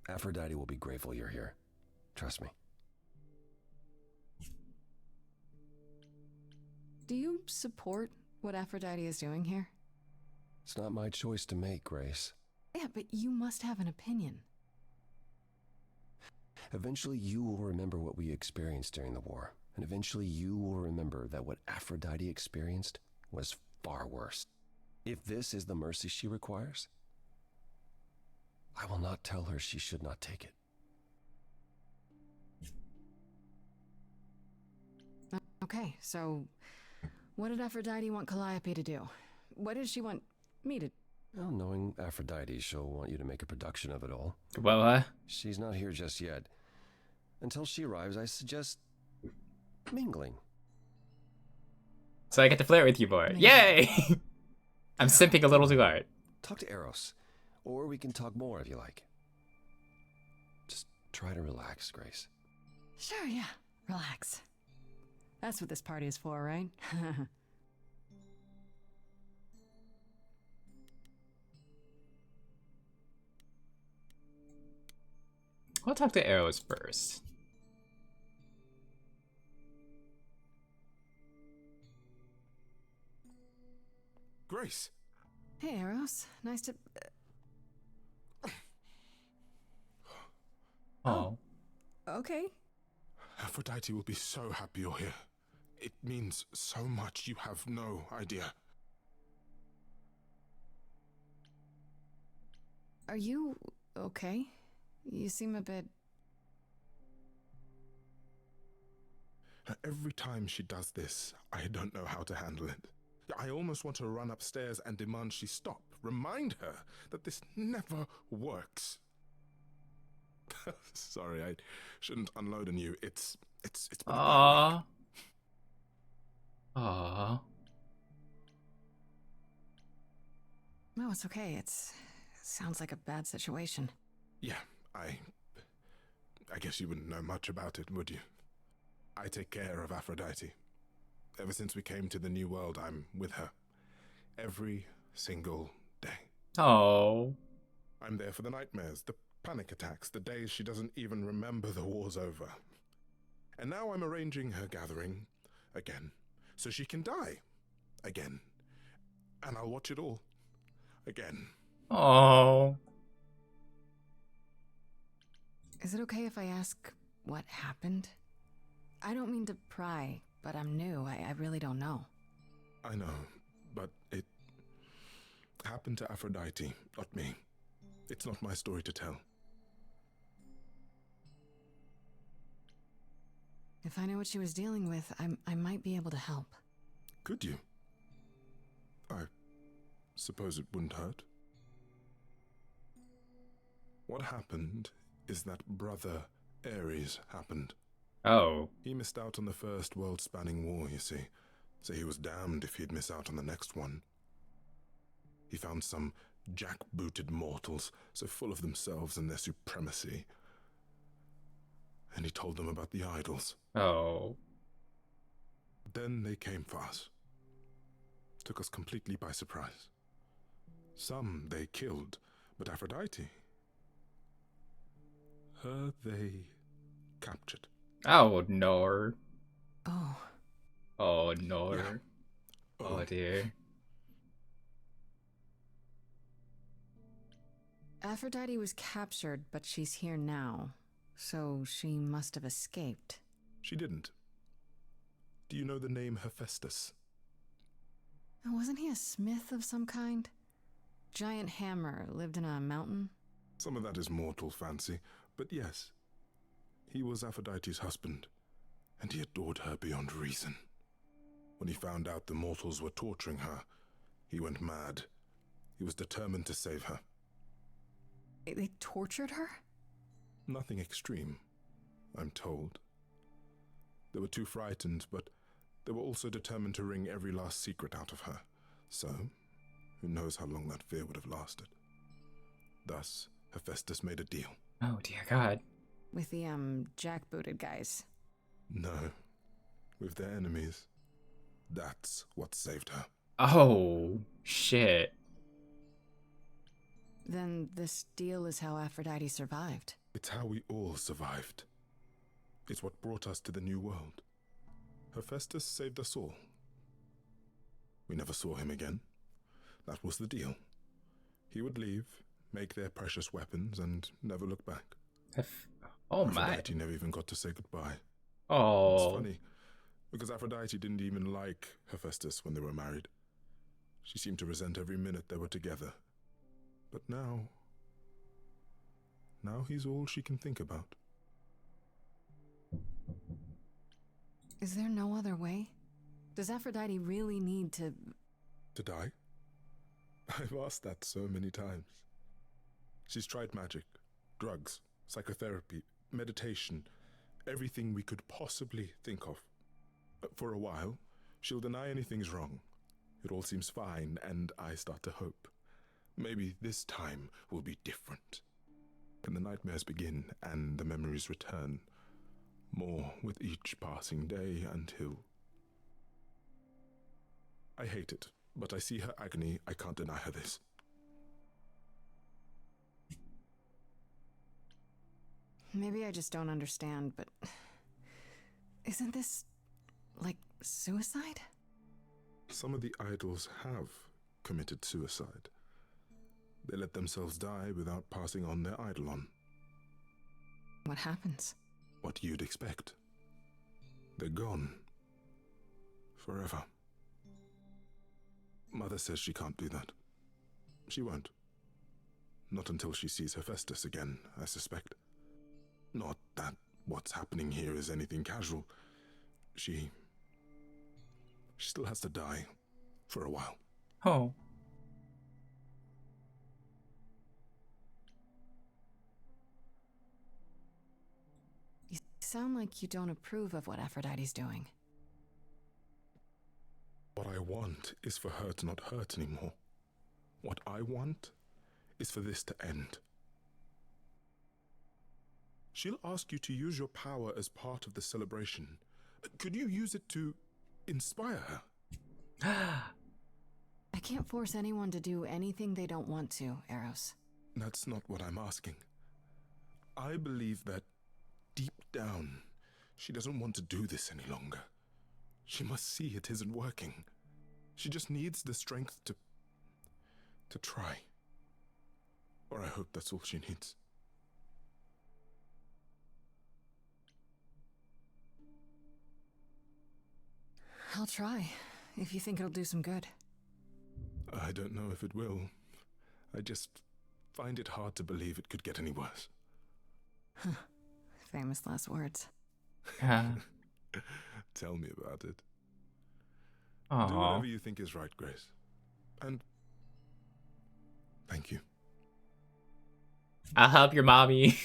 Aphrodite will be grateful you're here. Trust me. Do you support what Aphrodite is doing here? It's not my choice to make, Grace. Yeah, but you must have an opinion. Eventually you will remember what we experienced during the war, and eventually you will remember that what Aphrodite experienced was far worse. If this is the mercy she requires, I will not tell her she should not take it. Okay, so what did Aphrodite want Calliope to do? What did she want me to... Well, knowing Aphrodite, she'll want you to make a production of it all. Well, She's not here just yet. Until she arrives, I suggest mingling. So I get to flirt with you, boy. Yay! I'm simping a little too hard. Talk to Eros, or we can talk more if you like. Just try to relax, Grace. Sure, yeah. Relax. That's what this party is for, right? I'll talk to Eros first. Grace. Hey, Eros. Nice to... Oh. Okay. Aphrodite will be so happy you're here. It means so much, you have no idea. Are you okay? You seem a bit... Every time she does this, I don't know how to handle it. I almost want to run upstairs and demand she stop. Remind her that this never works. Sorry, I shouldn't unload on you. It's been a bad week. Aww. No, it's okay. It sounds like a bad situation. Yeah, I guess you wouldn't know much about it, would you? I take care of Aphrodite. Ever since we came to the New World, I'm with her. Every single day. Oh. I'm there for the nightmares, the panic attacks, the days she doesn't even remember the war's over. And now I'm arranging her gathering again, so she can die again. And I'll watch it all again. Oh. Is it okay if I ask what happened? I don't mean to pry, but I'm new. I really don't know. I know, but it happened to Aphrodite, not me. It's not my story to tell. If I know what she was dealing with, I might be able to help. Could you? I suppose it wouldn't hurt. What happened is that Brother Ares happened. Oh. He missed out on the first world-spanning war, you see, so he was damned if he'd miss out on the next one. He found some jackbooted mortals, so full of themselves and their supremacy, and he told them about the idols. Oh. Then they came for us. Took us completely by surprise. Some they killed, but Aphrodite, her they captured. Oh, no. Oh. Oh, no. Yeah. Oh, dear. Aphrodite was captured, but she's here now. So she must have escaped. She didn't. Do you know the name Hephaestus? Wasn't he a smith of some kind? Giant hammer, lived in a mountain? Some of that is mortal fancy, but yes. He was Aphrodite's husband, and he adored her beyond reason. When he found out the mortals were torturing her, he went mad. He was determined to save her. They tortured her? Nothing extreme, I'm told. They were too frightened, but they were also determined to wring every last secret out of her. So, who knows how long that fear would have lasted. Thus, Hephaestus made a deal. Oh, dear God. With the, jackbooted guys. No, with their enemies. That's what saved her. Oh, shit. Then this deal is how Aphrodite survived. It's how we all survived. It's what brought us to the new world. Hephaestus saved us all. We never saw him again. That was the deal. He would leave, make their precious weapons, and never look back. Oh my. Aphrodite never even got to say goodbye. Oh. It's funny, because Aphrodite didn't even like Hephaestus when they were married. She seemed to resent every minute they were together. But now he's all she can think about. Is there no other way? Does Aphrodite really need to... To die? I've asked that so many times. She's tried magic, drugs, psychotherapy, meditation, everything we could possibly think of. For a while, she'll deny anything's wrong. It all seems fine, and I start to hope. Maybe this time will be different. And the nightmares begin, and the memories return. More with each passing day until... I hate it, but I see her agony. I can't deny her this. Maybe I just don't understand, but... Isn't this... like suicide? Some of the idols have committed suicide. They let themselves die without passing on their eidolon. What happens? What you'd expect. They're gone. Forever. Mother says she can't do that. She won't. Not until she sees Hephaestus again, I suspect. Not that what's happening here is anything casual. She still has to die. For a while. Oh. You sound like you don't approve of what Aphrodite's doing. What I want is for her to not hurt anymore. What I want is for this to end. She'll ask you to use your power as part of the celebration. Could you use it to inspire her? I can't force anyone to do anything they don't want to, Eros. That's not what I'm asking. I believe that deep down, she doesn't want to do this any longer. She must see it isn't working. She just needs the strength to try. Or I hope that's all she needs. I'll try, if you think it'll do some good. I don't know if it will. I just find it hard to believe it could get any worse. Famous last words. Tell me about it. Aww. Do whatever you think is right, Grace. And thank you. I'll help your mommy.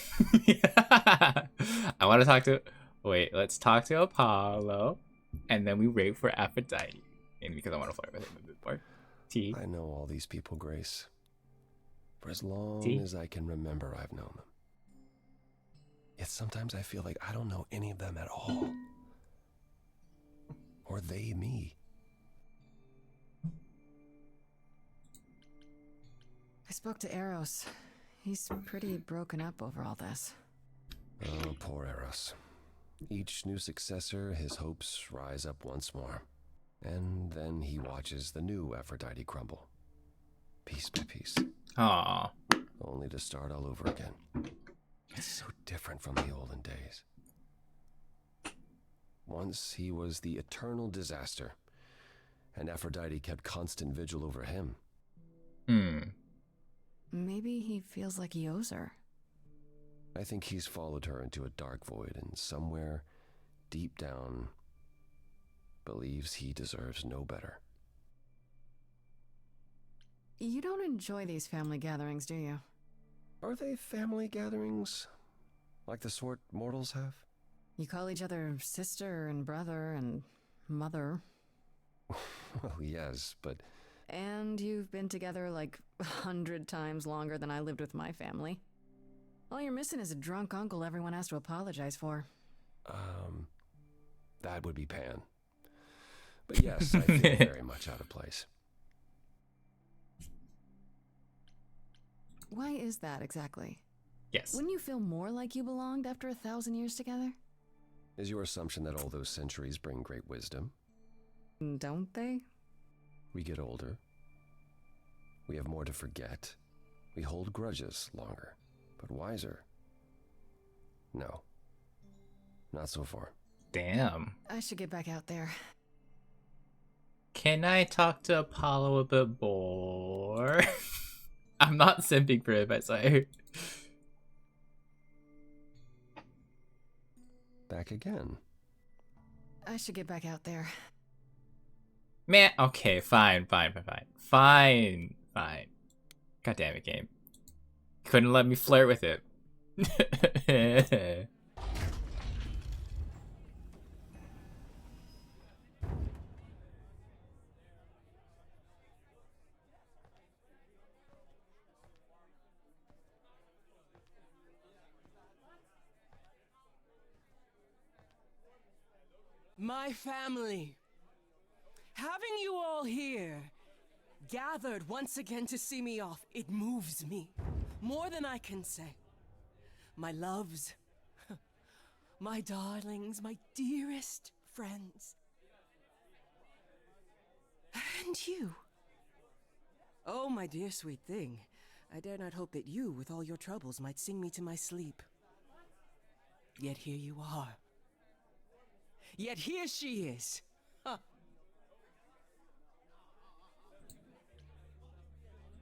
I want to talk to... Wait, let's talk to Apollo. And then we wait for Aphrodite. And because I want to flirt with him before. T. I know all these people, Grace. For as long as I can remember, I've known them. Yet sometimes I feel like I don't know any of them at all. Or they me. I spoke to Eros. He's pretty broken up over all this. Oh, poor Eros. Each new successor, his hopes rise up once more. And then he watches the new Aphrodite crumble. Piece by piece. Aww. Only to start all over again. It's so different from the olden days. Once he was the eternal disaster, and Aphrodite kept constant vigil over him. Maybe he feels like he owes her. I think he's followed her into a dark void, and somewhere, deep down, believes he deserves no better. You don't enjoy these family gatherings, do you? Are they family gatherings? Like the sort mortals have? You call each other sister and brother and mother. Well, yes, but... And you've been together like 100 times longer than I lived with my family. All you're missing is a drunk uncle everyone has to apologize for. That would be Pan. But yes, I feel very much out of place. Why is that exactly? Yes. Wouldn't you feel more like you belonged after 1,000 years together? Is your assumption that all those centuries bring great wisdom? Don't they? We get older. We have more to forget. We hold grudges longer, but wiser. No. Not so far. Damn. I should get back out there. Can I talk to Apollo a bit more? I'm not simping for him, I say. Back again. I should get back out there. Man, okay, fine. God damn it, game. Couldn't let me flirt with it. My family. Having you all here, gathered once again to see me off, it moves me. More than I can say. My loves, my darlings, my dearest friends. And you. Oh, my dear sweet thing. I dare not hope that you, with all your troubles, might sing me to my sleep. Yet here you are. Yet here she is. Huh.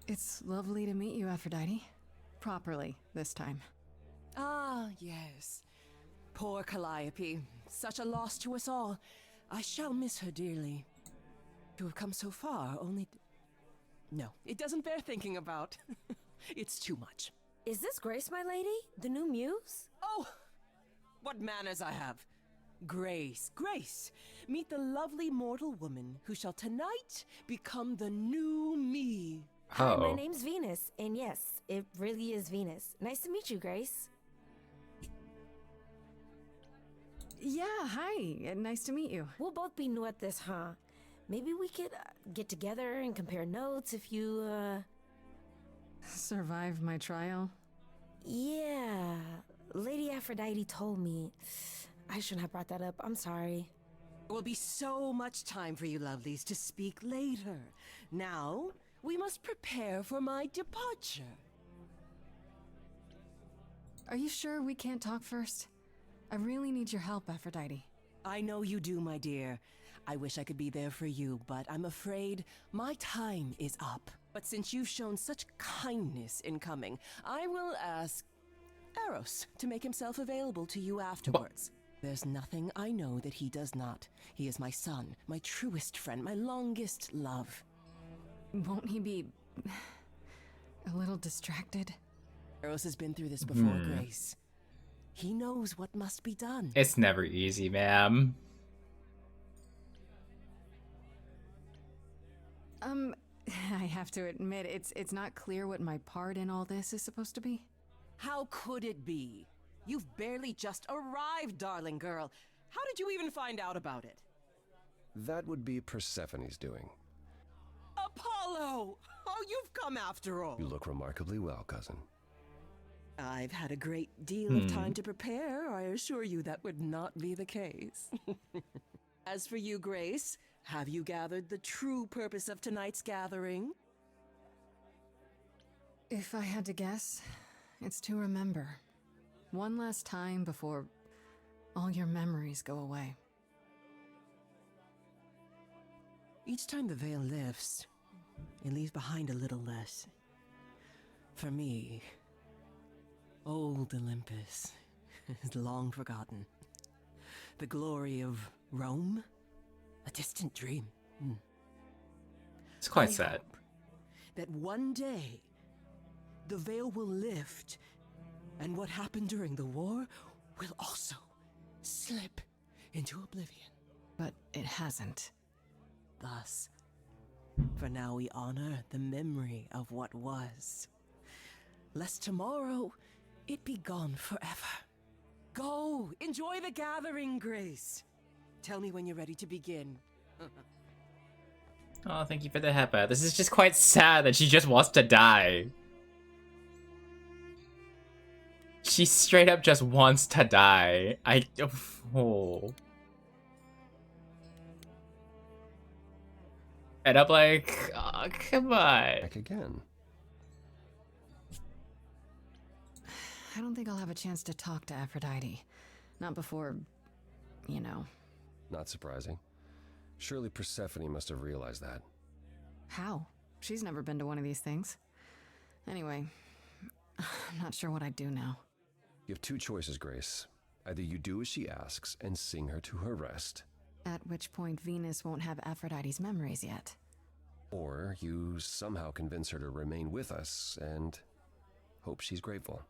It's lovely to meet you, Aphrodite. Properly, this time. Ah, yes. Poor Calliope. Such a loss to us all. I shall miss her dearly. To have come so far, only... No, it doesn't bear thinking about. It's too much. Is this Grace, my lady? The new muse? Oh! What manners I have. Grace, Grace, meet the lovely mortal woman who shall tonight become the new me. Hi, my name's Venus, and yes, it really is Venus. Nice to meet you, Grace. Yeah, hi. Nice to meet you. We'll both be new at this, huh? Maybe we could get together and compare notes if you, Survive my trial? Yeah. Lady Aphrodite told me. I shouldn't have brought that up. I'm sorry. There will be so much time for you lovelies to speak later. Now, we must prepare for my departure. Are you sure we can't talk first? I really need your help, Aphrodite. I know you do, my dear. I wish I could be there for you, but I'm afraid my time is up. But since you've shown such kindness in coming, I will ask Eros to make himself available to you afterwards. There's nothing I know that he does not. He is my son, my truest friend, my longest love. Won't he be... a little distracted? Eros has been through this before, Grace. He knows what must be done. It's never easy, ma'am. I have to admit, it's not clear what my part in all this is supposed to be. How could it be? You've barely just arrived, darling girl. How did you even find out about it? That would be Persephone's doing. Apollo! Oh, you've come after all. You look remarkably well, cousin. I've had a great deal of time to prepare. I assure you that would not be the case. As for you, Grace, have you gathered the true purpose of tonight's gathering? If I had to guess, it's to remember. One last time before all your memories go away. Each time the veil lifts, it leaves behind a little less. For me, old Olympus is long forgotten. The glory of Rome, a distant dream. It's quite sad. That one day, the veil will lift, and what happened during the war will also slip into oblivion. But it hasn't. Thus, for now we honor the memory of what was, lest tomorrow it be gone forever. Go, enjoy the gathering, Grace. Tell me when you're ready to begin. Oh, thank you for the HEPA. This is just quite sad that she just wants to die. She straight up just wants to die. Oh. And I'm like, oh, come on. Back again. I don't think I'll have a chance to talk to Aphrodite. Not before, you know. Not surprising. Surely Persephone must have realized that. How? She's never been to one of these things. Anyway, I'm not sure what I'd do now. You have two choices, Grace. Either you do as she asks and sing her to her rest, at which point Venus won't have Aphrodite's memories yet. or you somehow convince her to remain with us and hope she's grateful.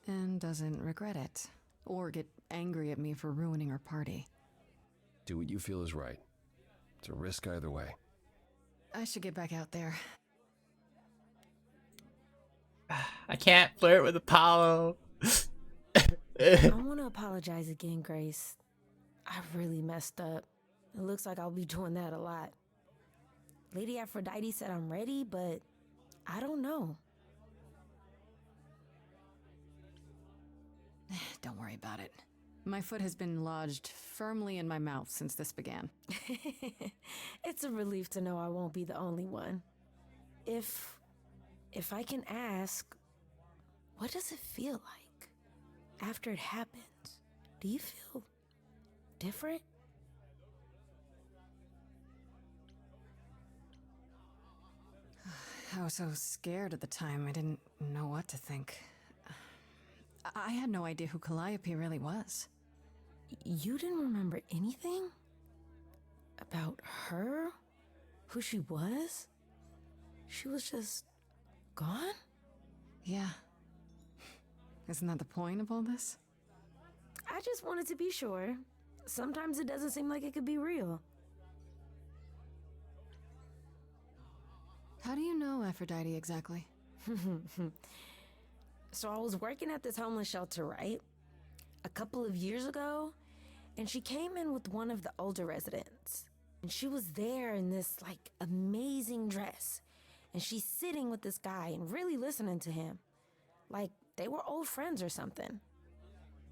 And doesn't regret it, or get angry at me for ruining her party. Do what you feel is right. It's a risk either way. I should get back out there. I can't flirt with Apollo. I want to apologize again, Grace. I really messed up. It looks like I'll be doing that a lot. Lady Aphrodite said I'm ready, but I don't know. Don't worry about it. My foot has been lodged firmly in my mouth since this began. It's a relief to know I won't be the only one. If I can ask, what does it feel like after it happens? Do you feel different? I was so scared at the time, I didn't know what to think. I had no idea who Calliope really was. You didn't remember anything? About her? Who she was? She was just gone? Yeah. Isn't that the point of all this? I just wanted to be sure. Sometimes it doesn't seem like it could be real. How do you know Aphrodite exactly? So I was working at this homeless shelter, right? A couple of years ago, and she came in with one of the older residents. And she was there in this, like, amazing dress. And she's sitting with this guy and really listening to him. Like, they were old friends or something.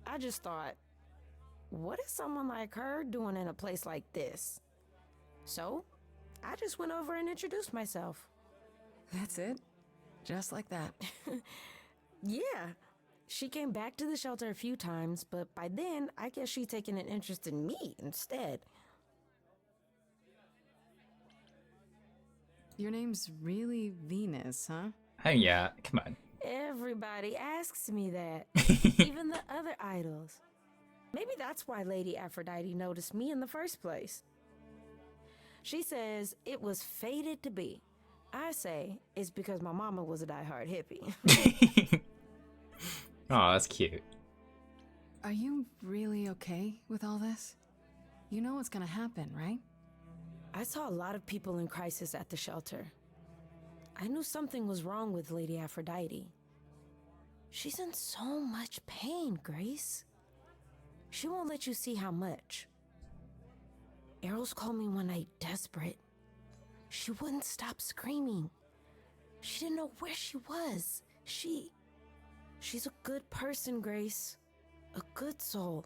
I just thought, what is someone like her doing in a place like this? So, I just went over and introduced myself. That's it? Just like that? Yeah. She came back to the shelter a few times, but by then, I guess she'd taken an interest in me instead. Your name's really Venus, huh? Oh yeah, come on. Everybody asks me that. Even the other idols. Maybe that's why Lady Aphrodite noticed me in the first place. She says it was fated to be. I say it's because my mama was a diehard hippie. Oh, that's cute. Are you really okay with all this? You know what's gonna happen, right? I saw a lot of people in crisis at the shelter. I knew something was wrong with Lady Aphrodite. She's in so much pain, Grace. She won't let you see how much. Eros called me one night desperate. She wouldn't stop screaming. She didn't know where she was. She's a good person, Grace. A good soul.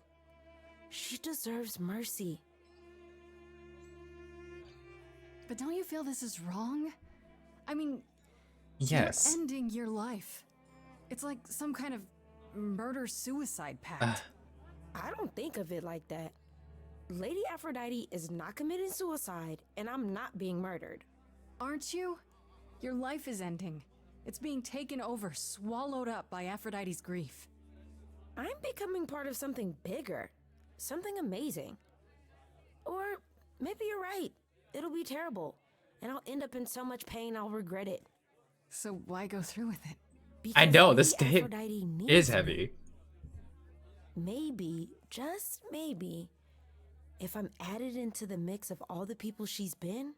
She deserves mercy. But don't you feel this is wrong? I mean, Yes. You're ending your life. It's like some kind of murder-suicide pact. I don't think of it like that. Lady Aphrodite is not committing suicide, and I'm not being murdered. Aren't you? Your life is ending. It's being taken over, swallowed up by Aphrodite's grief. I'm becoming part of something bigger. Something amazing. Or maybe you're right. It'll be terrible. And I'll end up in so much pain I'll regret it. So why go through with it? I know, this Lady game Aphrodite is needs me. heavy. Maybe, just maybe, if I'm added into the mix of all the people she's been,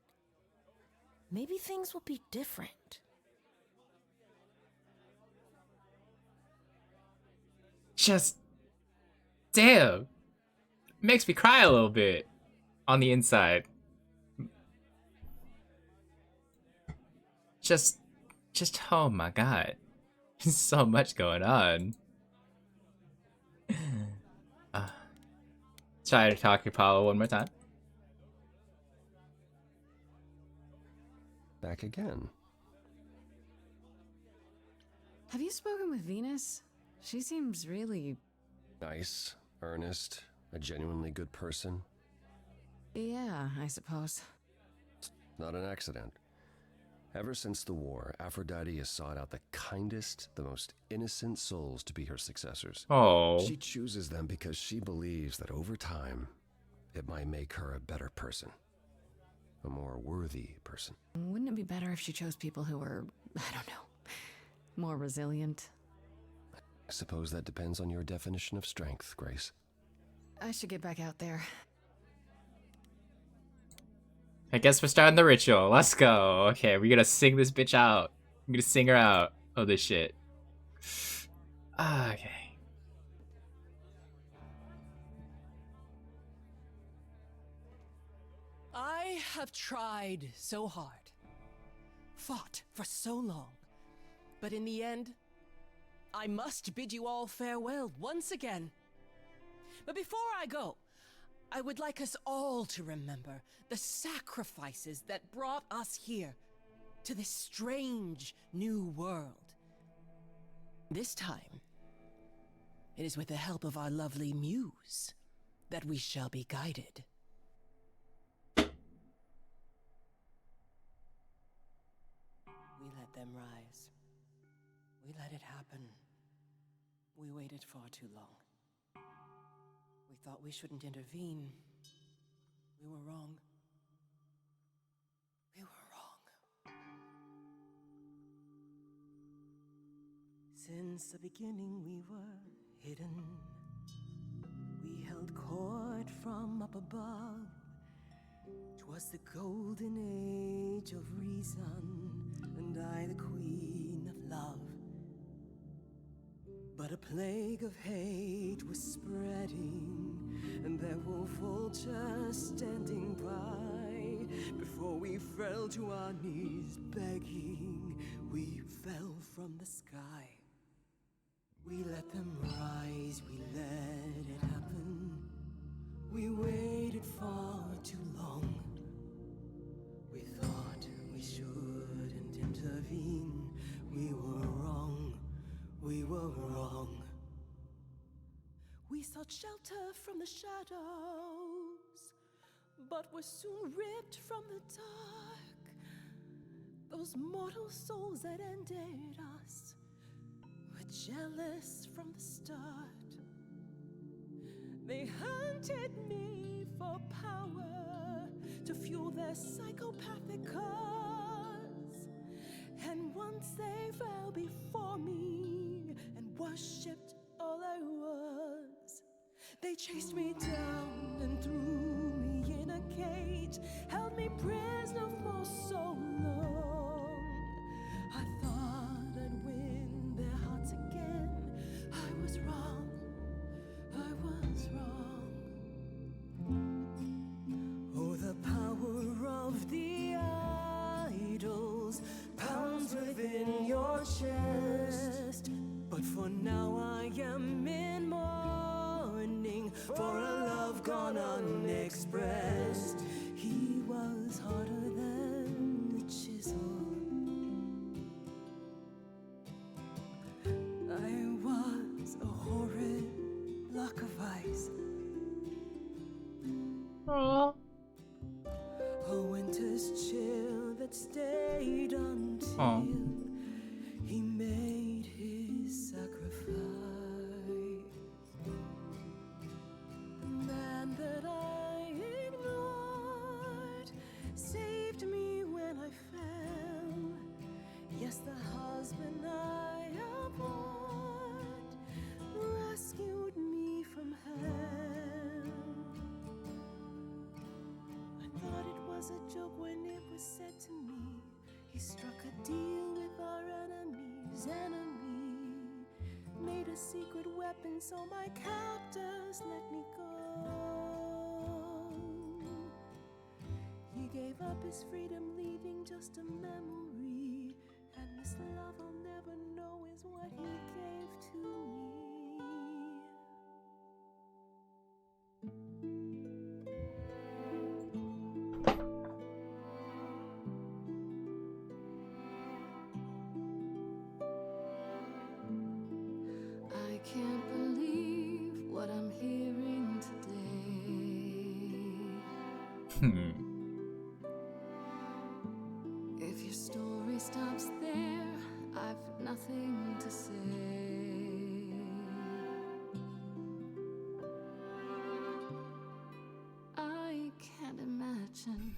maybe things will be different. Just damn. Makes me cry a little bit on the inside. Just oh my god. There's so much going on. Try to talk to Apollo one more time. Back again. Have you spoken with Venus? She seems really... Nice, earnest, a genuinely good person. Yeah, I suppose. Not an accident. Ever since the war, Aphrodite has sought out the kindest, the most innocent souls to be her successors. Oh. She chooses them because she believes that over time, it might make her a better person. A more worthy person. Wouldn't it be better if she chose people who were, I don't know, more resilient? I suppose that depends on your definition of strength, Grace. I should get back out there. I guess we're starting the ritual. Let's go. Okay, we're gonna sing this bitch out. I'm gonna sing her out of this shit. Okay. I have tried so hard, fought for so long, but in the end, I must bid you all farewell once again. But before I go, I would like us all to remember the sacrifices that brought us here, to this strange new world. This time, it is with the help of our lovely muse that we shall be guided. We let them rise. We let it happen. We waited far too long. We thought we shouldn't intervene. We were wrong. We were wrong. Since the beginning we were hidden. We held court from up above. 'Twas the golden age of reason, and I the queen of love. But a plague of hate was spreading, and there were vultures standing by. Before we fell to our knees begging, we fell from the sky. We let them rise, we let it happen. We waited far too long. We thought we shouldn't intervene. We were wrong. We were wrong. We sought shelter from the shadows, but were soon ripped from the dark. Those mortal souls that ended us were jealous from the start. They hunted me for power to fuel their psychopathic cause. And once they fell before me and worshipped all I was, they chased me down and threw me in a cage, held me prisoner for so long. I thought I'd win their hearts again. I was wrong. I was wrong. Oh, the power of the idols pounds within your chest. But for now I am in mourning for a love gone unexpressed. He was harder Aww. A winter's chill that stayed until he made his sacrifice. The man that I ignored saved me when I fell. Yes, the husband I abhorred rescued me from hell. I thought it was a joke when it was said to me. He struck a deal with our enemy's enemy, made a secret weapon so my captors let me go. He gave up his freedom, leaving just a memory, and this love I'll never know is what he gave to me. I can't believe what I'm hearing today. If your story stops there, I've nothing to say. I can't imagine.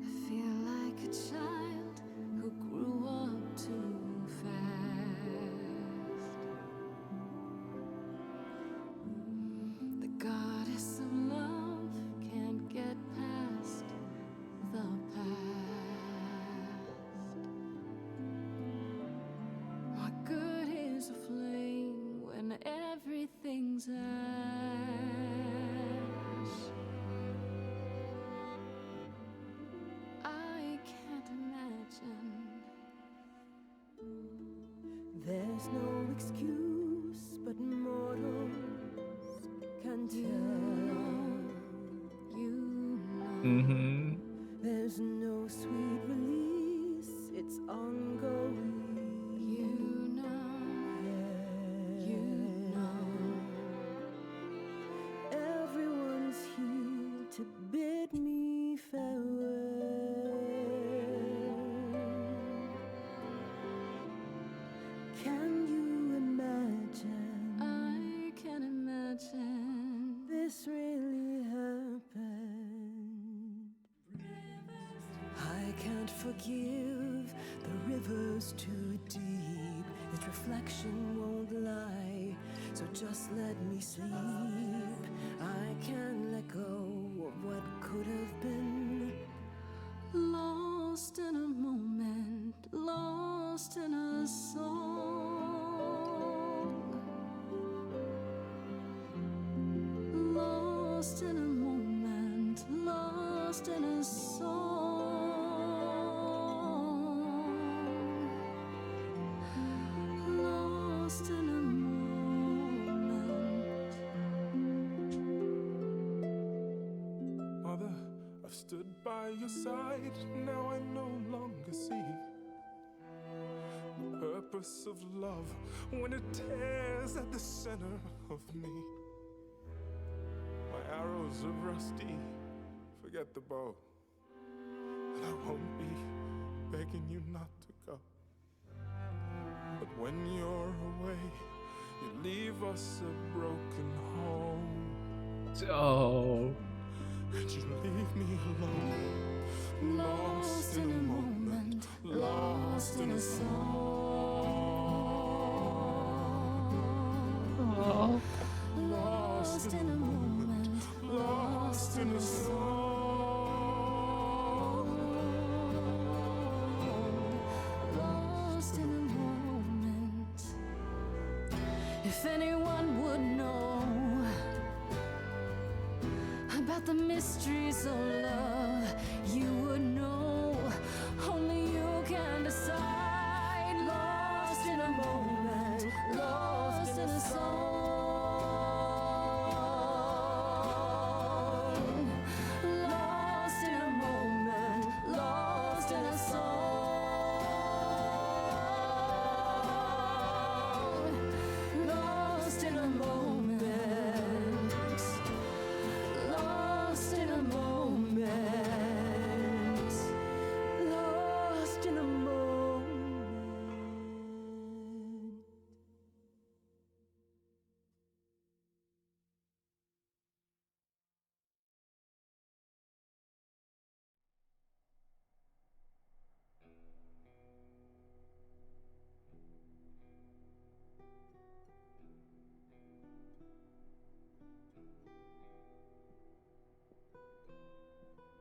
I feel like a child who grew up too fast. The goddess of love can't get past the past. What good is a flame when everything's ash? I can't imagine. There's no excuse, but mortals can tell. You Mm-hmm. There's no sweet release, it's ongoing. You know, you know. Everyone's here to bid me farewell. Can you imagine? I can imagine. This really happened. I can't forgive, the river's too deep. Its reflection won't lie, so just let me sleep. I can't let go of what could have been. Lost in a moment, lost in a song. Lost in a moment, lost in a song. Lost in a moment. Mother, I've stood by your side, now I no longer see the purpose of love when it tears at the center of me. My arrows are rusty, forget the bow, and I won't be begging you not to go. But when you're away, you leave us a broken home. Oh. And you leave me alone, lost in a moment, lost in a song. Lost in a moment, lost in a song. Lost in a moment. If anyone would know about the mysteries of love, you would know. Only you can decide. Lost in a moment, lost in a song. Lost in a moment, lost in a song. Lost in a moment.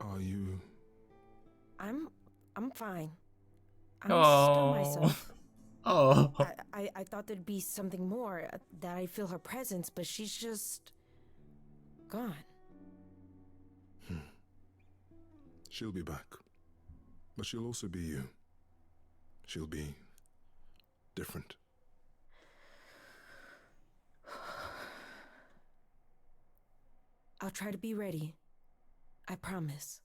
Are you? I'm fine. I'm still myself. Oh. I thought there'd be something more, that I feel her presence, but she's just gone. She'll be back. But she'll also be you. She'll be different. I'll try to be ready. I promise.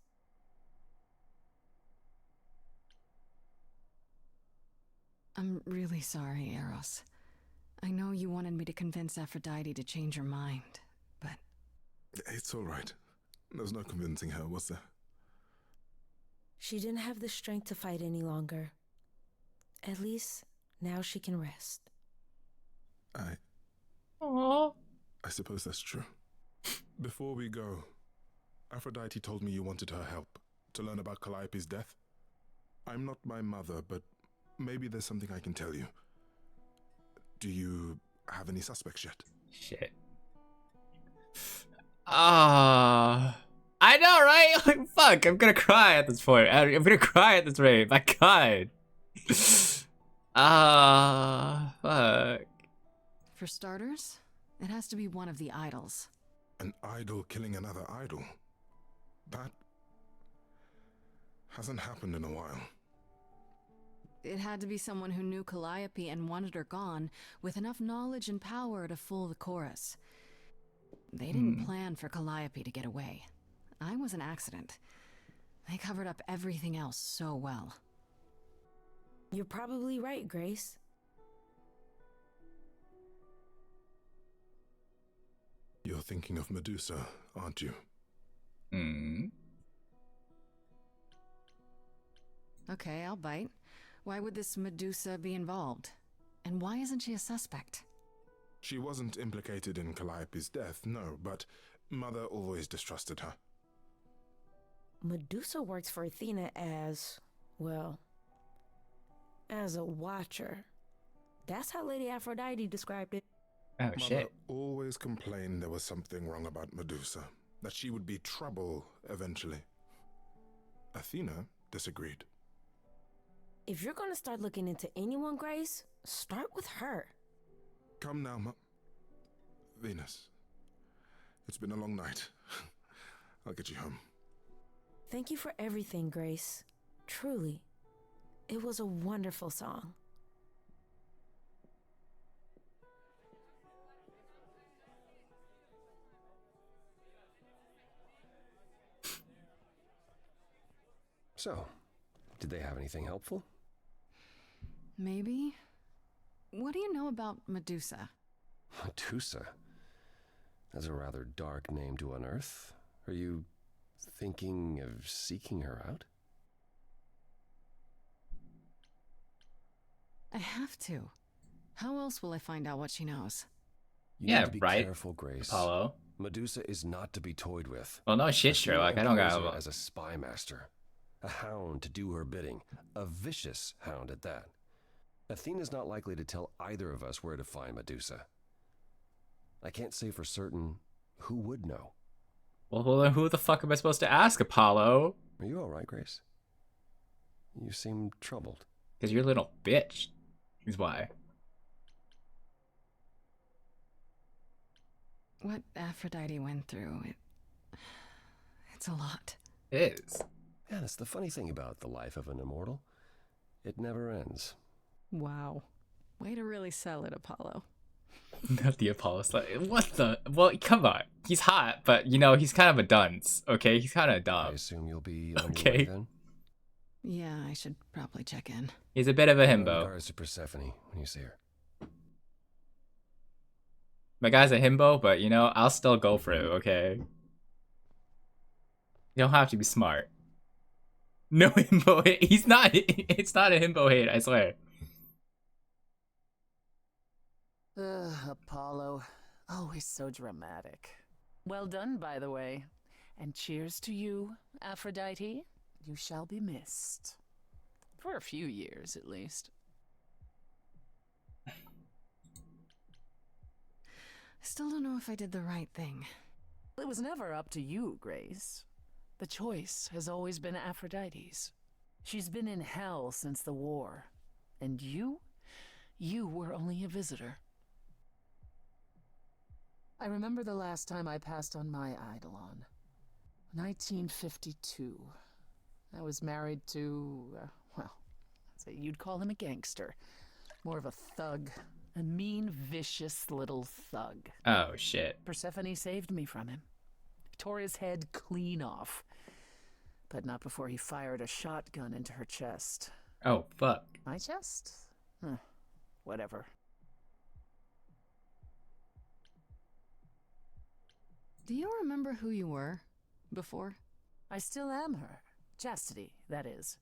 I'm really sorry, Eros. I know you wanted me to convince Aphrodite to change her mind, but... It's all right. There's no convincing her, was there? She didn't have the strength to fight any longer. At least, now she can rest. I suppose that's true. Before we go, Aphrodite told me you wanted her help to learn about Calliope's death. I'm not my mother, but maybe there's something I can tell you. Do you have any suspects yet? Shit. I know, right? Like, fuck, I'm gonna cry at this point. I'm gonna cry at this rate. My god. Fuck. For starters, it has to be one of the idols. An idol killing another idol? That hasn't happened in a while. It had to be someone who knew Calliope and wanted her gone, with enough knowledge and power to fool the chorus. They didn't plan for Calliope to get away. I was an accident. They covered up everything else so well. You're probably right, Grace. You're thinking of Medusa, aren't you? Okay, I'll bite. Why would this Medusa be involved? And why isn't she a suspect? She wasn't implicated in Calliope's death, no, but Mother always distrusted her. Medusa works for Athena as, well, as a watcher. That's how Lady Aphrodite described it. Oh, Mother shit. always complained there was something wrong about Medusa, that she would be trouble eventually. Athena disagreed. If you're gonna start looking into anyone, Grace, start with her. Come now, Venus. It's been a long night. I'll get you home. Thank you for everything, Grace. Truly. It was a wonderful song. So, did they have anything helpful? Maybe? What do you know about Medusa? Medusa? That's a rather dark name to unearth. Are you thinking of seeking her out? I have to. How else will I find out what she knows? You need to be careful, Grace. Apollo. Medusa is not to be toyed with. Well, no shit, Sherlock. I don't got her as a spy master. A hound to do her bidding. A vicious hound at that. Athena's not likely to tell either of us where to find Medusa. I can't say for certain who would know. Well, then who the fuck am I supposed to ask, Apollo? Are you alright, Grace? You seem troubled. Because you're a little bitch. Is why. What Aphrodite went through, it's a lot. It is. Yeah, that's the funny thing about the life of an immortal. It never ends. Wow. Way to really sell it, Apollo. Not the Apollo stuff. What the? Well, come on. He's hot, but, you know, he's kind of a dunce, okay? He's kind of dumb. I assume you'll be on your way then? Yeah, I should probably check in. He's a bit of a himbo. Regards to Persephone when you see her. My guy's a himbo, but, you know, I'll still go for it, okay? You don't have to be smart. No himbo hate. He's not. It's not a himbo hate, I swear. Apollo. Always so dramatic. Well done, by the way. And cheers to you, Aphrodite. You shall be missed. For a few years, at least. I still don't know if I did the right thing. It was never up to you, Grace. The choice has always been Aphrodite's. She's been in hell since the war. And you were only a visitor. I remember the last time I passed on my Eidolon. 1952. I was married to, well, I'd say you'd call him a gangster. More of a thug. A mean, vicious little thug. Oh, shit. Persephone saved me from him. Tore his head clean off. But not before he fired a shotgun into her chest. Oh, fuck. My chest? Huh. Whatever. Do you remember who you were before? I still am her. Chastity, that is.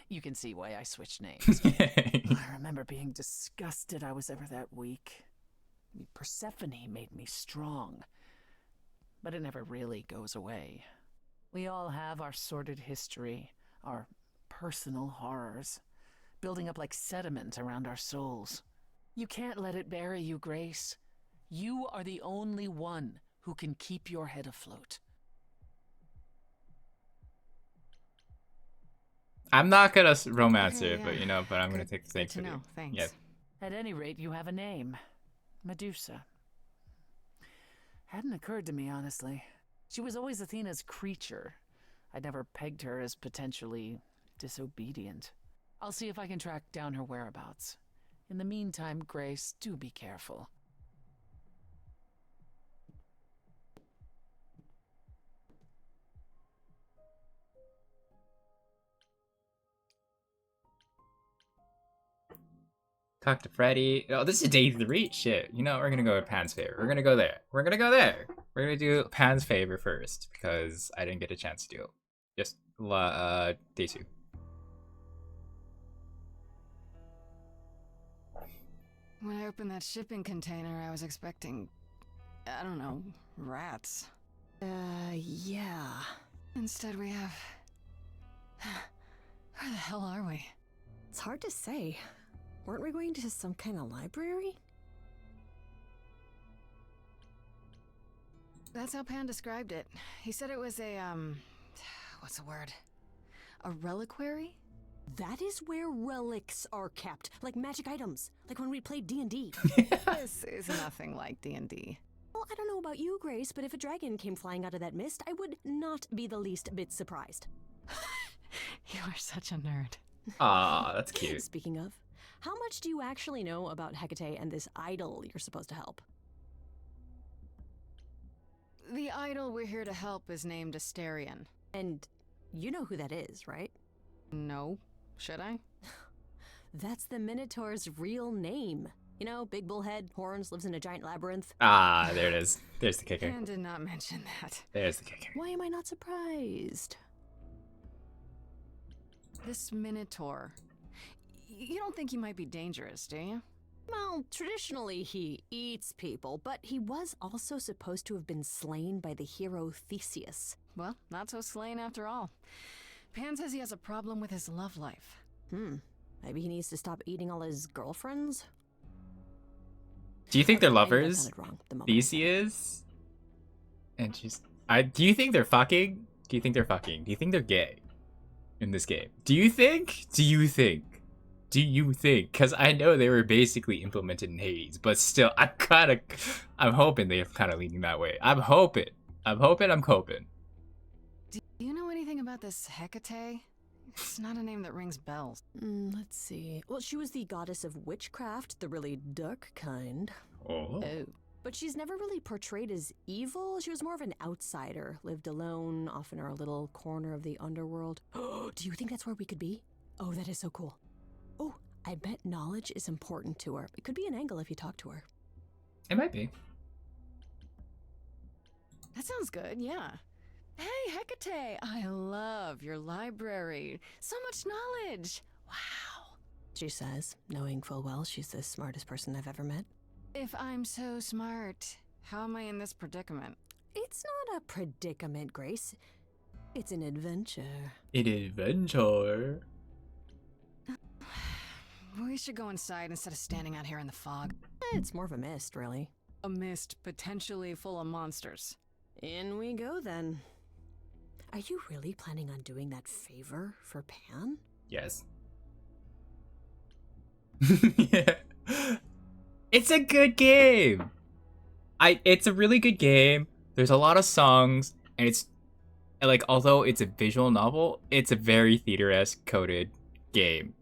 You can see why I switched names. I remember being disgusted I was ever that weak. Persephone made me strong. But it never really goes away. We all have our sordid history, our personal horrors, building up like sediment around our souls. You can't let it bury you, Grace. You are the only one who can keep your head afloat. I'm not gonna romance her, but but I'm gonna take the thing for you. Thanks. Yeah. At any rate, you have a name. Medusa. Hadn't occurred to me, honestly. She was always Athena's creature. I'd never pegged her as potentially disobedient. I'll see if I can track down her whereabouts. In the meantime, Grace, do be careful. Talk to Freddy. Oh, this is day 3. Shit. You know, we're gonna go with Pan's favor. We're gonna go there. We're gonna go there. We're gonna do Pan's favor first because I didn't get a chance to do it. Just day 2. When I opened that shipping container, I was expecting, I don't know, rats. Yeah. Instead we have... Where the hell are we? It's hard to say. Weren't we going to some kind of library? That's how Pan described it. He said it was a, what's the word? A reliquary? That is where relics are kept, like magic items, like when we played D&D. This is nothing like D&D. Well, I don't know about you, Grace, but if a dragon came flying out of that mist, I would not be the least bit surprised. You are such a nerd. Aw, that's cute. Speaking of, how much do you actually know about Hecate and this idol you're supposed to help? The idol we're here to help is named Asterion. And you know who that is, right? No. Should I? That's the Minotaur's real name. You know, big bullhead, horns, lives in a giant labyrinth. Ah, there it is. There's the kicker. Pan did not mention that. There's the kicker. Why am I not surprised? This Minotaur. You don't think he might be dangerous, do you? Well, traditionally he eats people, but he was also supposed to have been slain by the hero Theseus. Well, not so slain after all. Pan says he has a problem with his love life. Maybe he needs to stop eating all his girlfriends? Do you think they're I know that lovers? sounded wrong the moment. Theseus? And she's... do you think they're fucking? Do you think they're fucking? Do you think they're gay? In this game? Do you think? Do you think? Do you think? Because I know they were basically implemented in Hades, but still, I'm hoping they're kind of leaning that way. I'm hoping. I'm coping. Do you know anything about this Hecate? It's not a name that rings bells. Let's see. Well, she was the goddess of witchcraft, the really dark kind. Oh. But she's never really portrayed as evil. She was more of an outsider, lived alone, off in her little corner of the underworld. Do you think that's where we could be? Oh, that is so cool. Oh, I bet knowledge is important to her. It could be an angle if you talk to her. It might be. That sounds good, yeah. Hey, Hecate, I love your library. So much knowledge. Wow. She says, knowing full well she's the smartest person I've ever met. If I'm so smart, how am I in this predicament? It's not a predicament, Grace. It's an adventure. An adventure. We should go inside instead of standing out here in the fog. It's more of a mist, really. A mist potentially full of monsters. In we go, then. Are you really planning on doing that favor for Pan? Yes. Yeah. It's a good game. It's a really good game. There's a lot of songs, and it's like, although it's a visual novel, it's a very theater-esque coded game.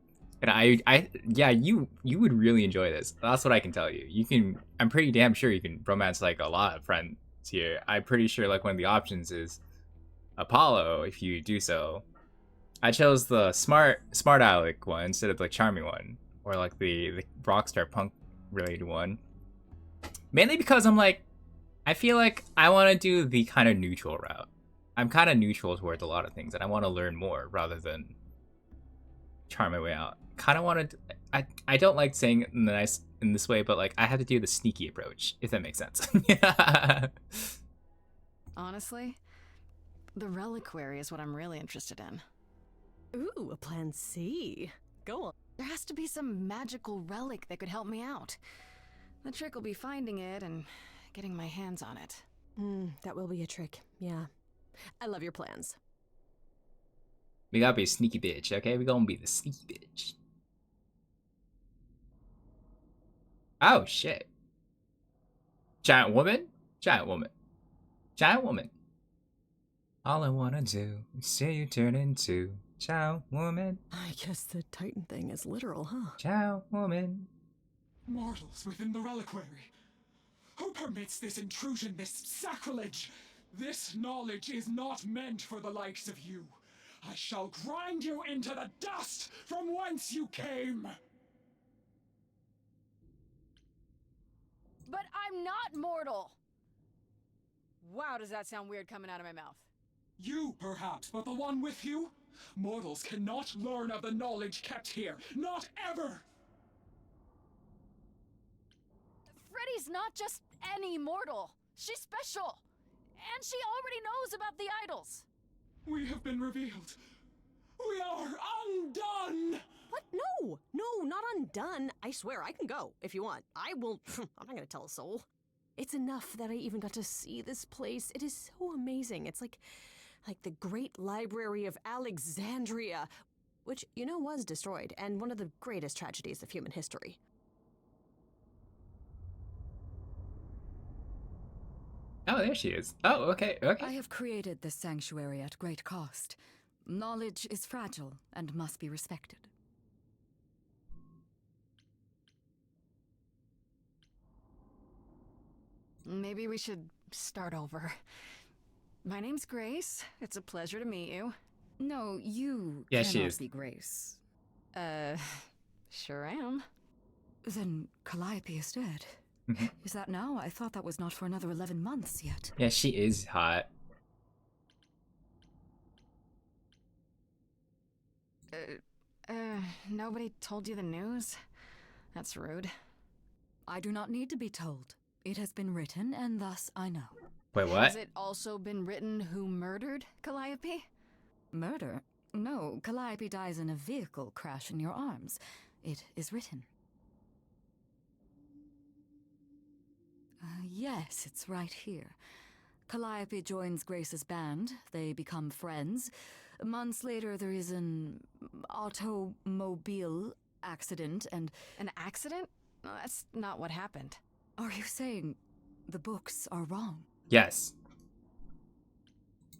And yeah, you would really enjoy this. That's what I can tell you. I'm pretty damn sure you can romance like a lot of friends here. I'm pretty sure like one of the options is Apollo if you do so. I chose the smart aleck one instead of the charming one, or like the rockstar punk related one. Mainly because I'm like, I feel like I want to do the kind of neutral route. I'm kind of neutral towards a lot of things, and I want to learn more rather than charm my way out. Kind of want to. I don't like saying it in this way, but like I have to do the sneaky approach, if that makes sense. Honestly, the reliquary is what I'm really interested in. Ooh, a plan C. Go on. There has to be some magical relic that could help me out. The trick will be finding it and getting my hands on it. That will be a trick, yeah. I love your plans. We gotta be a sneaky bitch, okay? We gonna be the sneaky bitch. Oh, shit. Giant woman? Giant woman. Giant woman. All I wanna do is see you turn into giant woman. I guess the Titan thing is literal, huh? Giant woman. Mortals within the reliquary. Who permits this intrusion, this sacrilege? This knowledge is not meant for the likes of you. I shall grind you into the dust from whence you came. But I'm not mortal! Wow, does that sound weird coming out of my mouth? You, perhaps, but the one with you? Mortals cannot learn of the knowledge kept here. Not ever! Freddy's not just any mortal. She's special. And she already knows about the idols. We have been revealed. We are undone! What? No! No, not undone. I swear, I can go, if you want. I will... I'm not gonna tell a soul. It's enough that I even got to see this place. It is so amazing. It's like the Great Library of Alexandria, which, you know, was destroyed, and one of the greatest tragedies of human history. Oh, there she is. Oh, okay, okay. I have created this sanctuary at great cost. Knowledge is fragile and must be respected. Maybe we should start over. My name's Grace. It's a pleasure to meet you. No, you she cannot is. be Grace. Sure am. Then Calliope is dead. Is that now? I thought that was not for another 11 months yet. Yeah, she is hot. Nobody told you the news? That's rude. I do not need to be told. It has been written, and thus I know. Wait, what? Has it also been written who murdered Calliope? Murder? No, Calliope dies in a vehicle crash in your arms. It is written. Yes, it's right here. Calliope joins Grace's band. They become friends. Months later, there is an automobile accident and... An accident? No, that's not what happened. Are you saying the books are wrong? Yes.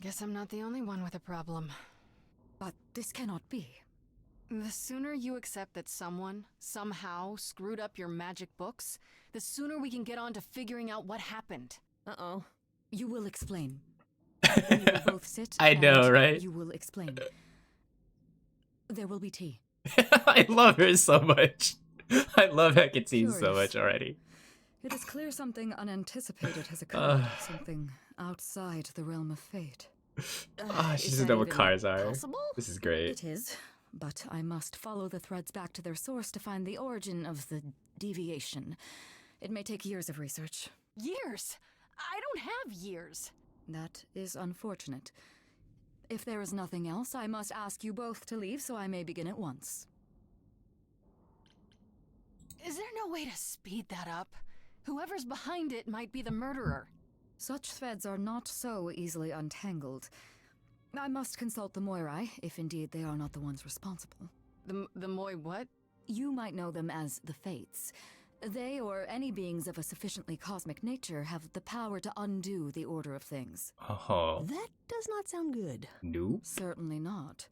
Guess I'm not the only one with a problem. But this cannot be. The sooner you accept that someone, somehow, screwed up your magic books, the sooner we can get on to figuring out what happened. Uh-oh. You will explain. You will both sit. I know, and right? You will explain. There will be tea. I love her so much. I love Hecate so much already. It is clear something unanticipated has occurred. Something outside the realm of fate. She doesn't know what cars are. Possible? This is great. It is, but I must follow the threads back to their source to find the origin of the deviation. It may take years of research. Years? I don't have years. That is unfortunate. If there is nothing else, I must ask you both to leave so I may begin at once. Is there no way to speed that up? Whoever's behind it might be the murderer. Such threads are not so easily untangled. I must consult the Moirai, if indeed they are not the ones responsible. The Moi what? You might know them as the Fates. They, or any beings of a sufficiently cosmic nature, have the power to undo the order of things. Oh. That does not sound good. Nope. Certainly not.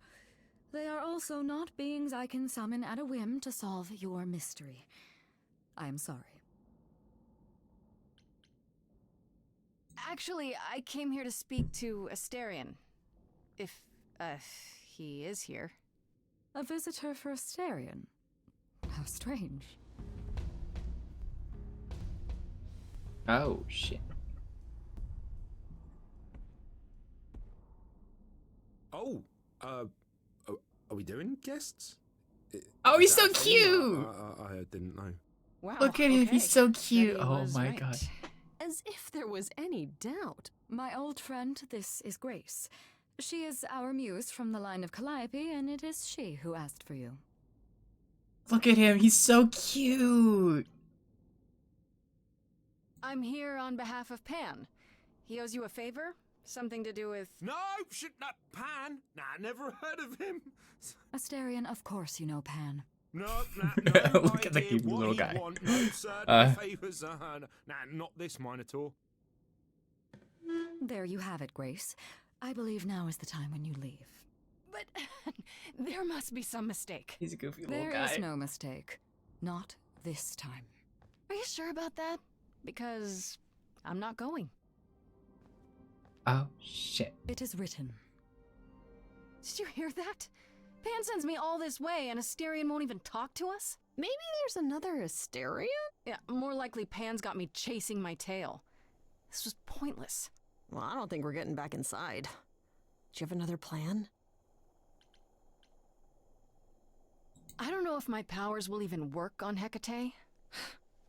They are also not beings I can summon at a whim to solve your mystery. I am sorry. Actually, I came here to speak to Asterion. If, he is here. A visitor for Asterion? How strange. Oh, shit. Oh, are we doing guests? Oh, he's so cute! I didn't know. Wow. Look at him, he's so cute. Betty Oh was my right. god. As if there was any doubt. My old friend, this is Grace. She is our muse from the line of Calliope, and it is she who asked for you. Look at him, he's so cute. I'm here on behalf of Pan. He owes you a favor? Something to do with... No, shit, not Pan. Nah, never heard of him. Asterion, of course you know Pan. No, Look at the cute little guy. No, sir, no favors. Nah, not this Minotaur. There you have it, Grace. I believe now is the time when you leave. But there must be some mistake. He's a goofy little There guy. is no mistake. Not this time. Are you sure about that? Because I'm not going. Oh, shit. It is written. Did you hear that? Pan sends me all this way and Asterion won't even talk to us? Maybe there's another Asterion? Yeah, more likely Pan's got me chasing my tail. This was pointless. Well, I don't think we're getting back inside. Do you have another plan? I don't know if my powers will even work on Hecate,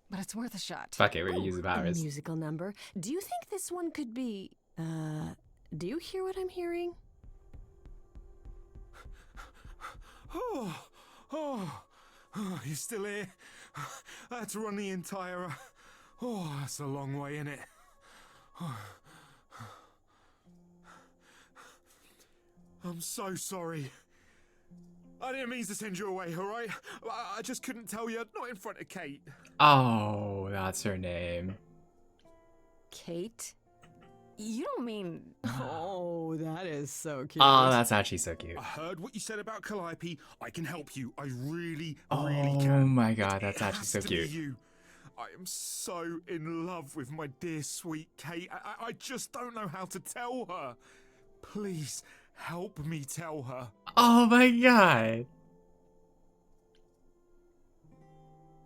but it's worth a shot. Fuck it, we're gonna use the A powers. musical number. Do you think this one could be... do you hear what I'm hearing? Oh, you're still here? I had to run the entire... Oh, that's a long way, innit? I'm so sorry. I didn't mean to send you away, alright? I just couldn't tell you, not in front of Kate. Oh, that's her name. Kate? You don't mean... Oh, that is so cute. Oh, that's actually so cute. I heard what you said about Calliope. I can help you. I really Oh can. my god, that's It actually has so to be cute. you. I am so in love with my dear sweet Kate. I just don't know how to tell her. Please help me tell her. Oh my god.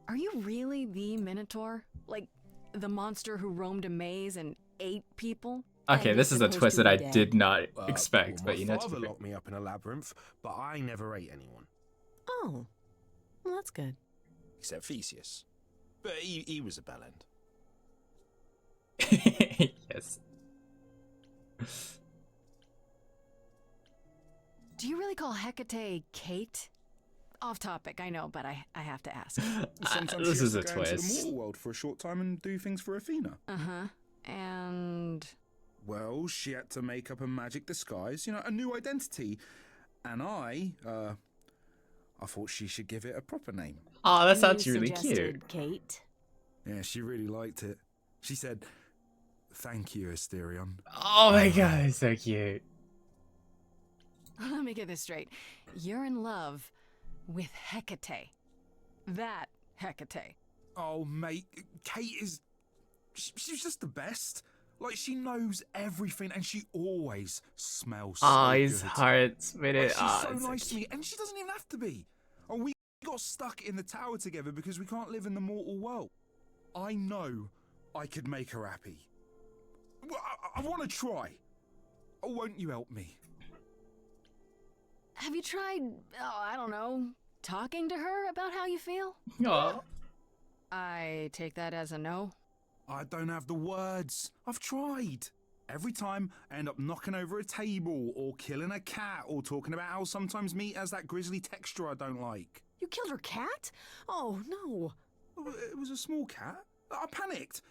Are you really the Minotaur? Like, the monster who roamed a maze and ate people? Okay, this is a twist that I did not expect, Well, but you know, my it's father perfect. locked me up in a labyrinth, but I never ate anyone. Oh, well, that's good. Except Theseus. But he was a bellend. Yes. Do you really call Hecate Kate? Off topic, I know, but I have to ask. Sometimes this she is has a to go into the twist. mortal world for a short time and do things for Athena. Uh-huh. And... Well, she had to make up a magic disguise, you know, a new identity. And I thought she should give it a proper name. Oh, that's You actually really cute. suggested Kate. Yeah, she really liked it. She said, "Thank you, Asterion." Oh my god, it's so cute. Let me get this straight. You're in love with Hecate. That Hecate. Oh, mate, Kate is... She's just the best. Like, she knows everything, and she always smells so Oh, his good. heart's with Like, it. she's Oh, so it's so nice to me, cute. and she doesn't even have to be. Oh, we got stuck in the tower together because we can't live in the mortal world. I know I could make her happy. Well, I want to try. Oh, won't you help me? Have you tried, I don't know, talking to her about how you feel? Aw. I take that as a no. I don't have the words. I've tried. Every time I end up knocking over a table or killing a cat or talking about how sometimes meat has that grisly texture I don't like. You killed her cat? Oh, no. It was a small cat. I panicked.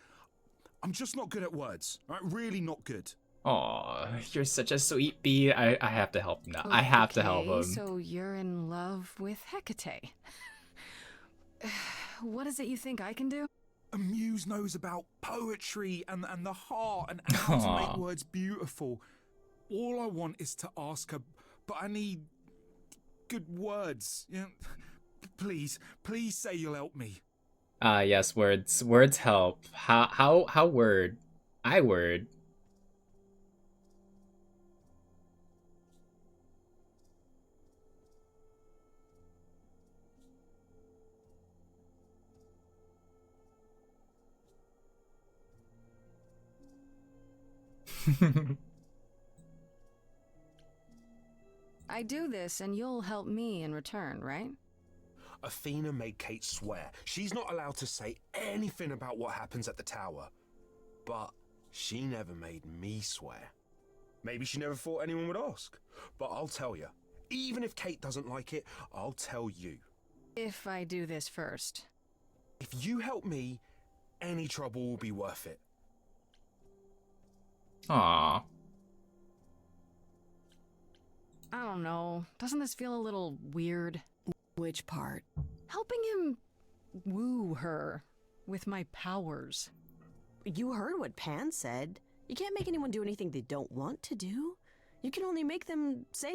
I'm just not good at words. Right? Really not good. Aw, you're such a sweet bee. I have to help him now. I have to help him. So you're in love with Hecate. What is it you think I can do? A muse knows about poetry and the heart and how to make words beautiful. All I want is to ask her, but I need good words. You know, please say you'll help me. Yes, words. Words help. How word? I word. I do this and you'll help me in return, right? Athena made Kate swear she's not allowed to say anything about what happens at the tower. But she never made me swear. Maybe she never thought anyone would ask. But I'll tell you, even if Kate doesn't like it, I'll tell you. If I do this first. If you help me, any trouble will be worth it. Aww. I don't know. Doesn't this feel a little weird? Which part? Helping him woo her with my powers. You heard what Pan said. You can't make anyone do anything they don't want to do. You can only make them say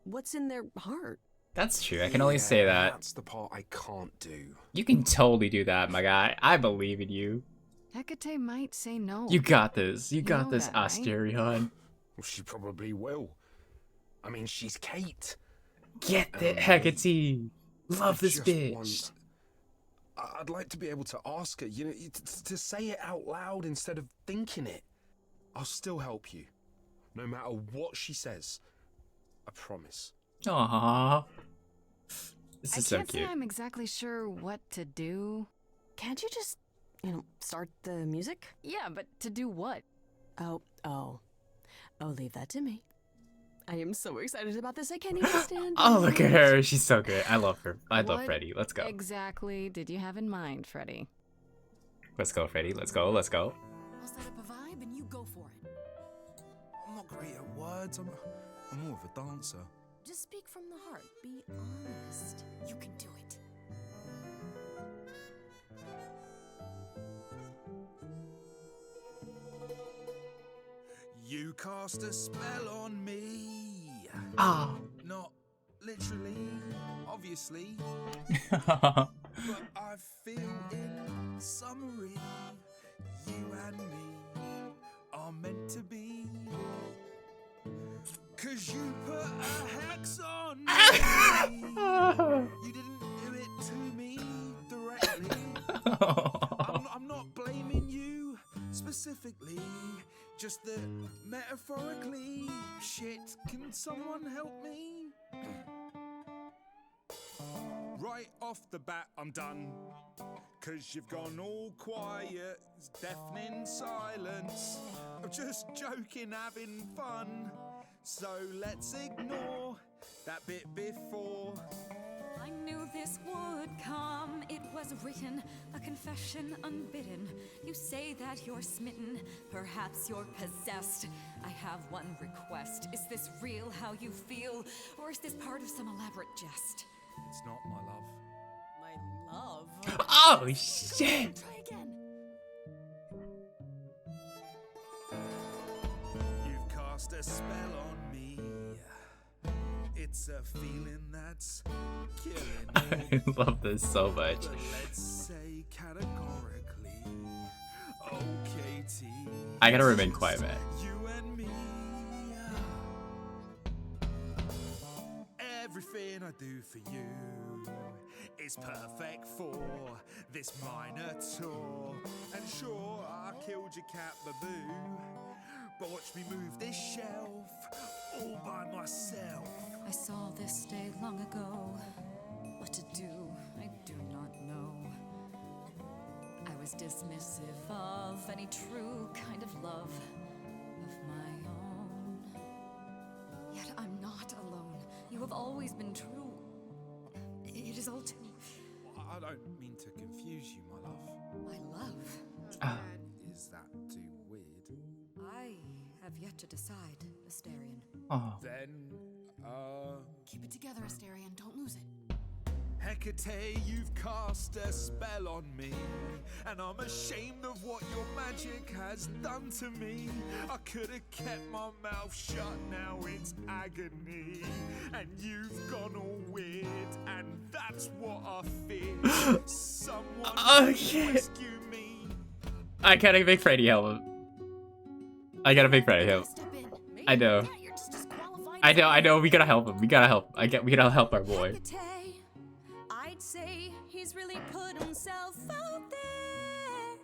what's in their heart. That's true. I can only say that. That's the part I can't do. You can totally do that, my guy. I believe in you. Hecate might say no. You got this. You got this, that, right? Asterion. Well, she probably will. I mean, she's Kate. Get it, Hecate. Love this bitch. I'd like to be able to ask her, you know, to say it out loud instead of thinking it. I'll still help you, no matter what she says. I promise. Aww. This is so I can't cute. say I'm exactly sure what to do. Can't you just, start the music? Yeah, but to do what? Oh, leave that to me. I am so excited about this, I can't even stand. Oh, look at her. She's so good. I love her. I love What Freddy. Let's go. exactly did you have in mind, Freddy? Let's go, Freddy. Let's go. Let's go. I'll set up a vibe and you go for it. I'm not great at words. I'm more of a dancer. Just speak from the heart. Be honest. You can do it. You cast a spell on me. Ah. Not literally, obviously. But I feel in summary, you and me are meant to be. 'Cause you put a hex on me. You didn't do it to me directly. I'm not blaming you specifically, just that metaphorically. Shit, can someone help me? Right off the bat, I'm done. 'Cause you've gone all quiet, it's deafening silence. I'm just joking, having fun. So let's ignore that bit before. I knew this would come. It was written, a confession unbidden. You say that you're smitten, perhaps you're possessed. I have one request. Is this real how you feel, or is this part of some elaborate jest? It's not, my love. My love? Oh, shit. Try again. You've cast a spell on me. It's a feeling that's killing me. I love this so much. But let's say categorically, oh, Katie, I gotta remain quiet, man. you and me. Everything I do for you is perfect for this minor tour. And sure, I killed your cat Baboo, but watch me move this shelf all by myself. I saw this day long ago. What to do, I do not know. I was dismissive of any true kind of love of my own. Yet I'm not alone. You have always been true. It is all too... I don't mean to confuse you, my love. My love? Is that too weird? I have yet to decide, Asterion. Oh. Then, Keep it together, Asterion. Don't lose it. Hecate, you've cast a spell on me, and I'm ashamed of what your magic has done to me. I could have kept my mouth shut, now it's agony, and you've gone all weird, and that's what I fear. Someone rescue me. I gotta make Freddy help him. I gotta make Freddy help. I know. I know. We gotta help him. We gotta help. We gotta help our boy. I'd say he's really put himself out there.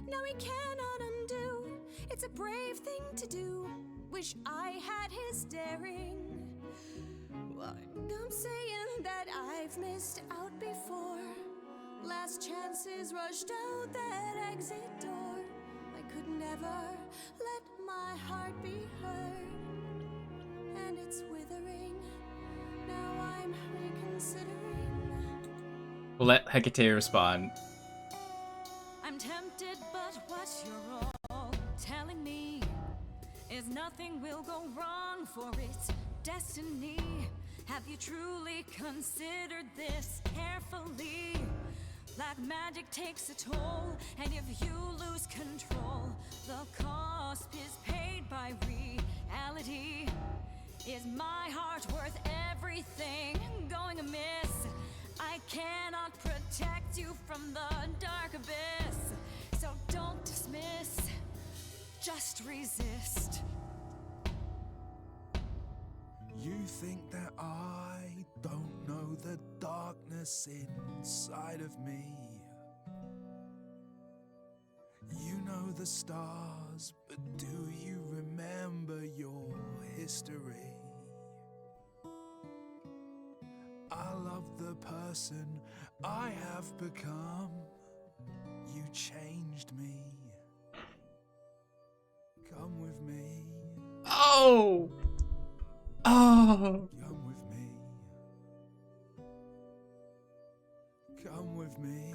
No, he cannot undo. It's a brave thing to do. Wish I had his daring. I'm saying that I've missed out before. Last chances rushed out that exit door. I could never let my heart be heard. And it's withering. Now I'm reconsidering. We'll let Hecate respond. I'm tempted, but what you're all telling me is nothing will go wrong, for it's destiny. Have you truly considered this carefully? Black magic takes a toll, and if you lose control, the cost is paid by reality. Is my heart worth everything going amiss? I cannot protect you from the dark abyss, so don't dismiss, just resist. You think that I don't know the darkness inside of me? You know the stars, but do you remember your history? I love the person I have become. You changed me. Come with me. Oh! Oh! Come with me. Come with me.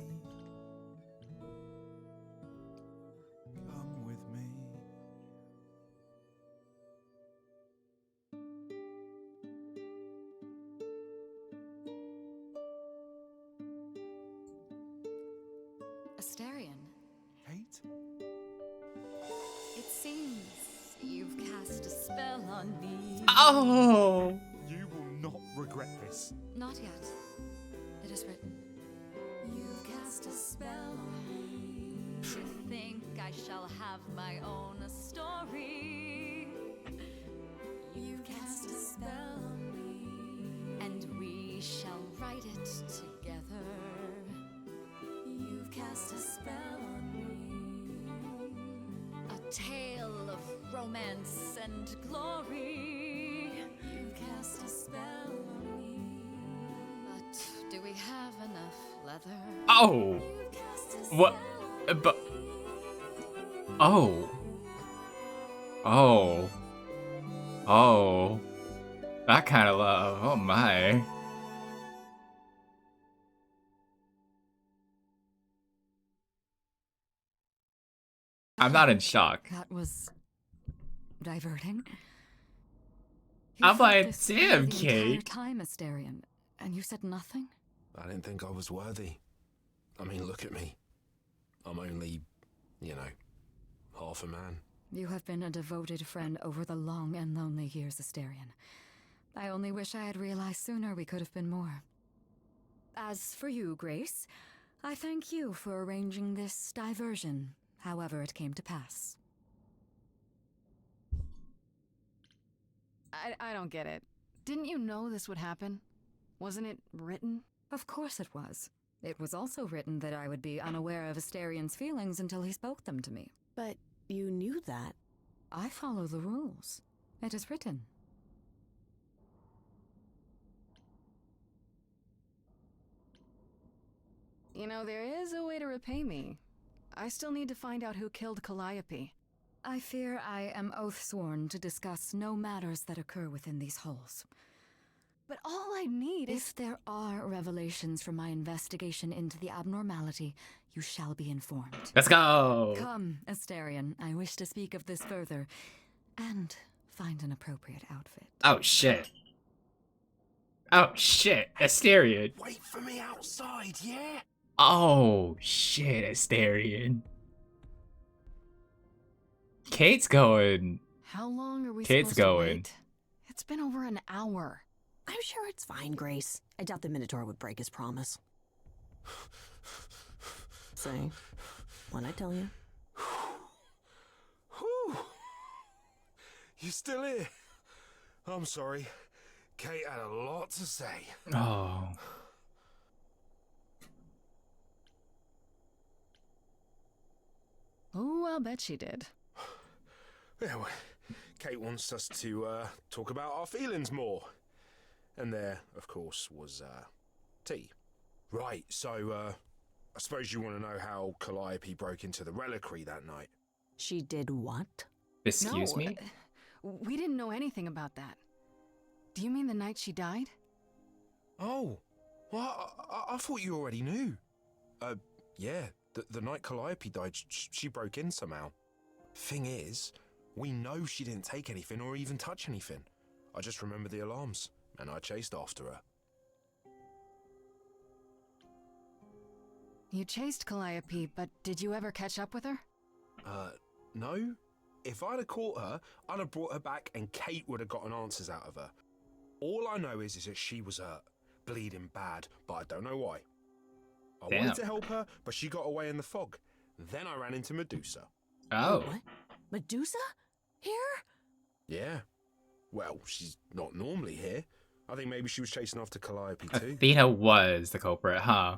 Come with me. Asterion. Kate? It seems you've cast a spell on me. Oh! You will not regret this. Not yet. It is written. You've cast a spell on me. You think I shall have my own story. You've cast a spell on me. And we shall write it together. You've cast a spell on me. A tale of romance and glory. You've cast a spell on me. But do we have enough leather? Oh! What? But. Oh. Oh. Oh. That kind of love. Oh my. I'm not in shock. That was diverting. I'm like, this damn, the entire Kate. time, Asterion, and you said nothing? I didn't think I was worthy. I mean, look at me. I'm only, you know, half a man. You have been a devoted friend over the long and lonely years, Asterion. I only wish I had realized sooner we could have been more. As for you, Grace, I thank you for arranging this diversion, however it came to pass. I don't get it. Didn't you know this would happen? Wasn't it written? Of course it was. It was also written that I would be unaware of Asterion's feelings until he spoke them to me. But you knew that. I follow the rules. It is written. You know, there is a way to repay me. I still need to find out who killed Calliope. I fear I am oath-sworn to discuss no matters that occur within these halls. But all I need is... If there are revelations from my investigation into the abnormality, you shall be informed. Let's go! Come, Asterion. I wish to speak of this further, and find an appropriate outfit. Oh, shit. Oh, shit. Asterion. Wait for me outside, yeah? Oh, shit, Asterion. Kate's going. How long are we Kate's supposed going. to wait? It's been over an hour. I'm sure it's fine, Grace. I doubt the Minotaur would break his promise. Say, what'd I tell you? Whew. You still here? I'm sorry. Kate had a lot to say. Oh. Oh, I'll bet she did. Yeah, well, Kate wants us to talk about our feelings more. And there, of course, was tea. Right, so I suppose you want to know how Calliope broke into the reliquary that night. She did what? Excuse me? We didn't know anything about that. Do you mean the night she died? Oh, well, I thought you already knew. Yeah, the night Calliope died, she broke in somehow. Thing is, we know she didn't take anything or even touch anything. I just remember the alarms, and I chased after her. You chased Calliope, but did you ever catch up with her? No. If I'd have caught her, I'd have brought her back and Kate would have gotten answers out of her. All I know is that she was hurt, bleeding bad, but I don't know why. I wanted to help her, but she got away in the fog. Then I ran into Medusa. Oh. What? Medusa? Here? Yeah. Well, she's not normally here. I think maybe she was chasing after Calliope too. Athena was the culprit, huh?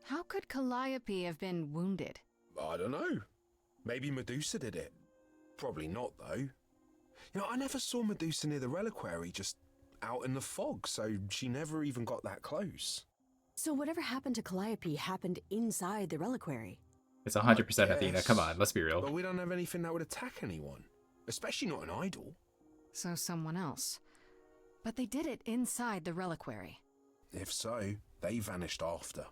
How could Calliope have been wounded? I don't know. Maybe Medusa did it. Probably not, though. You know, I never saw Medusa near the reliquary, just out in the fog, so she never even got that close. So whatever happened to Calliope happened inside the reliquary? It's 100% Athena. Come on, let's be real. But we don't have anything that would attack anyone. Especially not an idol. So someone else. But they did it inside the reliquary. If so, they vanished after.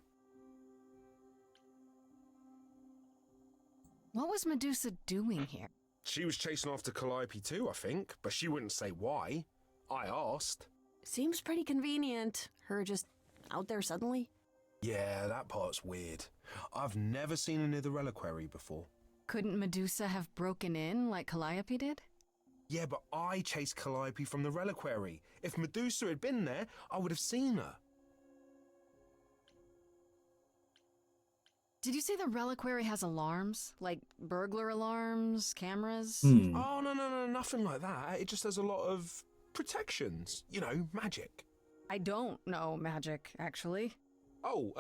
What was Medusa doing here? She was chasing after Calliope too, I think, but she wouldn't say why. I asked. Seems pretty convenient. Her just out there suddenly. Yeah, that part's weird. I've never seen her near the reliquary before. Couldn't Medusa have broken in like Calliope did? Yeah, but I chased Calliope from the reliquary. If Medusa had been there, I would have seen her. Did you say the reliquary has alarms? Like burglar alarms, cameras? Oh, no, nothing like that. It just has a lot of protections. You know, magic. I don't know magic, actually. Oh,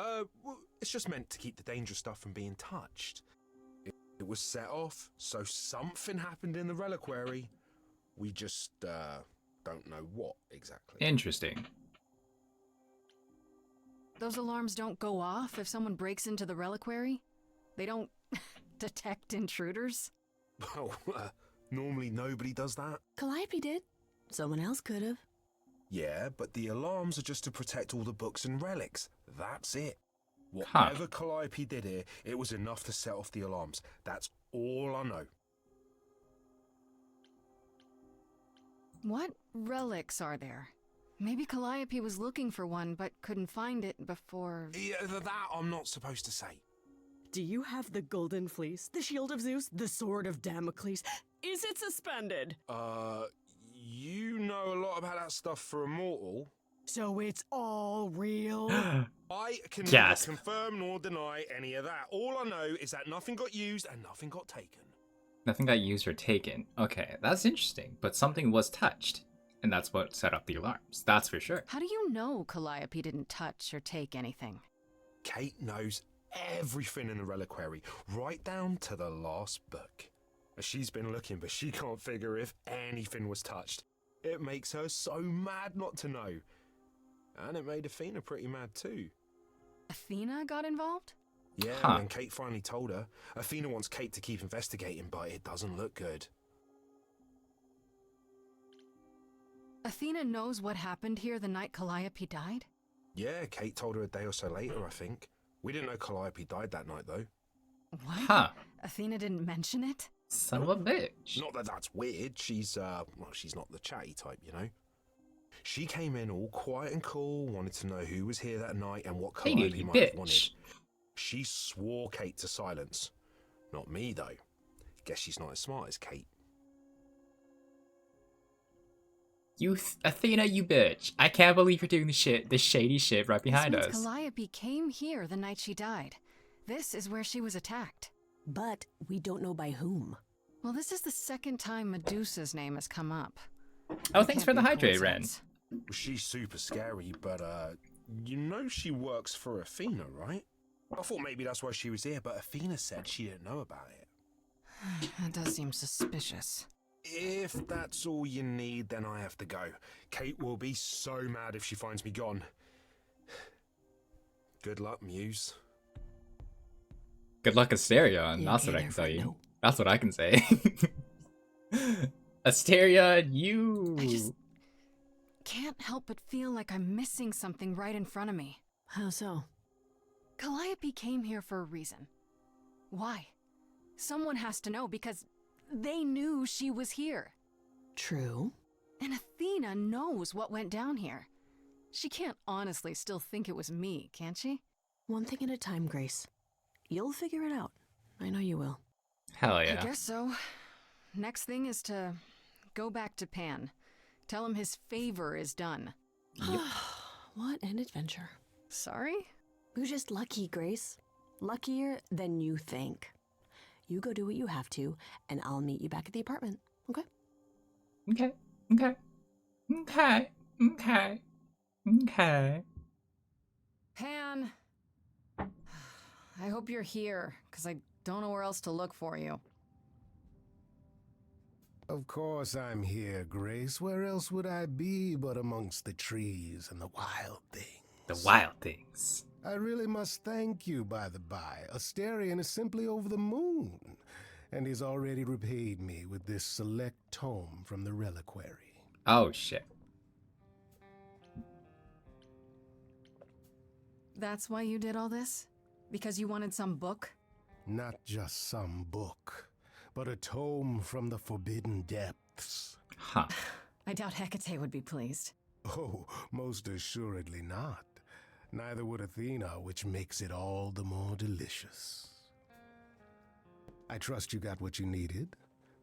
well, it's just meant to keep the dangerous stuff from being touched. It was set off, so something happened in the reliquary. We just, don't know what exactly. Interesting. Those alarms don't go off if someone breaks into the reliquary? They don't detect intruders? Well, normally nobody does that. Calliope did. Someone else could have. Yeah, but the alarms are just to protect all the books and relics. That's it. Whatever Calliope did here, it was enough to set off the alarms. That's all I know. What relics are there? Maybe Calliope was looking for one, but couldn't find it before... Yeah, that I'm not supposed to say. Do you have the Golden Fleece, the Shield of Zeus, the Sword of Damocles? Is it suspended? You know a lot about that stuff for a mortal. So it's all real? I can neither confirm nor deny any of that. All I know is that nothing got used and nothing got taken. Nothing got used or taken. Okay, that's interesting, but something was touched. And that's what set off the alarms, that's for sure. How do you know Calliope didn't touch or take anything? Kate knows everything in the reliquary, right down to the last book. She's been looking, but she can't figure if anything was touched. It makes her so mad not to know. And it made Athena pretty mad too. Athena got involved? Yeah, when Kate finally told her. Athena wants Kate to keep investigating, but it doesn't look good. Athena knows what happened here the night Calliope died? Yeah, Kate told her a day or so later, I think. We didn't know Calliope died that night, though. What? Huh. Athena didn't mention it? Son of a bitch. Not that that's weird. She's not the chatty type, you know? She came in all quiet and cool, wanted to know who was here that night and what Calliope might have wanted. She swore Kate to silence. Not me, though. Guess she's not as smart as Kate. Athena, you bitch. I can't believe you're doing the shady shit right behind This us. means Calliope came here the night she died. This is where she was attacked. But we don't know by whom. Well, this is the second time Medusa's name has come up. Oh, thanks for the hydrate, Ren. She's super scary, but you know she works for Athena, right? I thought maybe that's why she was here, but Athena said she didn't know about it. That does seem suspicious. If that's all you need, then I have to go. Kate will be so mad if she finds me gone. Good luck, Muse. Good luck, Asterion. That's what I can tell you. That's what I can say. Asterion, you... I just can't help but feel like I'm missing something right in front of me. How so? Calliope came here for a reason. Why? Someone has to know because they knew she was here. True. And Athena knows what went down here. She can't honestly still think it was me, can she? One thing at a time, Grace. You'll figure it out. I know you will. Hell yeah. I guess so. Next thing is to go back to Pan. Tell him his favor is done. Yep. What an adventure. Sorry? You're just lucky, Grace. Luckier than you think. You go do what you have to, and I'll meet you back at the apartment, okay? Okay. Okay. Okay. Okay. Okay. Pan! I hope you're here, because I don't know where else to look for you. Of course I'm here, Grace. Where else would I be but amongst the trees and the wild things? The wild things. I really must thank you, by the by. Asterion is simply over the moon, and he's already repaid me with this select tome from the reliquary. Oh, shit. That's why you did all this? Because you wanted some book? Not just some book, but a tome from the forbidden depths. Huh. I doubt Hecate would be pleased. Oh, most assuredly not. Neither would Athena, which makes it all the more delicious. I trust you got what you needed.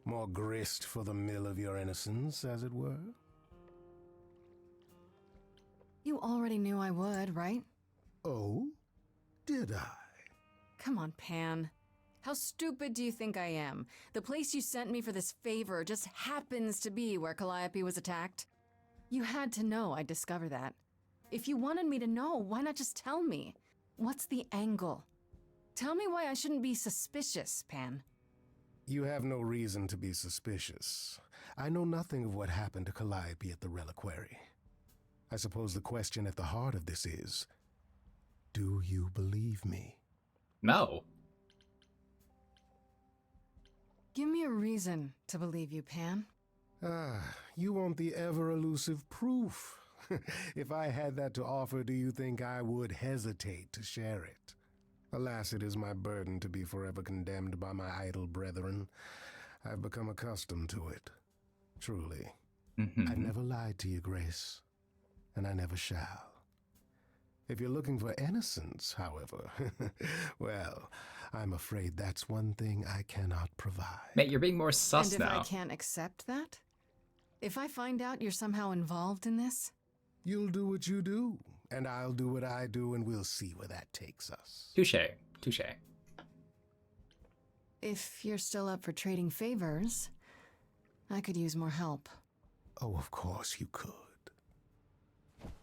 More grist for the mill of your innocence, as it were. You already knew I would, right? Oh? Did I? Come on, Pan. How stupid do you think I am? The place you sent me for this favor just happens to be where Calliope was attacked. You had to know I'd discover that. If you wanted me to know, why not just tell me? What's the angle? Tell me why I shouldn't be suspicious, Pan. You have no reason to be suspicious. I know nothing of what happened to Calliope at the reliquary. I suppose the question at the heart of this is, do you believe me? No. Give me a reason to believe you, Pan. You want the ever-elusive proof. If I had that to offer, do you think I would hesitate to share it? Alas, it is my burden to be forever condemned by my idle brethren. I've become accustomed to it. Truly. I've never lied to you, Grace, and I never shall. If you're looking for innocence, however, well, I'm afraid that's one thing I cannot provide. Mate, you're being more sus and if now. I can't accept that? If I find out you're somehow involved in this? You'll do what you do, and I'll do what I do, and we'll see where that takes us. Touche. Touche. If you're still up for trading favors, I could use more help. Oh, of course you could.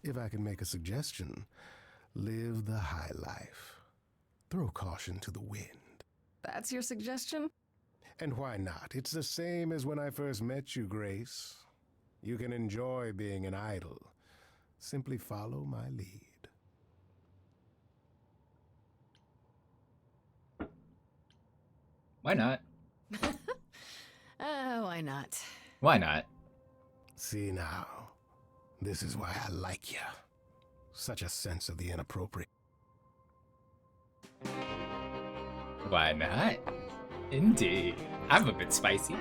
If I can make a suggestion, live the high life. Throw caution to the wind. That's your suggestion? And why not? It's the same as when I first met you, Grace. You can enjoy being an idol. Simply follow my lead. Why not? Why not? Why not? See now, This is why I like you. Such a sense of the inappropriate. Why not? Indeed. I'm a bit spicy.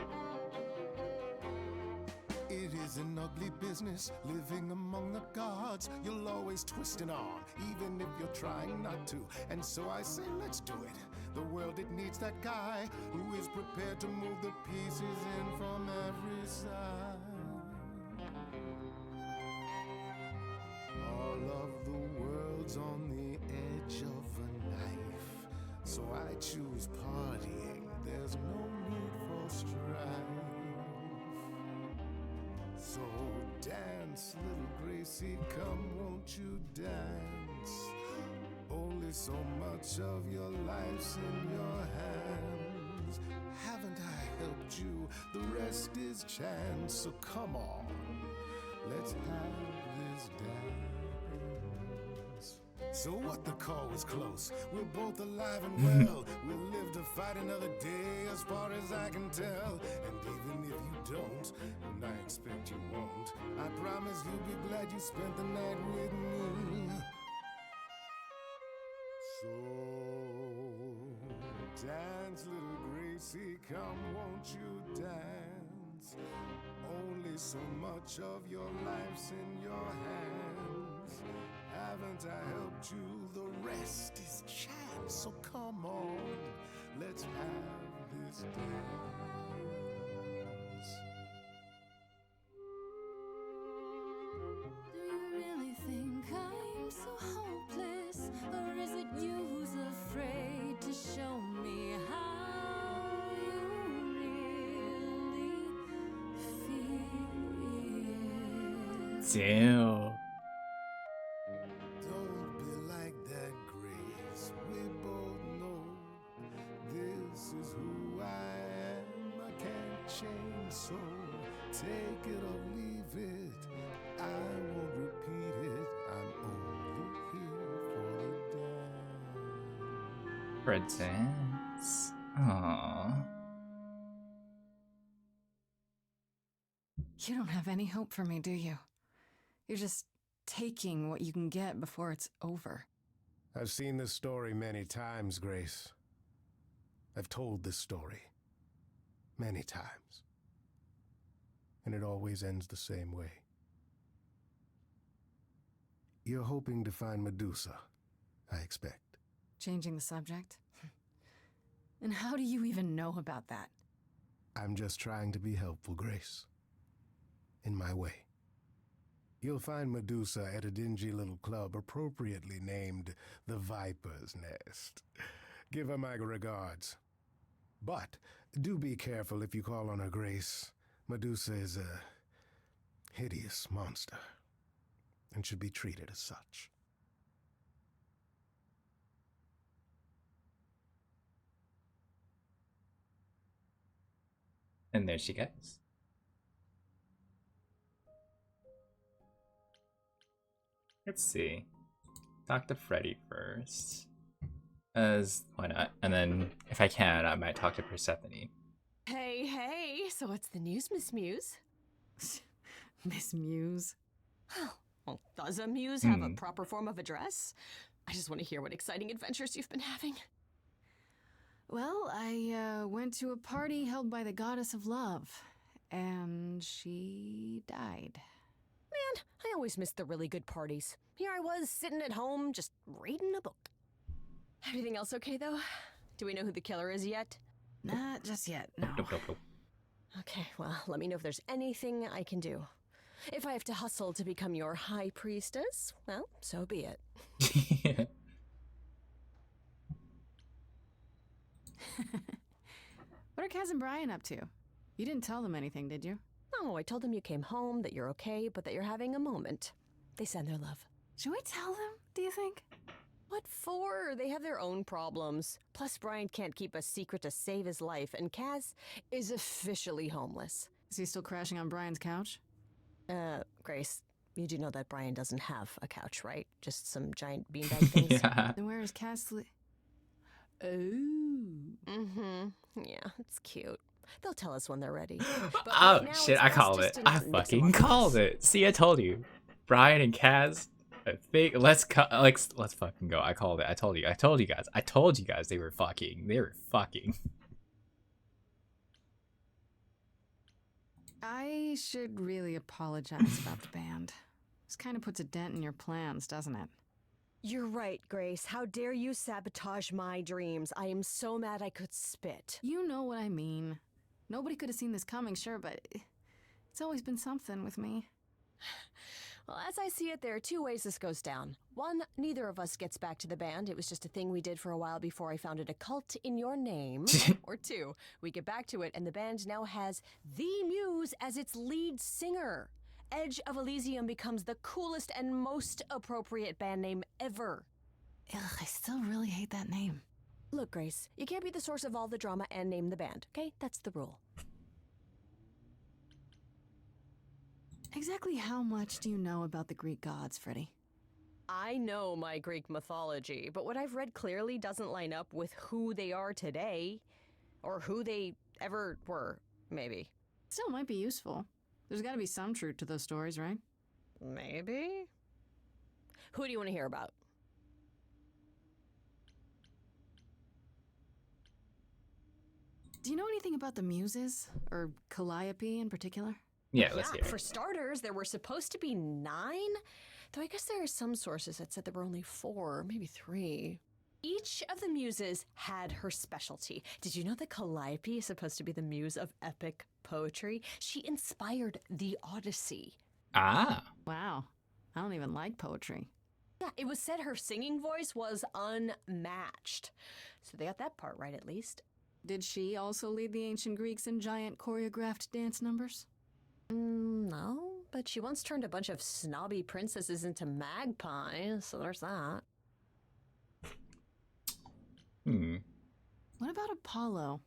It is an ugly business, living among the gods. You'll always twist an arm, even if you're trying not to. And so I say, let's do it. The world, it needs that guy who is prepared to move the pieces in from every side. All of the world's on the edge of a knife, so I choose partying. There's no need for strife. So dance, little Gracie, come, won't you dance? Only so much of your life's in your hands. Haven't I helped you? The rest is chance. So come on, let's have this dance. So what, the call was close. We're both alive and well. We'll live to fight another day, as far as I can tell. And even if you don't, and I expect you won't, I promise you'll be glad you spent the night with me. So dance, little Gracie, come, won't you dance? Only so much of your life's in your hands. Haven't I helped you? The rest is chance. So come on, let's have this dance. Do you really think I'm so hopeless? Or is it you who's afraid to show me how you really feel? Damn. Don't be like that, Grace. We both know this is who I am. I can't change, so take it or leave it. I won't repeat it. I'm only here for the dance. For a dance. Aww. You don't have any hope for me, do you? You're just taking what you can get before it's over. I've seen this story many times, Grace. I've told this story many times. And it always ends the same way. You're hoping to find Medusa, I expect. Changing the subject? And how do you even know about that? I'm just trying to be helpful, Grace. In my way. You'll find Medusa at a dingy little club appropriately named the Viper's Nest. Give her my regards. But do be careful if you call on her, Grace. Medusa is a hideous monster and should be treated as such. And there she goes. Let's see. Talk to Freddy first. Why not? And then, if I can, I might talk to Persephone. Hey, so what's the news, Miss Muse? Miss Muse? Well, does a muse have a proper form of address? I just want to hear what exciting adventures you've been having. Well, I went to a party held by the goddess of love, and she died. Man, I always miss the really good parties. Here I was, sitting at home, just reading a book. Everything else okay, though? Do we know who the killer is yet? Not just yet, no. Okay, well, let me know if there's anything I can do. If I have to hustle to become your high priestess, well, so be it. What are Kaz and Brian up to? You didn't tell them anything, did you? No, I told them you came home, that you're okay, but that you're having a moment. They send their love. Should we tell them, do you think? What for? They have their own problems. Plus, Brian can't keep a secret to save his life, and Kaz is officially homeless. Is he still crashing on Brian's couch? Grace, you do know that Brian doesn't have a couch, right? Just some giant beanbag things? Yeah. Then where is Kaz Yeah, it's cute. They'll tell us when they're ready. Oh, shit, I called it. I fucking called it. See, I told you. Brian and Kaz. I think let's fucking go. I called it. I told you guys they were fucking. I should really apologize about the band. This kind of puts a dent in your plans, doesn't it? You're right, Grace. How dare you sabotage my dreams? I am so mad I could spit. You know what I mean. Nobody could have seen this coming, sure, but it's always been something with me. Well, as I see it, there are two ways this goes down. One, neither of us gets back to the band. It was just a thing we did for a while before I founded a cult in your name. Or two, we get back to it and the band now has the Muse as its lead singer. Edge of Elysium becomes the coolest and most appropriate band name ever. Ugh, I still really hate that name. Look, Grace, you can't be the source of all the drama and name the band, okay? That's the rule. Exactly how much do you know about the Greek gods, Freddy? I know my Greek mythology, but what I've read clearly doesn't line up with who they are today. Or who they ever were, maybe. Still might be useful. There's gotta be some truth to those stories, right? Maybe? Who do you want to hear about? Do you know anything about the Muses? Or Calliope in particular? Yeah, let's hear it. For starters, there were supposed to be 9, though I guess there are some sources that said there were only 4, maybe 3. Each of the Muses had her specialty. Did you know that Calliope is supposed to be the muse of epic poetry? She inspired the Odyssey. Ah. Wow. I don't even like poetry. Yeah, it was said her singing voice was unmatched. So they got that part right, at least. Did she also lead the ancient Greeks in giant choreographed dance numbers? No, but she once turned a bunch of snobby princesses into magpies, so there's that. What about Apollo?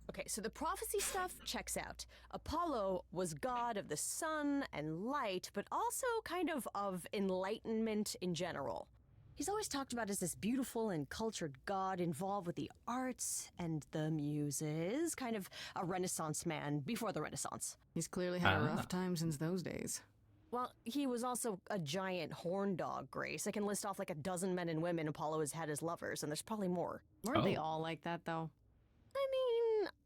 Okay, so the prophecy stuff checks out. Apollo was god of the sun and light, but also kind of enlightenment in general. He's always talked about as this beautiful and cultured god involved with the arts and the muses, kind of a Renaissance man before the Renaissance. He's clearly had a rough time since those days. Well, he was also a giant horn dog, Grace. I can list off like a dozen men and women Apollo has had as lovers, and there's probably more. Weren't they all like that, though?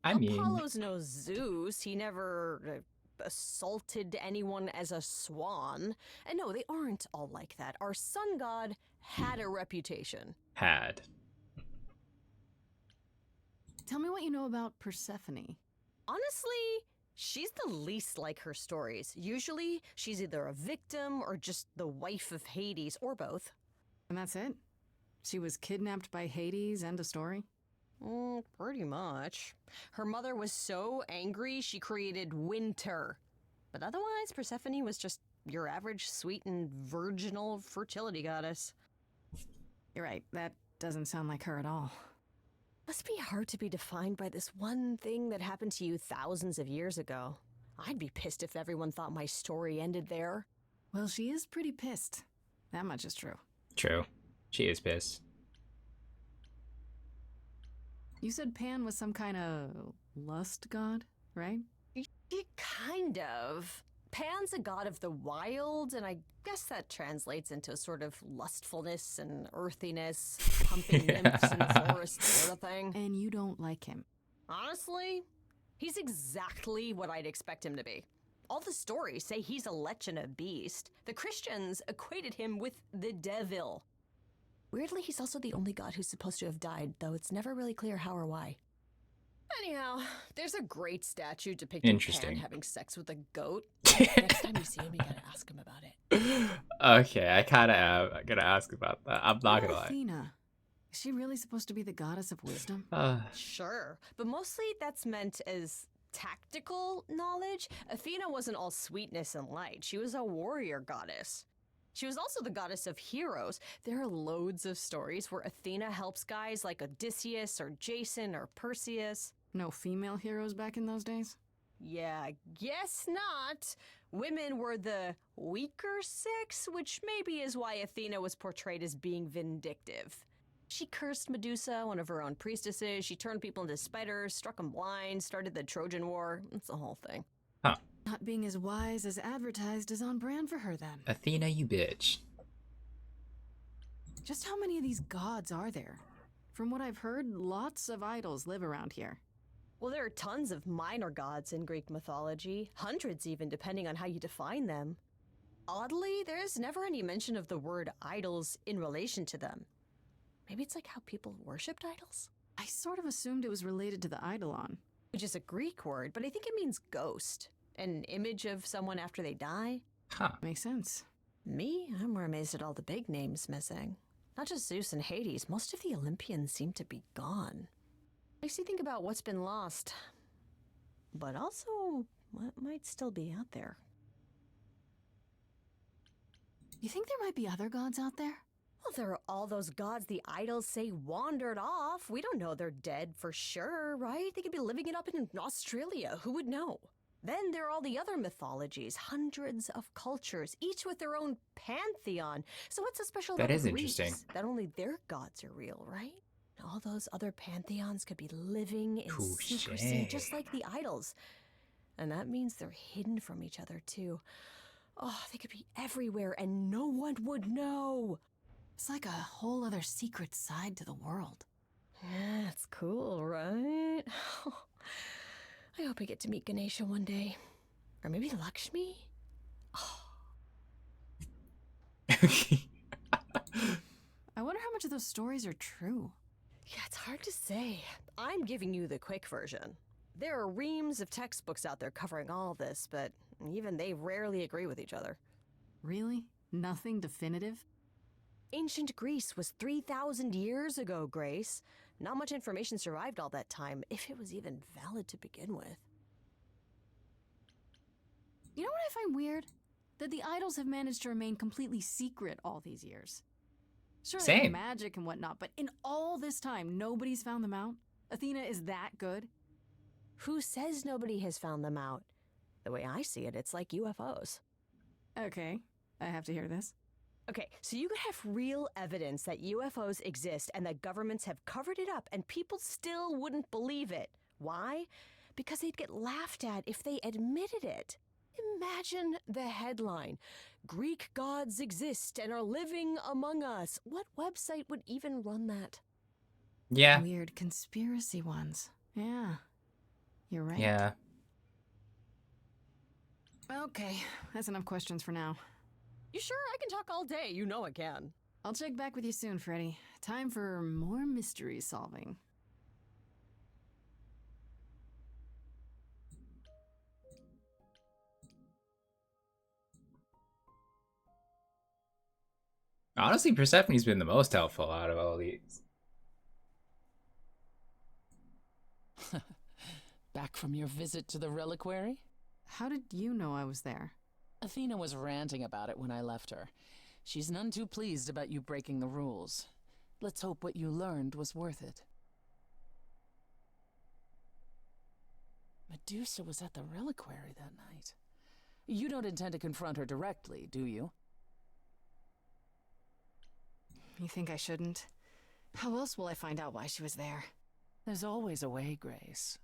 I mean, Apollo's no Zeus. He never assaulted anyone as a swan. And no, they aren't all like that. Our sun god had a reputation. Had. Tell me what you know about Persephone. Honestly, she's the least like her stories. Usually, she's either a victim or just the wife of Hades, or both. And that's it? She was kidnapped by Hades, end of story? Pretty much. Her mother was so angry, she created winter. But otherwise, Persephone was just your average sweet and virginal fertility goddess. You're right, that doesn't sound like her at all. Must be hard to be defined by this one thing that happened to you thousands of years ago. I'd be pissed if everyone thought my story ended there. Well, she is pretty pissed. That much is true. True. She is pissed. You said Pan was some kind of lust god, right? Kind of. Pan's a god of the wild, and I guess that translates into a sort of lustfulness and earthiness, pumping nymphs in the forest sort of thing. And you don't like him? Honestly, he's exactly what I'd expect him to be. All the stories say he's a lech and a beast. The Christians equated him with the devil. Weirdly, he's also the only god who's supposed to have died, though it's never really clear how or why. Anyhow, there's a great statue depicting Pan having sex with a goat. Next time you see him, you gotta ask him about it. Okay, I kinda am. I gotta ask about that. I'm not gonna lie. Athena. Is she really supposed to be the goddess of wisdom? Sure, but mostly that's meant as tactical knowledge. Athena wasn't all sweetness and light. She was a warrior goddess. She was also the goddess of heroes. There are loads of stories where Athena helps guys like Odysseus or Jason or Perseus. No female heroes back in those days? Yeah, guess not. Women were the weaker sex, which maybe is why Athena was portrayed as being vindictive. She cursed Medusa, one of her own priestesses. She turned people into spiders, struck them blind, started the Trojan War. It's the whole thing. Huh. Not being as wise as advertised is on brand for her then. Athena, you bitch. Just how many of these gods are there? From what I've heard, lots of idols live around here. Well, there are tons of minor gods in Greek mythology, hundreds even, depending on how you define them. Oddly, there's never any mention of the word idols in relation to them. Maybe it's like how people worshipped idols? I sort of assumed it was related to the eidolon. Which is a Greek word, but I think it means ghost. An image of someone after they die. Huh. Makes sense. Me? I'm more amazed at all the big names missing. Not just Zeus and Hades, most of the Olympians seem to be gone. Makes you think about what's been lost, but also what might still be out there. You think there might be other gods out there? Well, there are all those gods the idols say wandered off. We don't know they're dead for sure, right? They could be living it up in Australia. Who would know? Then there are all the other mythologies, hundreds of cultures, each with their own pantheon. So what's so special about That is the Greeks? interesting. That only their gods are real, right? All those other pantheons could be living in secrecy, just like the idols. And that means they're hidden from each other, too. Oh, they could be everywhere and no one would know. It's like a whole other secret side to the world. Yeah, that's cool, right? I hope I get to meet Ganesha one day. Or maybe Lakshmi? I wonder how much of those stories are true. Yeah, it's hard to say. I'm giving you the quick version. There are reams of textbooks out there covering all this, but even they rarely agree with each other. Really? Nothing definitive? Ancient Greece was 3,000 years ago, Grace. Not much information survived all that time, if it was even valid to begin with. You know what I find weird? That the idols have managed to remain completely secret all these years. Sure, they have magic and whatnot, but in all this time, nobody's found them out? Athena is that good? Who says nobody has found them out? The way I see it, it's like UFOs. Okay, I have to hear this. Okay, so you could have real evidence that UFOs exist and that governments have covered it up and people still wouldn't believe it. Why? Because they'd get laughed at if they admitted it. Imagine the headline, Greek gods exist and are living among us. What website would even run that? Yeah. Weird conspiracy ones. Yeah, you're right. Yeah. Okay, that's enough questions for now. You sure? I can talk all day. You know I can. I'll check back with you soon, Freddy. Time for more mystery solving. Honestly, Persephone's been the most helpful out of all these. Back from your visit to the reliquary? How did you know I was there? Athena was ranting about it when I left her. She's none too pleased about you breaking the rules. Let's hope what you learned was worth it. Medusa was at the reliquary that night. You don't intend to confront her directly, do you? You think I shouldn't? How else will I find out why she was there? There's always a way, Grace.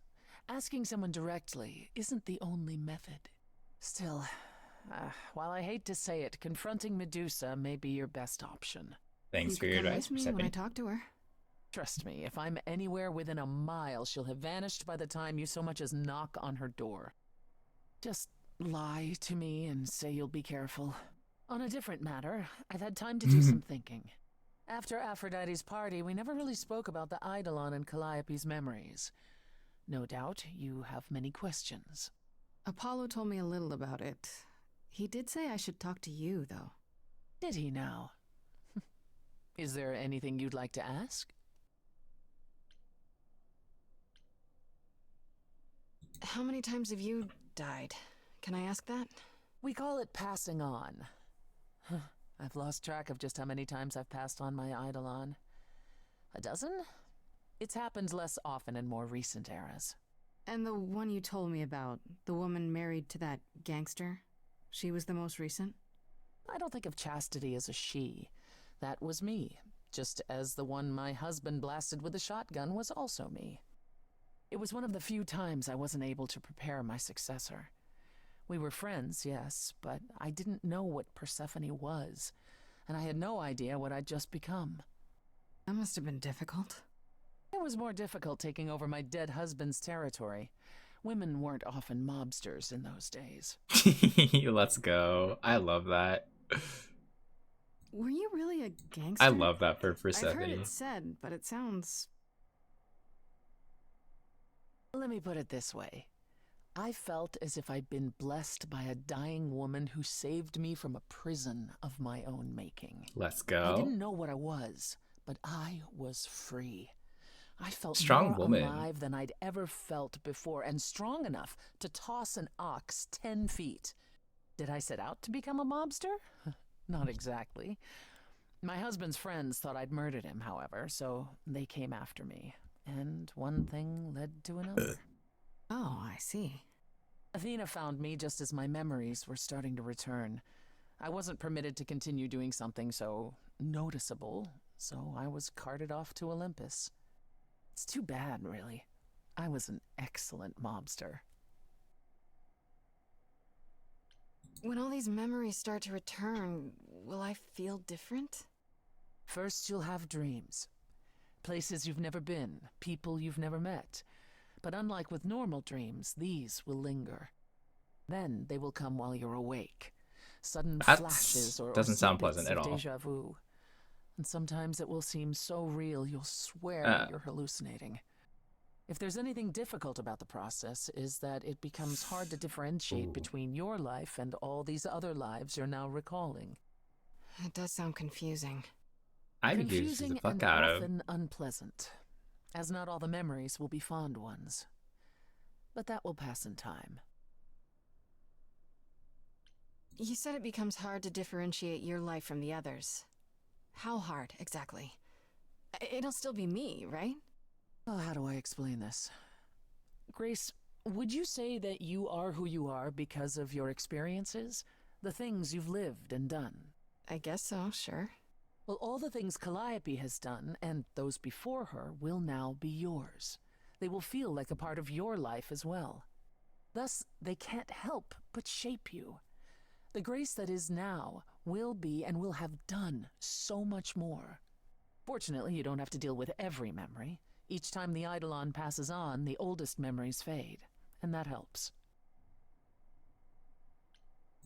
Asking someone directly isn't the only method. Still, while I hate to say it, confronting Medusa may be your best option. Thanks for your advice, Persephone. When I talk to her. Trust me, if I'm anywhere within a mile, she'll have vanished by the time you so much as knock on her door. Just lie to me and say you'll be careful. On a different matter, I've had time to do some thinking. After Aphrodite's party, we never really spoke about the Eidolon and Calliope's memories. No doubt you have many questions. Apollo told me a little about it. He did say I should talk to you, though. Did he now? Is there anything you'd like to ask? How many times have you died? Can I ask that? We call it passing on. I've lost track of just how many times I've passed on my Eidolon. A dozen? It's happened less often in more recent eras. And the one you told me about, the woman married to that gangster? She was the most recent? I don't think of Chastity as a she. That was me, just as the one my husband blasted with a shotgun was also me. It was one of the few times I wasn't able to prepare my successor. We were friends, yes, but I didn't know what Persephone was, and I had no idea what I'd just become. That must have been difficult. It was more difficult taking over my dead husband's territory. Women weren't often mobsters in those days. Let's go. I love that. Were you really a gangster? I love that for Persephone. I've heard it said, but it sounds... Let me put it this way. I felt as if I'd been blessed by a dying woman who saved me from a prison of my own making. Let's go. I didn't know what I was, but I was free. I felt strong more woman. alive than I'd ever felt before, and strong enough to toss an ox 10 feet. Did I set out to become a mobster? Not exactly. My husband's friends thought I'd murdered him, however, so they came after me. And one thing led to another. Oh, I see. Athena found me just as my memories were starting to return. I wasn't permitted to continue doing something so noticeable, so I was carted off to Olympus. It's too bad, really. I was an excellent mobster. When all these memories start to return, will I feel different? First, you'll have dreams. Places you've never been, people you've never met. But unlike with normal dreams, these will linger. Then they will come while you're awake. Sudden flashes or doesn't sound snippets pleasant at of all. Deja vu. And sometimes it will seem so real you'll swear you're hallucinating. If there's anything difficult about the process, is that it becomes hard to differentiate between your life and all these other lives you're now recalling. It does sound confusing. I'd be confused the fuck and out of. often unpleasant, as not all the memories will be fond ones. But that will pass in time. You said it becomes hard to differentiate your life from the others. How hard, exactly? It'll still be me, right? Oh, how do I explain this? Grace, would you say that you are who you are because of your experiences? The things you've lived and done? I guess so, sure. Well, all the things Calliope has done, and those before her, will now be yours. They will feel like a part of your life as well. Thus, they can't help but shape you. The Grace that is now will be and will have done so much more. Fortunately, you don't have to deal with every memory. Each time the Eidolon passes on, the oldest memories fade, and that helps.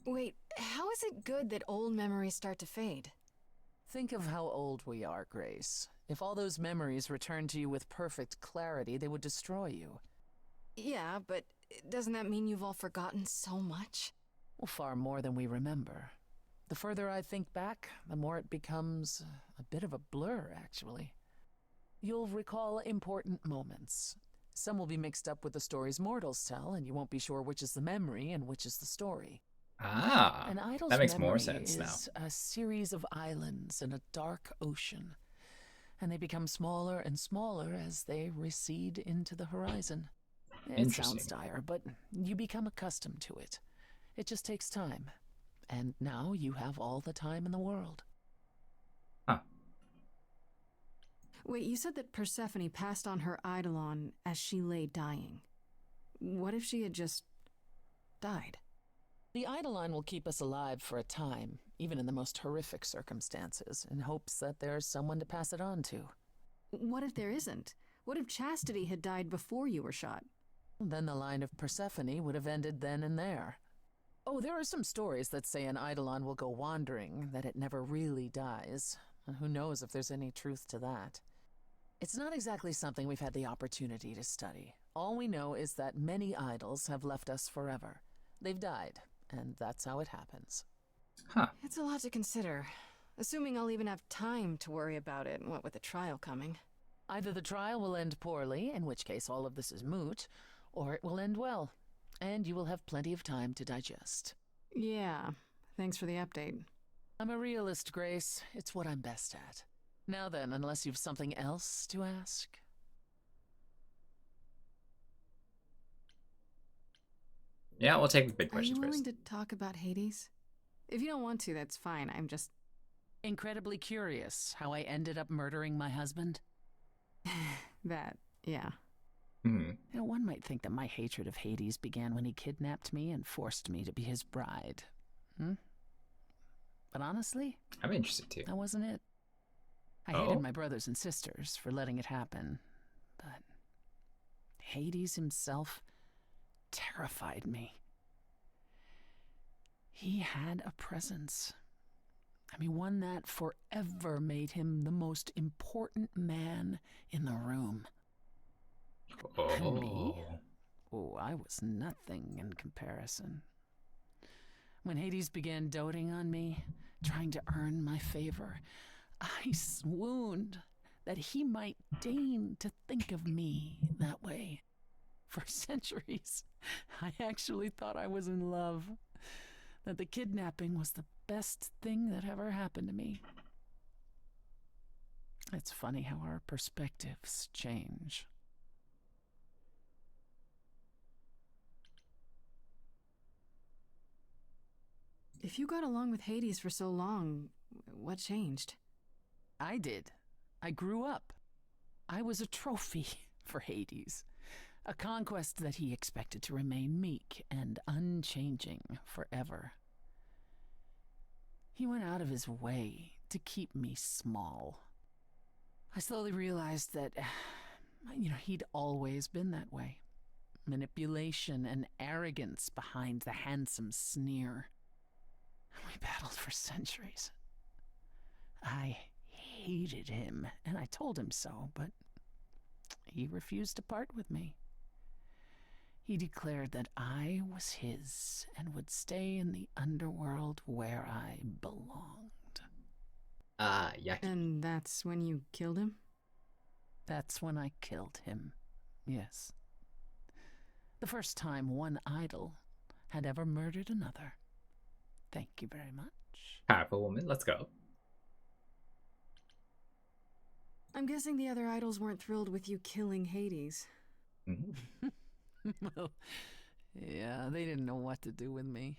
Wait, how is it good that old memories start to fade? Think of how old we are, Grace. If all those memories returned to you with perfect clarity, they would destroy you. Yeah, but doesn't that mean you've all forgotten so much? Well, far more than we remember. The further I think back, the more it becomes a bit of a blur, actually. You'll recall important moments. Some will be mixed up with the stories mortals tell, and you won't be sure which is the memory and which is the story. Ah, An idol's that makes memory more sense now. is a series of islands in a dark ocean, and they become smaller and smaller as they recede into the horizon. It sounds dire, but you become accustomed to it. It just takes time, and now you have all the time in the world. Huh. Wait, you said that Persephone passed on her Eidolon as she lay dying. What if she had just died? The Eidolon will keep us alive for a time, even in the most horrific circumstances, in hopes that there's someone to pass it on to. What if there isn't? What if Chastity had died before you were shot? Then the line of Persephone would have ended then and there. Oh, there are some stories that say an Eidolon will go wandering, that it never really dies. And who knows if there's any truth to that. It's not exactly something we've had the opportunity to study. All we know is that many idols have left us forever. They've died, and that's how it happens. Huh. It's a lot to consider. Assuming I'll even have time to worry about it, what with the trial coming. Either the trial will end poorly, in which case all of this is moot, or it will end well, and you will have plenty of time to digest. Yeah, thanks for the update. I'm a realist, Grace. It's what I'm best at. Now then, unless you've something else to ask. Yeah, we'll take the big Are you questions willing first. to talk about Hades? If you don't want to, that's fine. I'm just... Incredibly curious how I ended up murdering my husband? That, yeah. Mm. You know, one might think that my hatred of Hades began when he kidnapped me and forced me to be his bride. But honestly, I'm interested too. That wasn't it. I hated my brothers and sisters for letting it happen, but Hades himself terrified me. He had a presence. I mean, one that forever made him the most important man in the room. And me? Oh, I was nothing in comparison. When Hades began doting on me, trying to earn my favor, I swooned that he might deign to think of me that way. For centuries, I actually thought I was in love, that the kidnapping was the best thing that ever happened to me. It's funny how our perspectives change. If you got along with Hades for so long, what changed? I did. I grew up. I was a trophy for Hades, a conquest that he expected to remain meek and unchanging forever. He went out of his way to keep me small. I slowly realized that, he'd always been that way. Manipulation and arrogance behind the handsome sneer. We battled for centuries. I hated him, and I told him so, but he refused to part with me. He declared that I was his and would stay in the underworld where I belonged. Yucky. And that's when you killed him? That's when I killed him, yes. The first time one idol had ever murdered another. Thank you very much. Powerful woman, let's go. I'm guessing the other idols weren't thrilled with you killing Hades. Well, yeah, they didn't know what to do with me.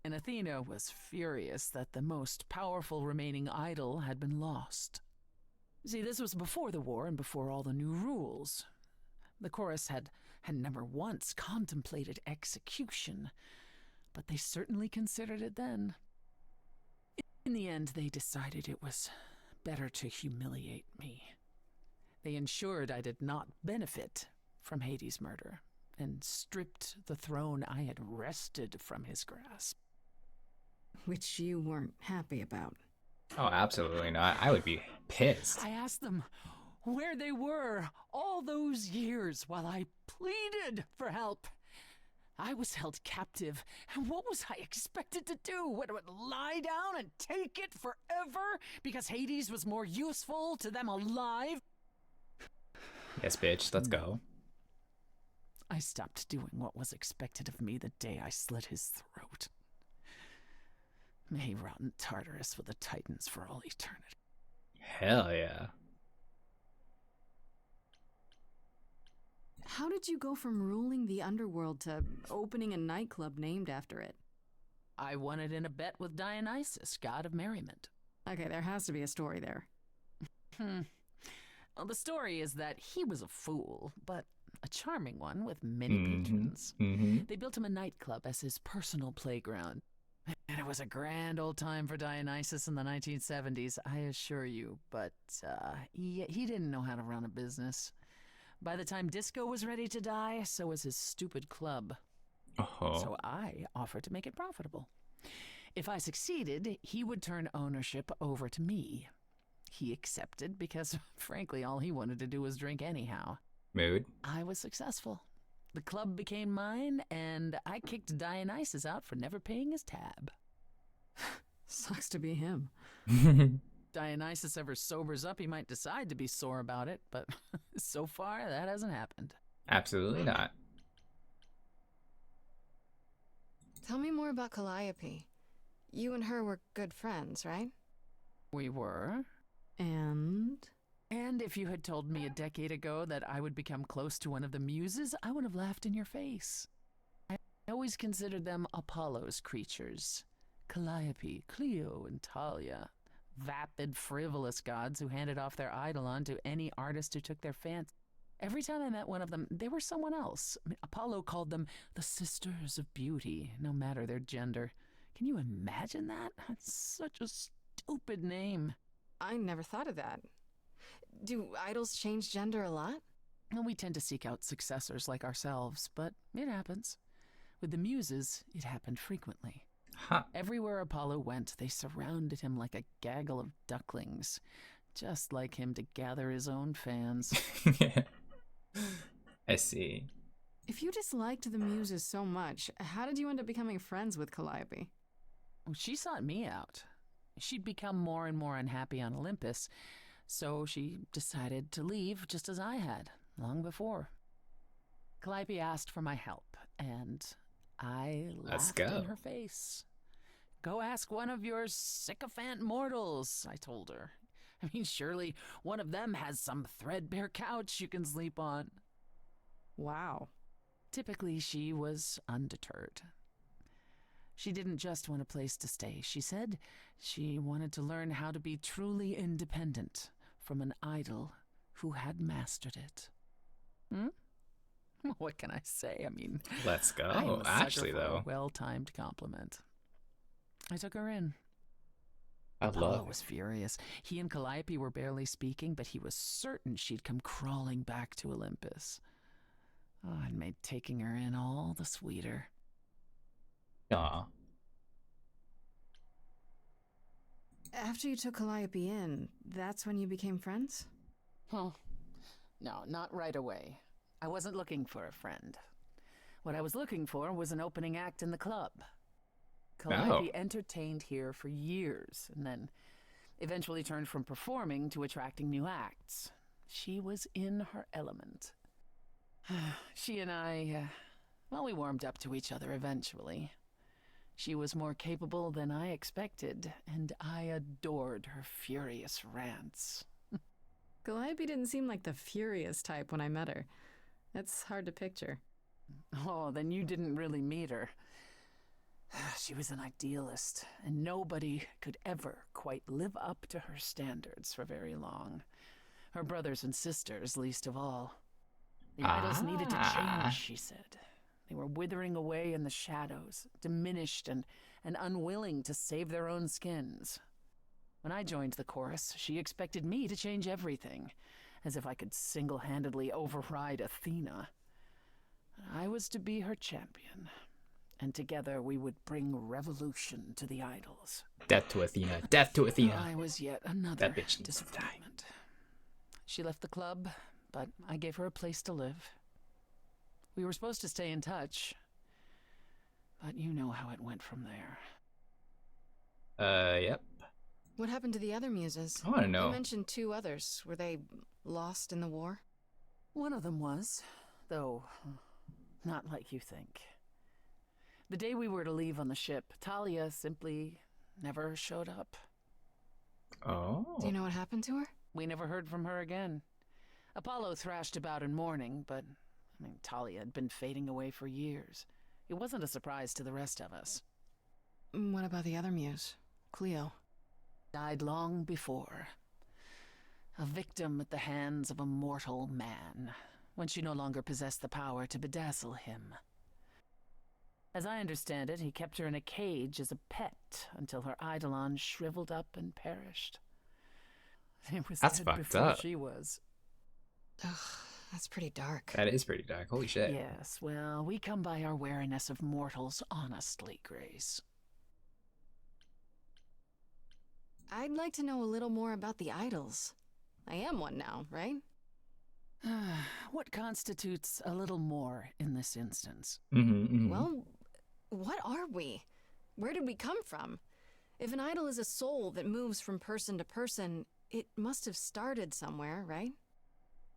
And Athena was furious that the most powerful remaining idol had been lost. See, this was before the war and before all the new rules. The chorus had never once contemplated execution, but they certainly considered it then. In the end, they decided it was better to humiliate me. They ensured I did not benefit from Hades' murder, and stripped the throne I had wrested from his grasp. Which you weren't happy about. Oh, absolutely not. I would be pissed. I asked them where they were all those years while I pleaded for help. I was held captive, and what was I expected to do? What, lie down and take it forever because Hades was more useful to them alive? Yes, bitch, let's go. I stopped doing what was expected of me the day I slit his throat. May he rot in Tartarus with the Titans for all eternity. Hell yeah. How did you go from ruling the underworld to opening a nightclub named after it? I won it in a bet with Dionysus, god of merriment. Okay, there has to be a story there. Well, the story is that he was a fool, but a charming one with many patrons. They built him a nightclub as his personal playground. And it was a grand old time for Dionysus in the 1970s, I assure you. But he didn't know how to run a business. By the time disco was ready to die, so was his stupid club. So I offered to make it profitable. If I succeeded, he would turn ownership over to me. He accepted because, frankly, all he wanted to do was drink anyhow. Mood. I was successful. The club became mine, and I kicked Dionysus out for never paying his tab. Sucks to be him. Dionysus ever sobers up, he might decide to be sore about it, but so far, that hasn't happened. Absolutely not. Tell me more about Calliope. You and her were good friends, right? We were. And if you had told me a decade ago that I would become close to one of the muses, I would have laughed in your face. I always considered them Apollo's creatures. Calliope, Clio, and Talia. Vapid, frivolous gods who handed off their eidolon to any artist who took their fancy. Every time I met one of them, they were someone else. I mean, Apollo called them the Sisters of Beauty, no matter their gender. Can you imagine that? That's such a stupid name. I never thought of that. Do idols change gender a lot? Well, we tend to seek out successors like ourselves, but it happens. With the Muses, it happened frequently. Huh. Everywhere Apollo went, they surrounded him like a gaggle of ducklings, just like him to gather his own fans. I see. If you disliked the Muses so much, how did you end up becoming friends with Calliope? Well, she sought me out. She'd become more and more unhappy on Olympus, so she decided to leave just as I had, long before. Calliope asked for my help, and I laughed in her face. Go ask one of your sycophant mortals, I told her. I mean, surely one of them has some threadbare couch you can sleep on. Wow. Typically, she was undeterred. She didn't just want a place to stay. She said she wanted to learn how to be truly independent from an idol who had mastered it. What can I say? I mean, let's go. I am a sucker Actually, for though, a well-timed compliment. I took her in. I Apollo love was furious. He and Calliope were barely speaking, but he was certain she'd come crawling back to Olympus. Oh, it made taking her in all the sweeter. Aw. After you took Calliope in, that's when you became friends? Oh, no, not right away. I wasn't looking for a friend. What I was looking for was an opening act in the club. Calliope entertained here for years, and then eventually turned from performing to attracting new acts. She was in her element. She and I, we warmed up to each other eventually. She was more capable than I expected, and I adored her furious rants. Calliope didn't seem like the furious type when I met her. It's hard to picture. Oh, then you didn't really meet her. She was an idealist, and nobody could ever quite live up to her standards for very long. Her brothers and sisters, least of all. The idols needed to change, she said. They were withering away in the shadows, diminished and unwilling to save their own skins. When I joined the chorus, she expected me to change everything, as if I could single-handedly override Athena. I was to be her champion, and together we would bring revolution to the idols. Death to Athena. Death to Athena. I was yet another That bitch needs to die. disappointment. She left the club, but I gave her a place to live. We were supposed to stay in touch, but you know how it went from there. Yep. What happened to the other Muses? I wanna know. You mentioned 2 others. Were they lost in the war? One of them was, though not like you think. The day we were to leave on the ship, Talia simply never showed up. Oh. Do you know what happened to her? We never heard from her again. Apollo thrashed about in mourning, but Talia had been fading away for years. It wasn't a surprise to the rest of us. What about the other Muse? Cleo. Died long before. A victim at the hands of a mortal man, when she no longer possessed the power to bedazzle him. As I understand it, he kept her in a cage as a pet until her eidolon shriveled up and perished. It was That's dead fucked before up. she was. Ugh, that's pretty dark. That is pretty dark. Holy shit. Yes, well, we come by our wariness of mortals honestly, Grace. I'd like to know a little more about the idols. I am one now, right? What constitutes a little more in this instance? Well, what are we? Where did we come from? If an idol is a soul that moves from person to person, it must have started somewhere, right?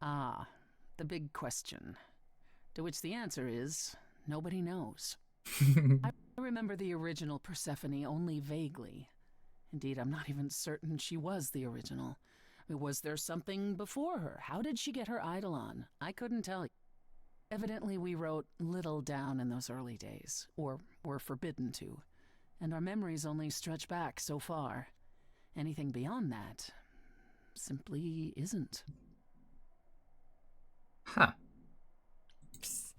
Ah, the big question. To which the answer is, nobody knows. I remember the original Persephone only vaguely. Indeed, I'm not even certain she was the original. Was there something before her? How did she get her eidolon? I couldn't tell you. Evidently, we wrote little down in those early days, or were forbidden to, and our memories only stretch back so far. Anything beyond that simply isn't. Huh. Psst.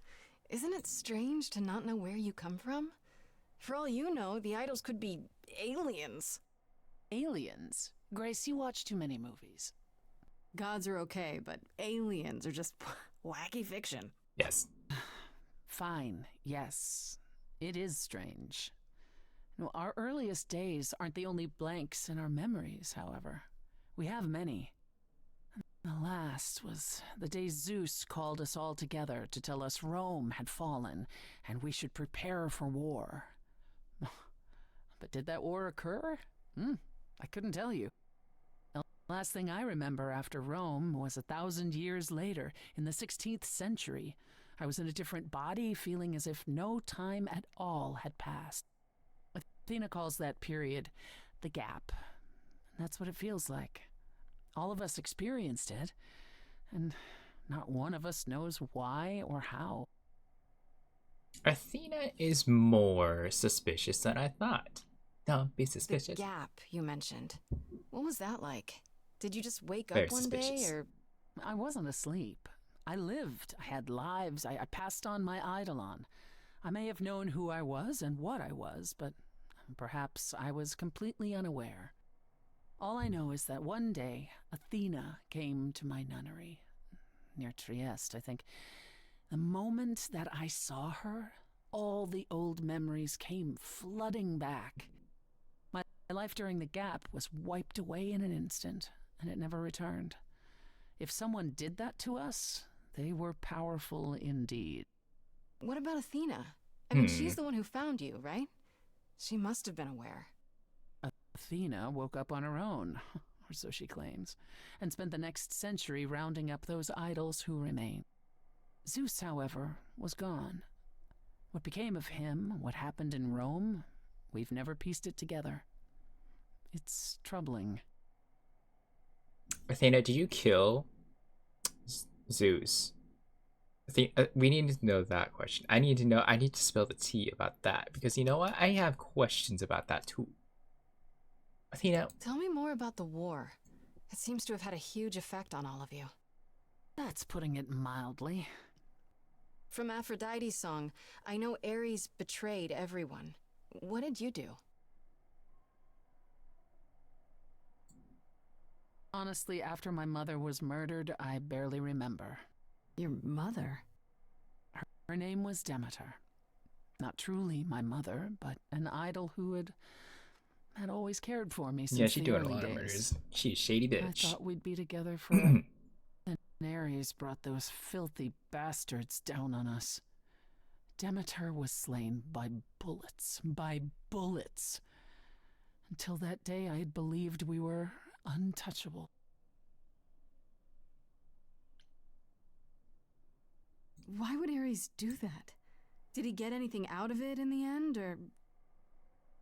Isn't it strange to not know where you come from? For all you know, the idols could be aliens. Aliens? Grace, you watch too many movies. Gods are okay, but aliens are just wacky fiction. Yes. Fine, yes. It is strange. No, our earliest days aren't the only blanks in our memories, however. We have many. The last was the day Zeus called us all together to tell us Rome had fallen and we should prepare for war. But did that war occur? I couldn't tell you. The last thing I remember after Rome was 1,000 years later, in the 16th century. I was in a different body, feeling as if no time at all had passed. Athena calls that period the gap. And that's what it feels like. All of us experienced it, and not one of us knows why or how. Athena is more suspicious than I thought. Don't be suspicious. The gap you mentioned. What was that like? Did you just wake Very up one suspicious. day, or...? I wasn't asleep. I lived. I had lives. I passed on my eidolon. I may have known who I was and what I was, but perhaps I was completely unaware. All I know is that one day, Athena came to my nunnery, near Trieste, I think. The moment that I saw her, all the old memories came flooding back. My life during the gap was wiped away in an instant, and it never returned. If someone did that to us, they were powerful indeed. What about Athena? I mean, she's the one who found you, right? She must have been aware. Athena woke up on her own, or so she claims, and spent the next century rounding up those idols who remain. Zeus, however, was gone. What became of him, what happened in Rome, we've never pieced it together. It's troubling. Athena, did you kill Zeus? We need to know that question. I need to spill the tea about that, because you know what? I have questions about that too. Athena. Tell me more about the war. It seems to have had a huge effect on all of you. That's putting it mildly. From Aphrodite's song, I know Ares betrayed everyone. What did you do? Honestly, after my mother was murdered, I barely remember. Your mother? Her name was Demeter. Not truly my mother, but an idol who had always cared for me since the early days. Yeah, she doing a lot of murders. She's a shady bitch. I thought we'd be together forever. And Ares brought those filthy bastards down on us. Demeter was slain by bullets. Until that day, I had believed we were untouchable. Why would Ares do that? Did he get anything out of it in the end, or...?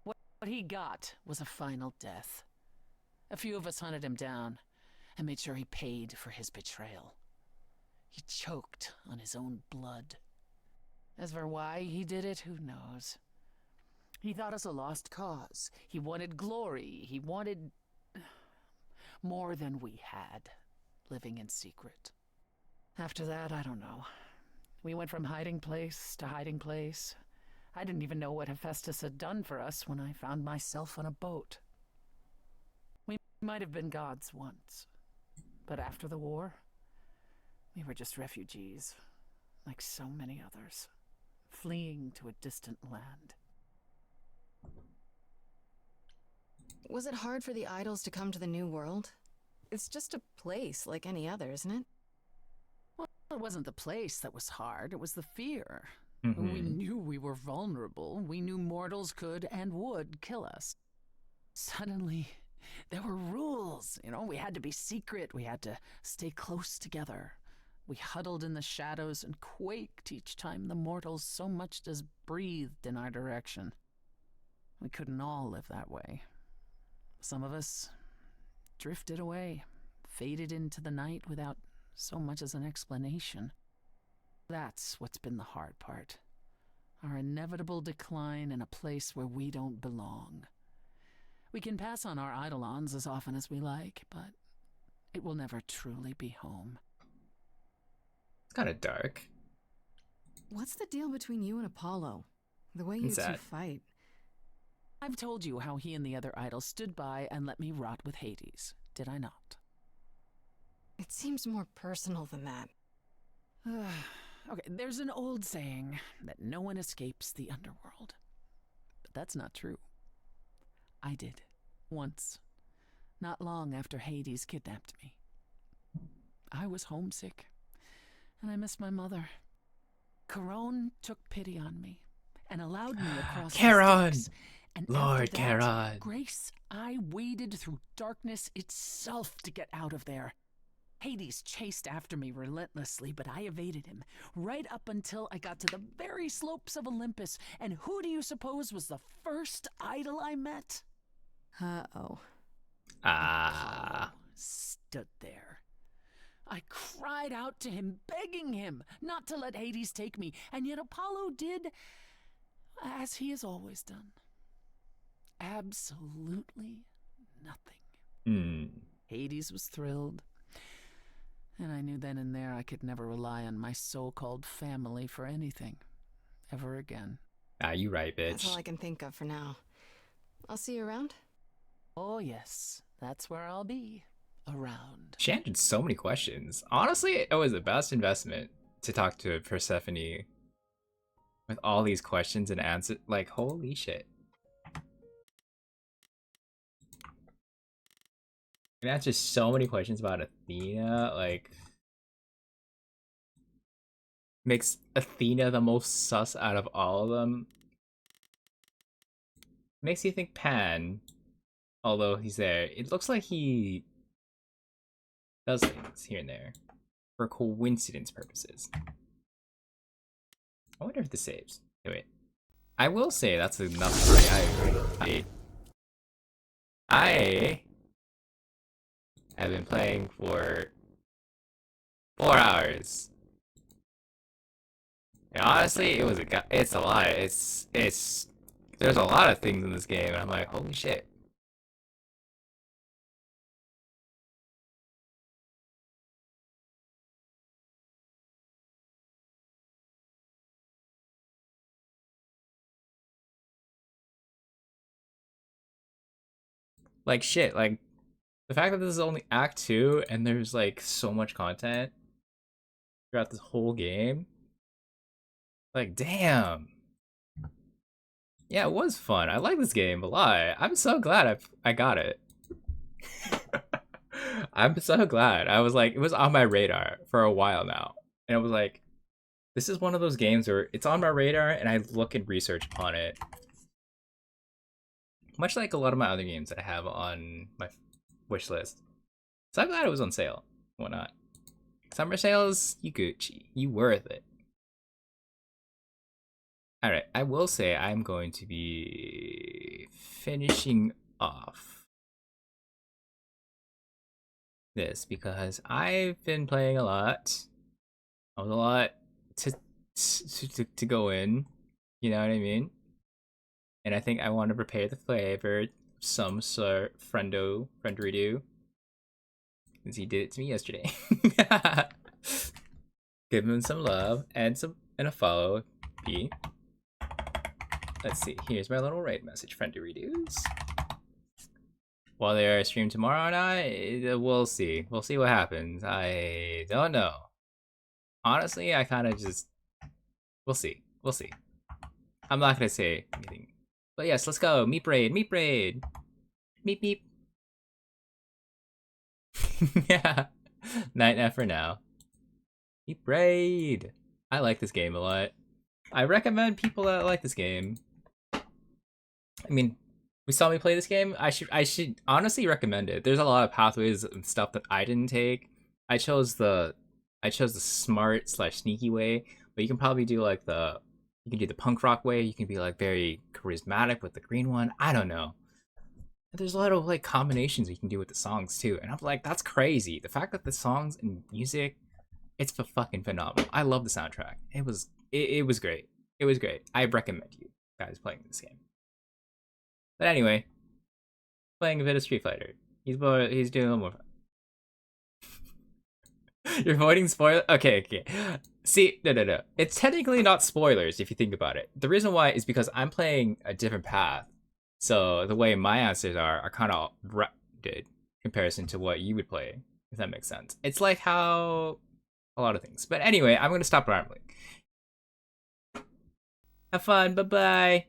What he got was a final death. A few of us hunted him down and made sure he paid for his betrayal. He choked on his own blood. As for why he did it, who knows? He thought us a lost cause. He wanted glory. He wanted more than we had, living in secret. After that, I don't know. We went from hiding place to hiding place. I didn't even know what Hephaestus had done for us when I found myself on a boat. We might have been gods once, but after the war, we were just refugees, like so many others, fleeing to a distant land. Was it hard for the idols to come to the New World? It's just a place like any other, isn't it? Well, it wasn't the place that was hard, it was the fear. Mm-hmm. We knew we were vulnerable. We knew mortals could and would kill us. Suddenly, there were rules. We had to be secret. We had to stay close together. We huddled in the shadows and quaked each time the mortals so much as breathed in our direction. We couldn't all live that way. Some of us drifted away, faded into the night without so much as an explanation. That's what's been the hard part. Our inevitable decline in a place where we don't belong. We can pass on our eidolons as often as we like, but it will never truly be home. It's kind of dark. What's the deal between you and Apollo? The way you What's two that? fight. I've told you how he and the other idols stood by and let me rot with Hades, did I not? It seems more personal than that. Okay, there's an old saying that no one escapes the underworld. But that's not true. I did. Once. Not long after Hades kidnapped me. I was homesick, and I missed my mother. Charon took pity on me and allowed me across Charon! the Styx. And Lord after that, Charon. Grace, I waded through darkness itself to get out of there. Hades chased after me relentlessly, but I evaded him, right up until I got to the very slopes of Olympus. And who do you suppose was the first idol I met? Uh-oh. Ah. Stood there. I cried out to him, begging him not to let Hades take me, and yet Apollo did as he has always done. Absolutely nothing. Hades was thrilled, and I knew then and there I could never rely on my so-called family for anything, ever again. Ah, you right, bitch. That's all I can think of for now. I'll see you around. Oh yes, that's where I'll be. Around. She answered so many questions. Honestly, it was the best investment to talk to Persephone with all these questions and answers. Like, holy shit. It answers so many questions about Athena, like, makes Athena the most sus out of all of them. Makes you think Pan, although he's there, it looks like he does things here and there for coincidence purposes. I wonder if this saves. Okay, wait. I will say that's enough for me. I agree. I have been playing for 4 hours. And honestly, it's a lot. There's a lot of things in this game, and I'm like, holy shit. Like shit, like the fact that this is only Act 2 and there's like so much content throughout this whole game. Like, damn. Yeah, it was fun. I like this game a lot. I'm so glad I got it. I'm so glad. I was like, it was on my radar for a while now. And it was like, this is one of those games where it's on my radar and I look and research upon it. Much like a lot of my other games that I have on my wish list. So I'm glad it was on sale. Why not? Summer sales, you Gucci. You worth it. Alright, I will say I'm going to be finishing off this because I've been playing a lot. I was a lot to go in. You know what I mean? And I think I want to prepare the flavor of some sort frienderido. Since he did it to me yesterday. Give him some love and a follow. P. Let's see. Here's my little raid message, frienderidos. While they are streamed tomorrow or not, we'll see. We'll see what happens. I don't know. Honestly, I kind of just... We'll see. We'll see. I'm not going to say anything. But yes, let's go. Meep raid. Meep raid. Meep meep. Yeah. Night F for now. Meep raid. I like this game a lot. I recommend people that like this game. I mean, we saw me play this game. I should honestly recommend it. There's a lot of pathways and stuff that I didn't take. I chose the smart / sneaky way, but you can probably do like you can do the punk rock way. You can be like very charismatic with the green one. I don't know. There's a lot of like combinations you can do with the songs too. And I'm like, that's crazy. The fact that the songs and music, it's fucking phenomenal. I love the soundtrack. It was great. It was great. I recommend you guys playing this game. But anyway, playing a bit of Street Fighter. He's doing more You're avoiding spoilers? Okay. See, no. It's technically not spoilers if you think about it. The reason why is because I'm playing a different path. So the way my answers are kind of rapid in comparison to what you would play, if that makes sense. It's like how a lot of things. But anyway, I'm going to stop rambling. Have fun. Bye-bye.